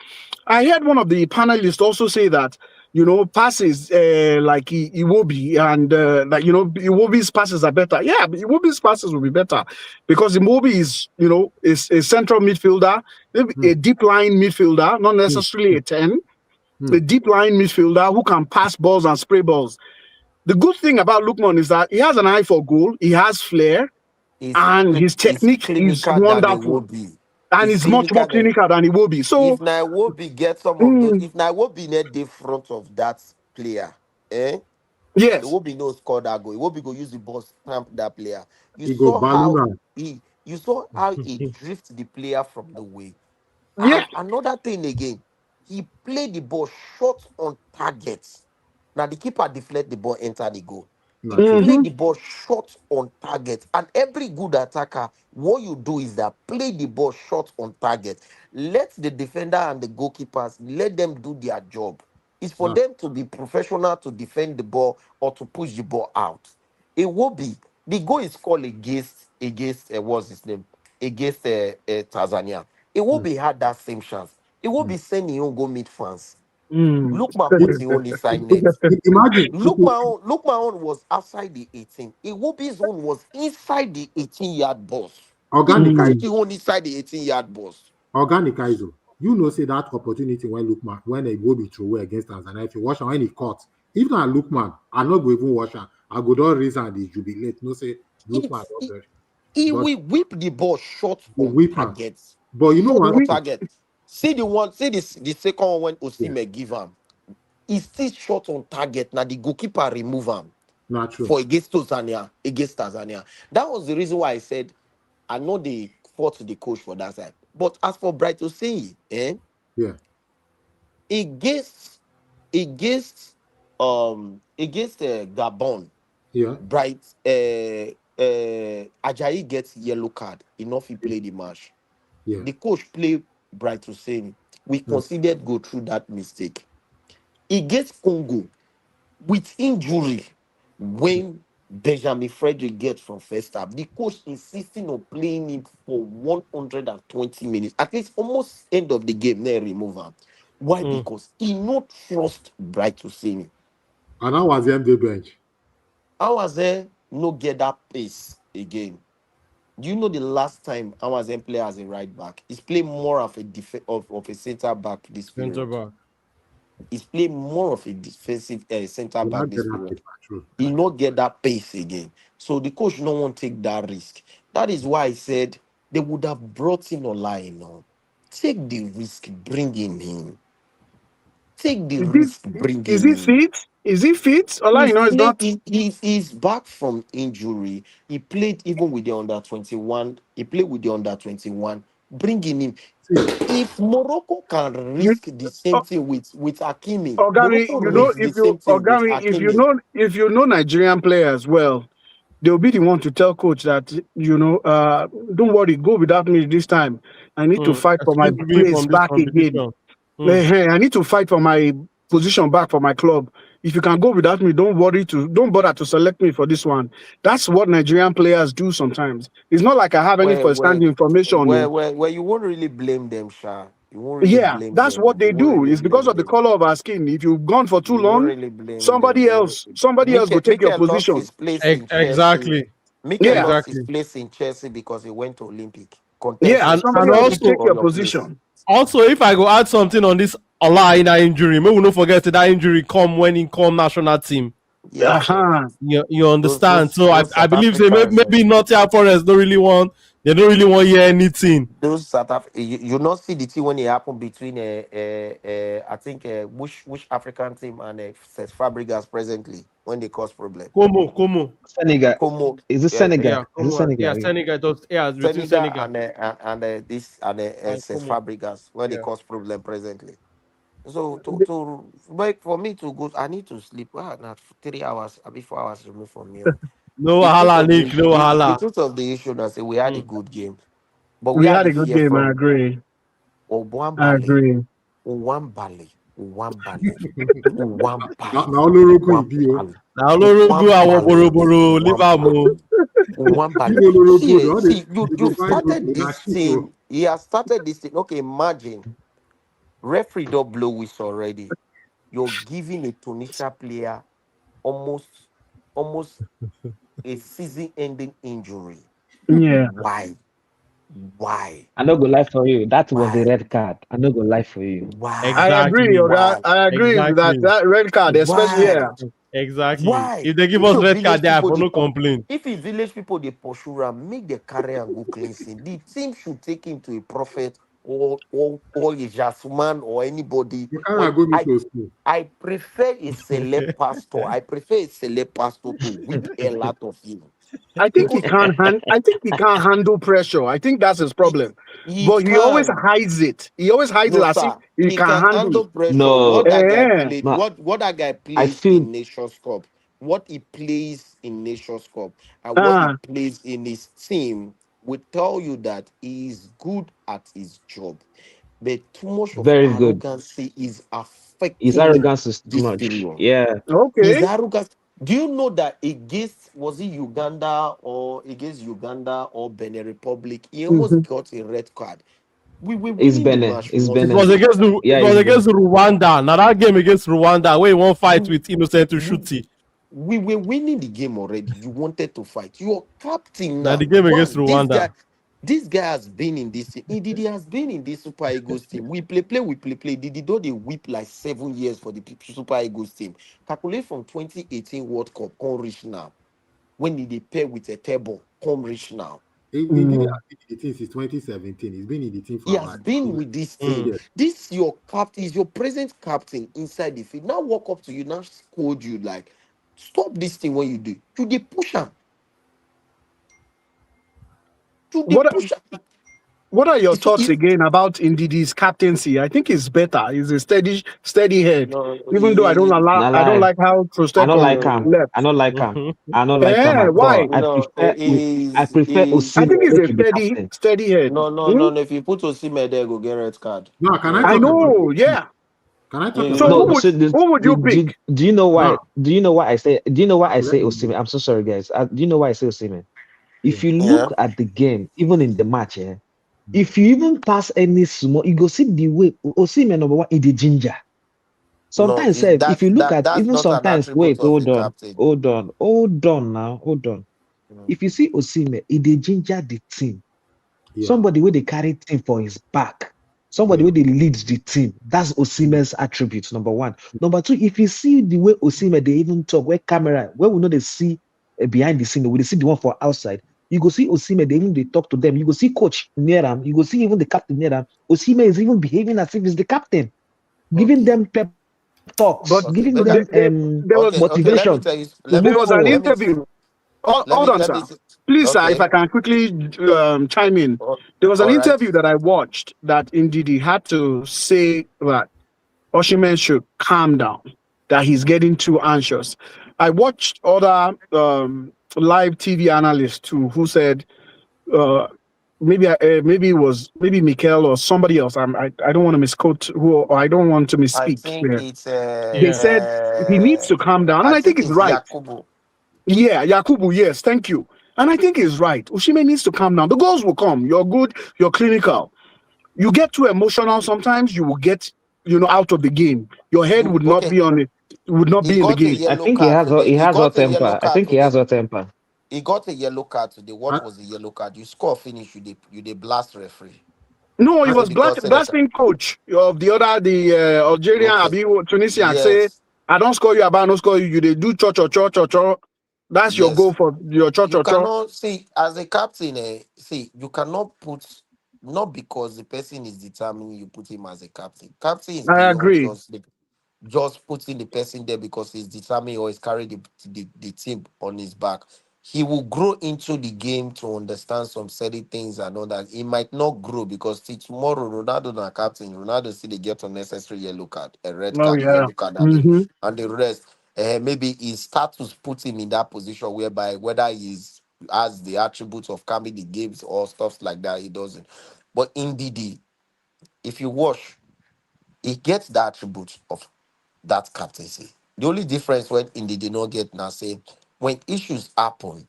I heard one of the panelists also say that, passes like Iwobi and Iwobi's passes are better. Yeah, but Iwobi's passes will be better because Iwobi is a central midfielder, a deep line midfielder, not necessarily a 10, a deep line midfielder who can pass balls and spray balls. The good thing about Lookman is that he has an eye for goal, he has flair, and his technique is wonderful. And it's much more clinical than it will be. So
if Nairobi get some of those, if Nairobi net the front of that player,
yes,
it will be no score that goal. It will be go use the ball stamp that player. You saw how he drift the player from the way.
Yeah.
And another thing again, he played the ball short on targets. Now the keeper deflect the ball, enter the goal. He played the ball short on target. And every good attacker, what you do is that play the ball short on target. Let the defender and the goalkeepers, let them do their job. It's for them to be professional to defend the ball or to push the ball out. It will be the goal is called against what's his name? Against Tanzania. It will be had that same chance. It will be sending you go meet fans. Lookman put the only inside net.
Imagine.
Lookman own was outside the 18. Iwobi's own was inside the 18-yard box.
Organic
The own inside the 18-yard box.
Organic Aizo. Say that opportunity when Lookman, when they go be through against Tanzania, if you watch when he caught, if not Lookman, I not go even watch her. I go down reason and they jubilate. No say Lookman.
He will whip the ball short on targets.
But you know what?
Target. See the second one when Osimhen give him. He's still short on target. Now the goalkeeper remove him.
Not true.
For against Tanzania. That was the reason why I said I know they fought the coach for that side. But as for Bright Osimhen, against Gabon, Bright Ajayi gets yellow card. Enough he play the match. The coach play Bright Osimhen. We considered go through that mistake. Against Congo with injury when Benjamin Frederick gets from first half, the coach insisting on playing him for 120 minutes. At least almost end of the game, they remove him. Why? Because he not trust Bright Osimhen.
And how was the MD bench?
How was there no get that pace again? Do you know the last time I was in play as a right back? He's played more of a of a center back this period. He's played more of a defensive center back this period. He not get that pace again. So the coach no want to take that risk. That is why I said they would have brought in Ola. Take the risk, bring him in. Take the risk, bring him in.
Is he fit? Is he fit? Ola, is not.
He's back from injury. He played even with the under 21. He played with the under 21 bringing him.
See,
If Morocco can
You,
risk the same thing with Hakimi,
Ogari,
Morocco risks the same thing with Hakimi.
if you know Nigerian players well, they'll be the one to tell coach that don't worry, go without me this time. I need to fight for my
Excuse me
place
from this
back again.
competition.
Hey, I need to fight for my position back for my club. If you can go without me, don't bother to select me for this one. That's what Nigerian players do sometimes. It's not like I have any first-hand information.
Where you won't really blame them, Sha. You won't really
Yeah,
blame
that's
them.
what they
You won't
do.
really
It's because
blame
of the
them.
color of our skin. If you've gone for too
You won't
long,
really blame
somebody
them.
else go take your
Mikel lost
position.
his place in Chelsea.
Exactly.
Mikel
Yeah,
lost his
Exactly.
place in Chelsea because he went to Olympic.
yeah,
Contest.
somebody
And
else will
also
take your
your place.
position.
Also, if I go add something on this Ola injury, maybe we don't forget that injury come when he come national team.
Yes, sir.
Uh-huh.
You understand?
Those
So I
South
believe say
Africans,
maybe Nottingham Forest don't really want hear anything.
those South you not see the thing when it happened between I think which African team and Cesc Fabregas presently when they cause problem.
Como.
Senegal.
Como,
Is it
yeah,
Senegal?
Yeah,
Is it
Como. Yeah,
Senegal? Yeah.
Senegal. It was, between
Senegal
Senegal
and this and
and
Cesc
Como.
Fabregas when they
Yeah.
cause problem presently. So to like for me to go, I need to sleep. Not 3 hours, I'll be 4 hours removed from me.
No
The truth
wahala,
of
Nick. No
the
wahala.
truth of the issue is that we had a good game, but we
We
had
had
to
a good
hear
game, I
from
agree.
One Bali, One Bali,
now Olorogun Ibio.
Now Olorogun and Boroboro, leave am o.
One Bali.
Give Olorogun, no,
See,
they go
you
find good
started this
leadership. So,
thing. He has started this thing. Okay, imagine referee don't blow whistle already. You're giving a Tunisia player almost a season-ending injury.
Yeah.
Why?
I no go lie for you. That was a
Why?
red card. I no go lie for you.
Why?
I agree,
Exactly.
Oga.
Why?
I agree with
Exactly.
that red card, especially
Why?
Exactly.
Why?
If they give
If
us
your
red card
village
there,
people
for
they
no complaint.
if the village people they pursue him, make the carry and go cleansing. The team should take him to a prophet or a jasman or anybody.
you can't go me to school.
I prefer a celeb pastor. I prefer a celeb pastor to whip a lot of him.
I think he can't handle pressure. I think that's his problem.
He
But he always
can.
hides it. He always hides it
No,
as if
sir.
he
He
can
can
handle
handle
it.
pressure. What
No,
that guy
Yeah.
played,
no.
what that guy
I
plays
feel
in Nations Cup, what he plays in Nations Cup, and what he
Ah,
plays in his team will tell you that he is good at his job. But too much of
very good.
arrogancy is
His
affecting him
arrogance is too
this
much.
period.
Yeah,
His
okay.
arrogance. Do you know that was it Uganda or against Uganda or Benin Republic? He almost
Mhm.
got a red card. We were
it's
winning the
Benin.
match
It's
It
Benin.
was
1-0.
against
Yeah, it's Benin.
Rwanda. Now that game against Rwanda, where he won't fight with Innocent to shoot it.
We were winning the game already. You wanted to fight. Your captain
Now
now.
the game against
One,
Rwanda.
this guy has been in this team. He has been in this Super Eagles team. We play. Did though they whip like 7 years for the Super Eagles team. Calculate from 2018 World Cup, come reach now. When did they pair with a table, come reach now.
He did it in the team since 2017. He's been in the team for
He has been with this team.
years.
This your captain is your present captain inside the field. Now walk up to you, now scold you like, stop this thing when you do. You they push him. You they
What
push him.
what are your thoughts
If
again about Ndidi's captaincy? I think it's better. He's a steady head.
no,
Even though
Not
I don't
lie.
like how
I don't like
Trosteko
him.
left.
I don't like him. I don't like him at
Why?
all.
no,
I prefer
I think
Osimhen
he's
make
a
him be captain.
steady head.
no. If you put Osimhen there, go get red card.
Now, can I
I
talk about
know,
it?
yeah.
Can I talk
Yeah.
So
about
No,
it?
so
who would you pick?
do you know why?
Now,
Do you know why I say? Do you know why I say
let me
Osimhen? I'm so sorry, guys. Do you know why I say Osimhen?
yeah.
If you
Yeah.
look at the game, even in the match, if you even pass any small, you go see the way Osimhen number one in the ginger.
No,
Sometimes, if you look at
that's
even
not an
sometimes,
attribute
wait,
of a
hold on,
captain.
hold on now, hold on.
Mm.
If you see Osimhen, he dey ginger the team.
Yeah.
Somebody where they carry team for his back. Somebody where they lead the team. That's Osimhen's attribute, number one. Number two, if you see the way Osimhen, they even talk, where camera, where we know they see behind the scene, we see the one for outside. You go see Osimhen, they talk to them. You go see coach near them. You go see even the captain near them. Osimhen is even behaving as if he's the captain, giving
Okay.
them pep talks,
But
Okay.
giving
But
them
there was
okay. Let me
motivation
tell you.
to
Let me
there
move
was
tell
an
you.
forward.
interview. Hold on, sir. Please, sir, if I can quickly chime in. There was an interview that I watched that Ndidi had to say that Osimhen should calm down, that he's getting too anxious. I watched other live TV analysts too who said maybe it was Mikel or somebody else. I don't want to misquote who, or I don't want to misspeak.
I think it's
they said he needs to calm down, and I think it's right.
Yakubu.
Yeah, Yakubu. Yes, thank you. And I think he's right. Osimhen needs to calm down. The goals will come. You're good. You're clinical. You get too emotional sometimes. You will get out of the game. Your head would not be on it. Would not be in the game.
I think he has hot temper. I think he has hot temper.
He got a yellow card today. What was the yellow card? You score finish, you dey blast referee.
No, he was blasting coach of the Algerian, Tunisian.
Yes.
Say, I don't score you, I don't score you. You they do cho. That's your goal for your cho.
You cannot see as a captain. You cannot put, not because the person is determined you put him as a captain. Captain is
I agree.
Just putting the person there because he's determined or he's carried the team on his back. He will grow into the game to understand some certain things and all that. He might not grow because tomorrow Ronaldo not captain. Ronaldo still they get unnecessary yellow card, a red card, yellow card, and the rest. Maybe his status puts him in that position whereby whether he's has the attributes of calming the games or stuff like that, he doesn't. But indeed, if you watch, he gets the attributes of that captaincy. The only difference when Ndidi did not get now, say when issues happen,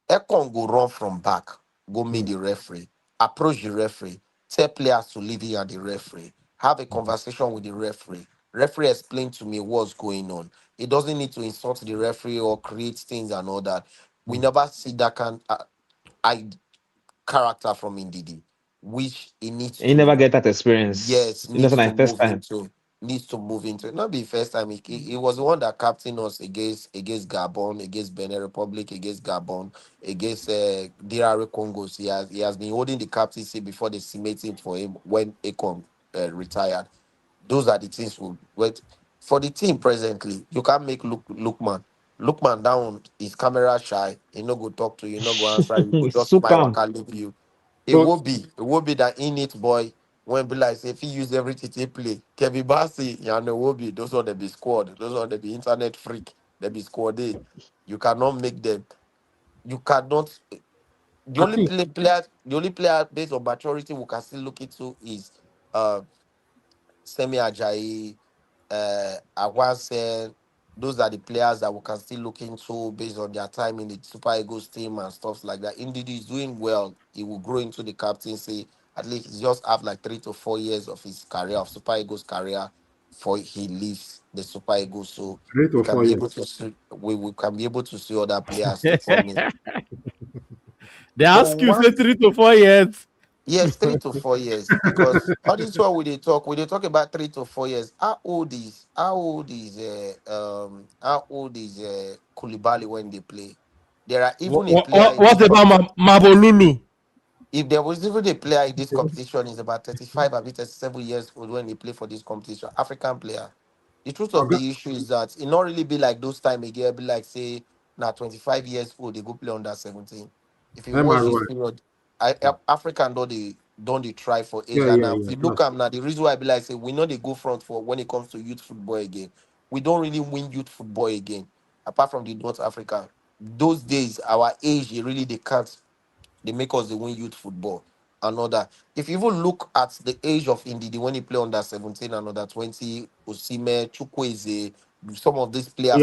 Ekon go run from back, go meet the referee, approach the referee, tell players to leave here at the referee, have a conversation with the referee. Referee explain to me what's going on. He doesn't need to insult the referee or create things and all that. We never see that kind character from Ndidi, which he needs.
He never get that experience.
Yes,
needs
to move into it. Not be first time. He was the one that captained us against Gabon, against Benin Republic, against Gabon, against DR Congo. He has been holding the captaincy before they cemented for him when Akon retired. Those are the things we wait for the team presently. You can't make Lookman down. He's camera shy. He no go talk to you. No go answer you. He just smile and leave you. It will be that in it boy. When be like say if he use everything to play, Kevin Bassey, and Wobi, those are the be squad, those are the be internet freak, they be squad. You cannot make them. You cannot. The only player based on maturity we can still look into is Semi Ajayi, Awansen. Those are the players that we can still look into based on their time in the Super Eagles team and stuff like that. Indeed, he's doing well. He will grow into the captaincy. At least he just have like 3 to 4 years of his career, of Super Eagles career, before he leaves the Super Eagles. So we can be able to see, we can be able to see other players to come in.
They ask you say 3 to 4 years.
Yes, 3 to 4 years. Because all this while we talk about 3 to 4 years. How old is Koulibaly when they play? There are even a player.
What about Mabolulu?
If there was even a player in this competition is about 35 or 37 years old when they play for this competition, African player. The truth of the issue is that it not really be like those time again, be like say now 25 years old, they go play under 17. If you watch this period, African don't they try for age. Now if you look at now, the reason why I be like say we know they go front for when it comes to youth football again. We don't really win youth football again, apart from the North Africa. Those days, our age, really they can't. They make us win youth football and all that. If you even look at the age of Ndidi when he play under 17 and under 20, Osimhen, Chukwueze, some of these players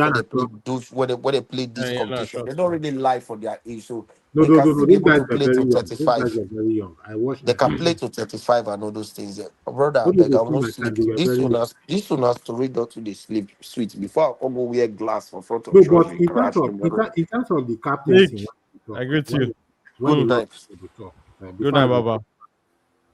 when they play this competition, they don't really lie for their age. So they can be able to play to 35.
Very young. I watched.
They can play to 35 and all those things. Brother, I beg, I won't sleep. This one has to read out to the sleep suite before I come over wear glass for front of
but in terms of the captaincy,
I agree with you.
Good night,
Baba.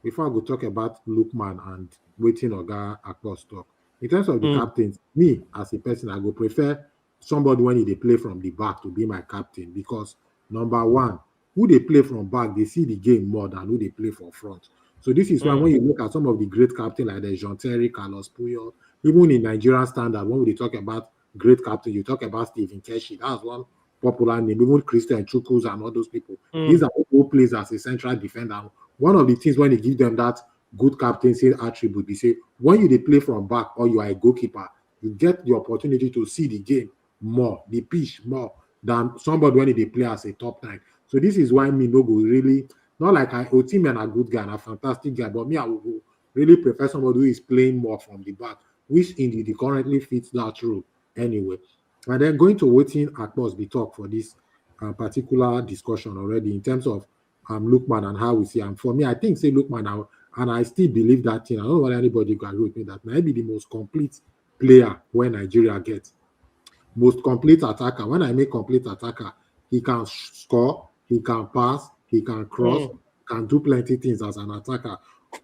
Before I go talk about Lookman and waiting Oga Akpos talk, in terms of the captains, me as a person, I go prefer somebody when they play from the back to be my captain because number one, who they play from back, they see the game more than who they play from front. So this is why when you look at some of the great captains like the Jean Terry, Carlos Puyol, even in Nigerian standard, when we talk about great captain, you talk about Stephen Keshi. That's one popular name, even Christian Chukwus and all those people. These are people who plays as a central defender. One of the things when they give them that good captaincy attribute, they say when they play from back or you are a goalkeeper, you get the opportunity to see the game more, the pitch more than somebody when they play as a top 9. So this is why me no go really, not like Osimhen a good guy and a fantastic guy, but me I will really prefer somebody who is playing more from the back, which indeed currently fits that role anyway. And then going to waiting across the talk for this particular discussion already in terms of Lookman and how we see him. For me, I think say Lookman now, and I still believe that thing. I don't know whether anybody can agree with me that maybe the most complete player when Nigeria gets. Most complete attacker. When I make complete attacker, he can score, he can pass, he can cross, can do plenty things as an attacker.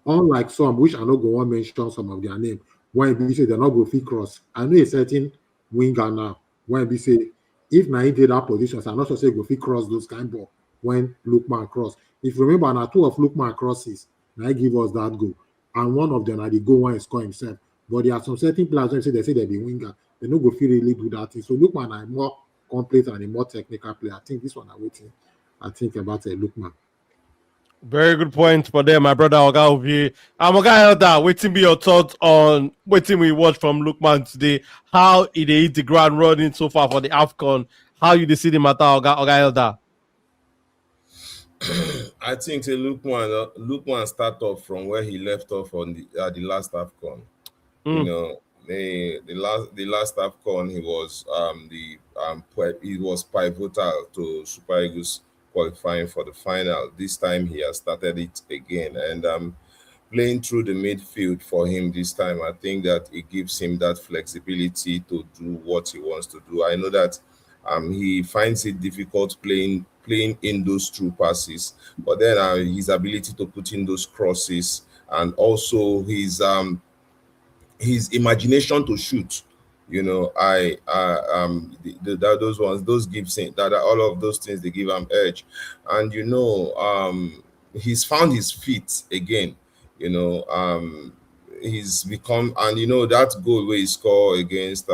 Unlike some, which I not go to mention some of their name, when we say they're not going to cross. I know a certain winger now, when we say if Nain did that position, so I'm not sure say go fit cross those kind of ball when Lookman cross. If you remember, now 2 of Lookman crosses, now give us that goal. And one of them, the goal one score himself. But there are some certain players when they say they be winger, they no go feel really do that thing. So Lookman are more complete and a more technical player. I think this one I'm waiting. I think about a Lookman.
Very good point for them, my brother Oga Ovi. Oga Elder, waiting be your thoughts on waiting we watch from Lookman today. How he hit the ground running so far for the AFCON. How you see the matter, Oga Elder?
I think say Lookman start off from where he left off on the last AFCON. You know, the last AFCON he was pivotal to Super Eagles qualifying for the final. This time he has started it again, and playing through the midfield for him this time, I think that it gives him that flexibility to do what he wants to do. I know that he finds it difficult playing in those true passes, but then his ability to put in those crosses and also his imagination to shoot, you know, those ones, those gives him that all of those things, they give him edge. And you know, he's found his feet again, you know. He's become, and you know, that goal where he scored against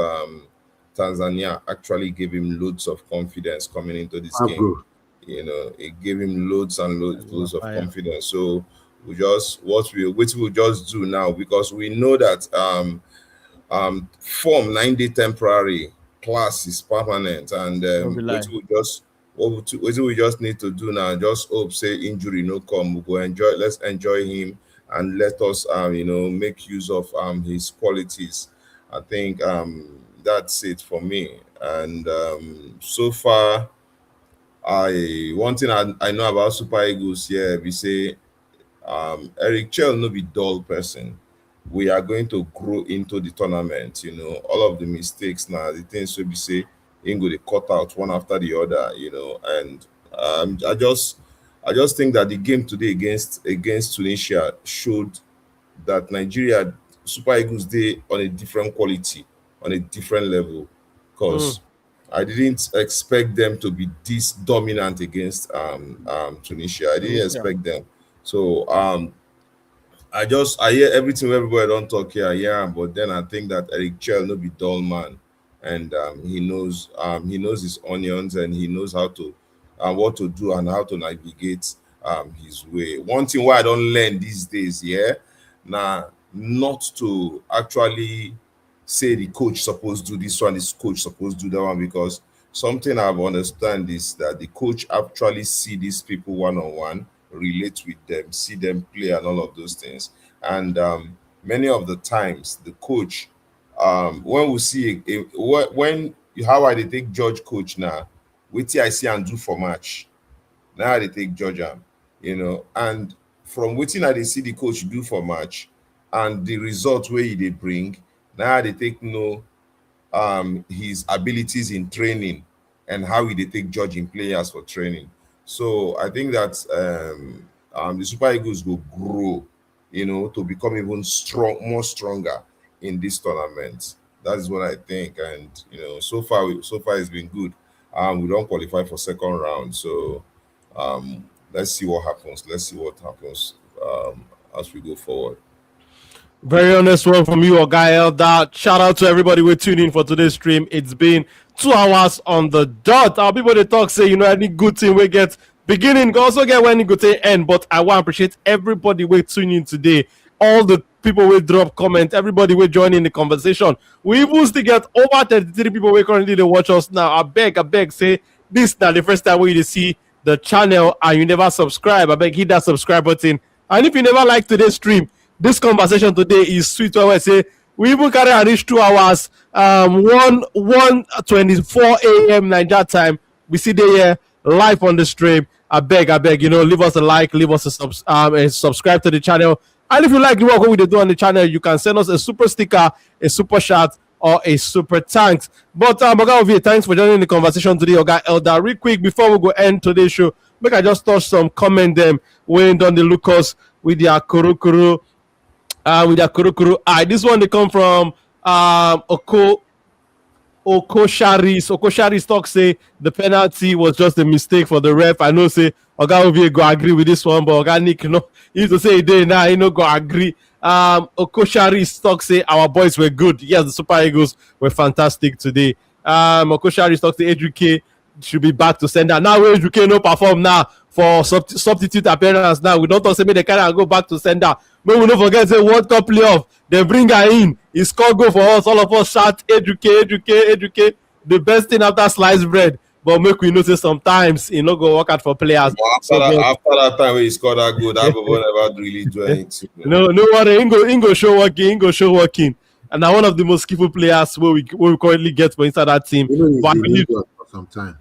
Tanzania actually gave him loads of confidence coming into this game. You know, it gave him loads and loads of confidence. So we just we'll just do now, because we know that form 9-day temporary, class is permanent, and what we just need to do now, just hope say injury no come, we'll go let's enjoy him and let us you know, make use of his qualities. I think that's it for me. And so far, one thing I know about Super Eagles here, we say Eric Chell no be dull person. We are going to grow into the tournament, you know. All of the mistakes now, the things we say, Ingo they cut out one after the other, you know. And I just think that the game today against Tunisia showed that Nigeria Super Eagles they on a different quality, on a different level, because I didn't expect them to be this dominant against Tunisia. I didn't expect them. So I hear everything everybody don't talk here, but then I think that Eric Chell no be dull man, and he knows his onions, and he knows how to what to do and how to navigate his way. One thing why I don't learn these days, now not to actually say the coach supposed to do this one, this coach supposed to do that one, because something I've understand is that the coach actually see these people one-on-one, relate with them, see them play and all of those things. And many of the times the coach, when we see how I they take judge coach now, wait I see and do for match. Now they take judge him, you know, and from waiting I they see the coach do for match and the result where they bring, now they take his abilities in training and how they take judging players for training. So I think that the Super Eagles will grow, you know, to become even more stronger in this tournament. That is what I think. And you know, so far it's been good. We don't qualify for second round, so let's see what happens. Let's see what happens as we go forward.
Very honest one from you, Oga Elder. Shout out to everybody who tuned in for today's stream. It's been 2 hours on the dot. Our people they talk say, any good thing we get beginning, also get when good thing end. But I want to appreciate everybody we tuning in today. All the people will drop comment, everybody will join in the conversation. We even still get over 33 people we currently they watch us now. I beg, say this now the first time we see the channel and you never subscribe. I beg hit that subscribe button. And if you never like today's stream, this conversation today is sweet. I say we even carry and reach 2 hours. 1:24 a.m. Nigeria time. We see they here live on the stream. I beg, leave us a like, leave us a subscribe to the channel. And if you like the work we do on the channel, you can send us a super sticker, a super chat, or a super thanks. But Oga, thanks for joining the conversation today, Oga Elder. Real quick before we go end today's show, make I just touch some comment them when done the Lucas with their kurukuru. This one they come from Okosharis talk say the penalty was just a mistake for the ref. I know say Oga Ovie go agree with this one, but Oga Nick, he used to say day now, he no go agree. Okosharis talk say our boys were good. Yes, the Super Eagles were fantastic today. Okosharis talk say Edrique should be back to sender. Now where Edrique no perform now for substitute appearance. Now we don't talk say make they carry and go back to sender. But we don't forget say World Cup playoff. They bring her in. He score goal for us. All of us shout Educate. The best thing after sliced bread. But make we notice sometimes he no go work out for players.
After that time when he scored that goal, that goal never really do anything.
No worry. He go show working. And now one of the most skillful players where we currently get for inside that team. But
sometime.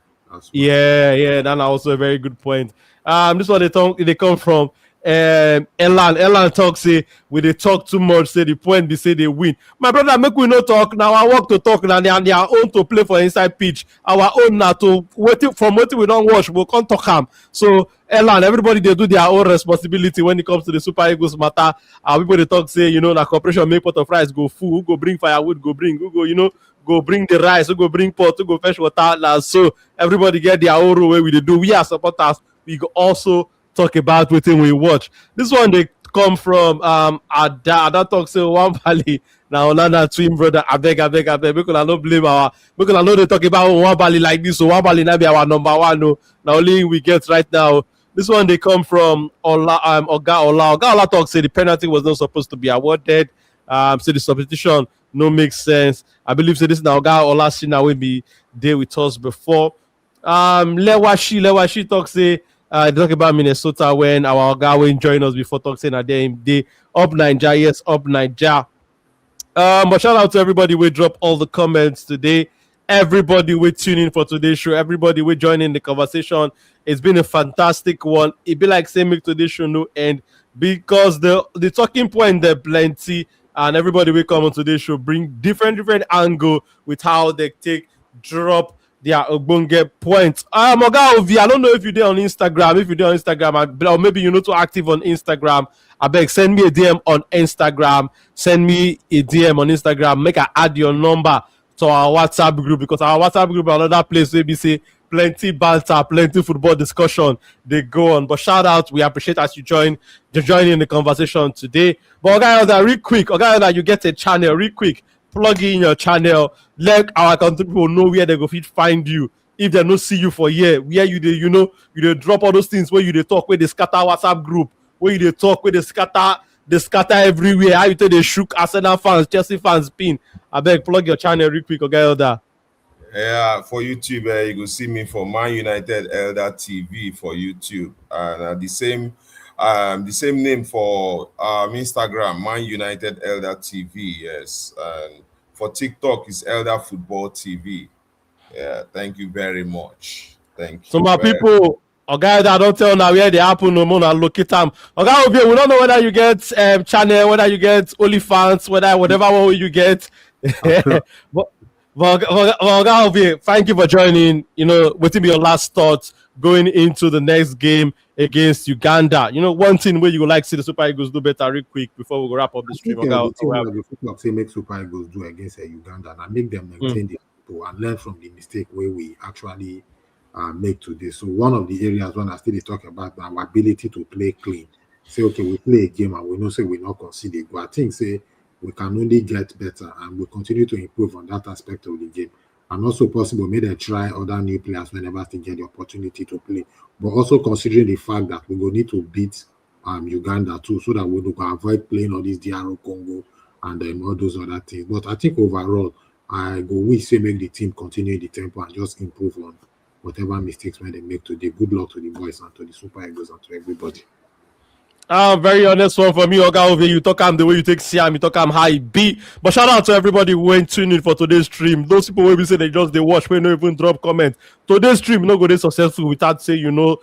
Yeah, that's also a very good point. This one they come from Elan talk say we they talk too much, say the point they say they win. My brother, make we no talk now. I work to talk now. They are their own to play for inside pitch. Our own now to waiting from what we don't watch. We can't talk them. So Elan, everybody they do their own responsibility when it comes to the Super Eagles matter. People they talk say the corporation make pot of rice go full. Who go bring firewood? Go bring. Who go go bring the rice. Who go bring pot? Who go fetch water? Now so everybody get their own role where we do. We are supporters. We go also talk about what we watch. This one they come from Ada talk say one Bali now another twin brother. I beg. Because I don't blame because I know they talk about one Bali like this, so one Bali now be our number one. No, now only we get right now. This one they come from Oga talk say the penalty was not supposed to be awarded. So the substitution no make sense. I believe so this now Oga Olasina will be there with us before. Lewashi talk say they talk about Minnesota when our guy will join us before talk saying that they up Nigeria, yes, up Nigeria. But shout out to everybody we drop all the comments today. Everybody we tune in for today's show. Everybody we join in the conversation. It's been a fantastic one. It be like saying make today's show no end because the talking point there plenty and everybody will come on today's show bring different angle with how they take drop their Ogbonge points. Oga Ovi, I don't know if you're there on Instagram. If you're there on Instagram, or maybe you're not too active on Instagram, I beg send me a DM on Instagram. Send me a DM on Instagram. Make I add your number to our WhatsApp group because our WhatsApp group is another place where we say plenty banter, plenty football discussion they go on. But shout out, we appreciate as you join in the conversation today. But Oga Elder, real quick, Oga Elder, you get a channel real quick. Plug in your channel, let our country people know where they go fit find you. If they don't see you for a year, where you they drop all those things where you they talk, where they scatter WhatsApp group, where you they talk, where they scatter everywhere. How you tell they shook Arsenal fans, Chelsea fans pin. I beg plug your channel real quick, okay, Elder.
Yeah, for YouTube, you can see me for Man United Elder TV for YouTube, and the same name for Instagram, Man United Elder TV. Yes, and for TikTok is Elder Football TV. Yeah, thank you very much. Thank you.
So my people, Oga, I don't tell now where they happen no more. Locate them. Oga, we don't know whether you get channel, whether you get OnlyFans, whatever one you get. But Oga, thank you for joining. What will be your last thoughts going into the next game against Uganda? One thing where you would like to see the Super Eagles do better real quick before we wrap up the stream.
The thing make Super Eagles do against Uganda and make them maintain the tempo and learn from the mistake where we actually make today. So one of the areas when I still talk about our ability to play clean. Say, okay, we play a game and we know say we not concede go. I think say we can only get better and we continue to improve on that aspect of the game. and also possible may they try other new players whenever they get the opportunity to play. But also considering the fact that we will need to beat Uganda too, so that we can avoid playing all these DRO Congo and all those other things. But I think overall, I go wish say make the team continue the tempo and just improve on whatever mistakes when they make today. Good luck to the boys and to the Super Eagles and to everybody.
Very honest one for me, Oga Ove. You talk the way you take Siam, you talk how it be. But shout out to everybody who went tuning in for today's stream. Those people will be say they just they watch, we no even drop comment. Today's stream no go they successful without say tune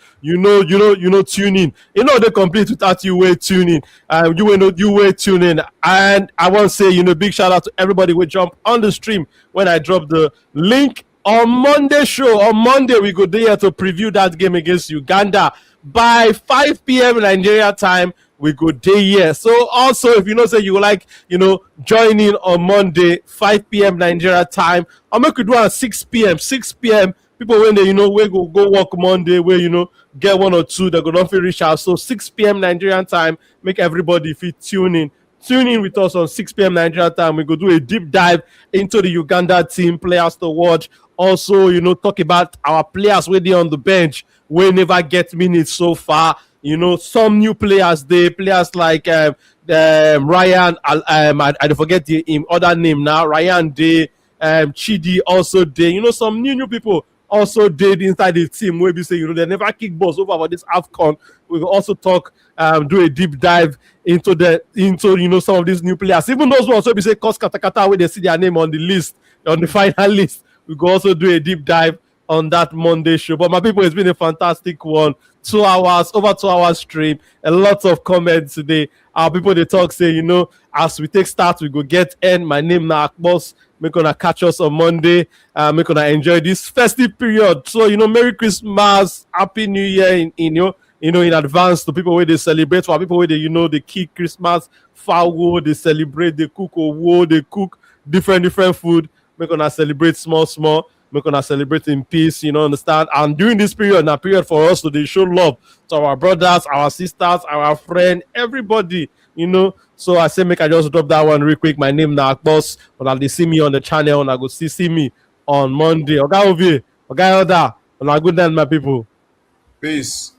in. They complete without you way tuning. You way tuning. And I want to say big shout out to everybody who jump on the stream when I drop the link on Monday show. On Monday we go there to preview that game against Uganda. By 5 p.m. Nigeria time, we go day here. So also, if you say you like, join in on Monday, 5 p.m. Nigeria time, I'll make you do at 6 p.m. 6 p.m. People when they, we go work Monday, where, get one or two that go not feel reach out. So 6 p.m. Nigerian time, make everybody fit tune in. Tune in with us on 6 p.m. Nigeria time. We go do a deep dive into the Uganda team, players to watch. Also, talk about our players where they on the bench. We never get minutes so far. Some new players, players like Ryan, I forget the other name now. Ryan Day, Chidi also Day. Some new people also did inside the team where we say, they never kick balls over for this AFCON. We will also talk, do a deep dive into some of these new players. Even those ones, so we say, Kos Katakata, where they see their name on the list, on the final list. We will also do a deep dive on that Monday show. But my people, it's been a fantastic one. 2 hours, over 2 hours stream. A lot of comments today. Our people they talk say, as we take start, we go get end. My name now Boss. Make gonna catch us on Monday. Make gonna enjoy this festive period. So Merry Christmas, Happy New Year in advance to people where they celebrate. For people where they keep Christmas, fowl, they celebrate, they cook they cook different food. Make gonna celebrate small. We're gonna celebrate in peace, understand? And during this period, a period for us to show love to our brothers, our sisters, our friends, everybody, So I say, make I just drop that one real quick. My name now, Boss. When they see me on the channel, and I go see me on Monday. Oga Ovi, Oga Yoda, and good night, my people.
Peace.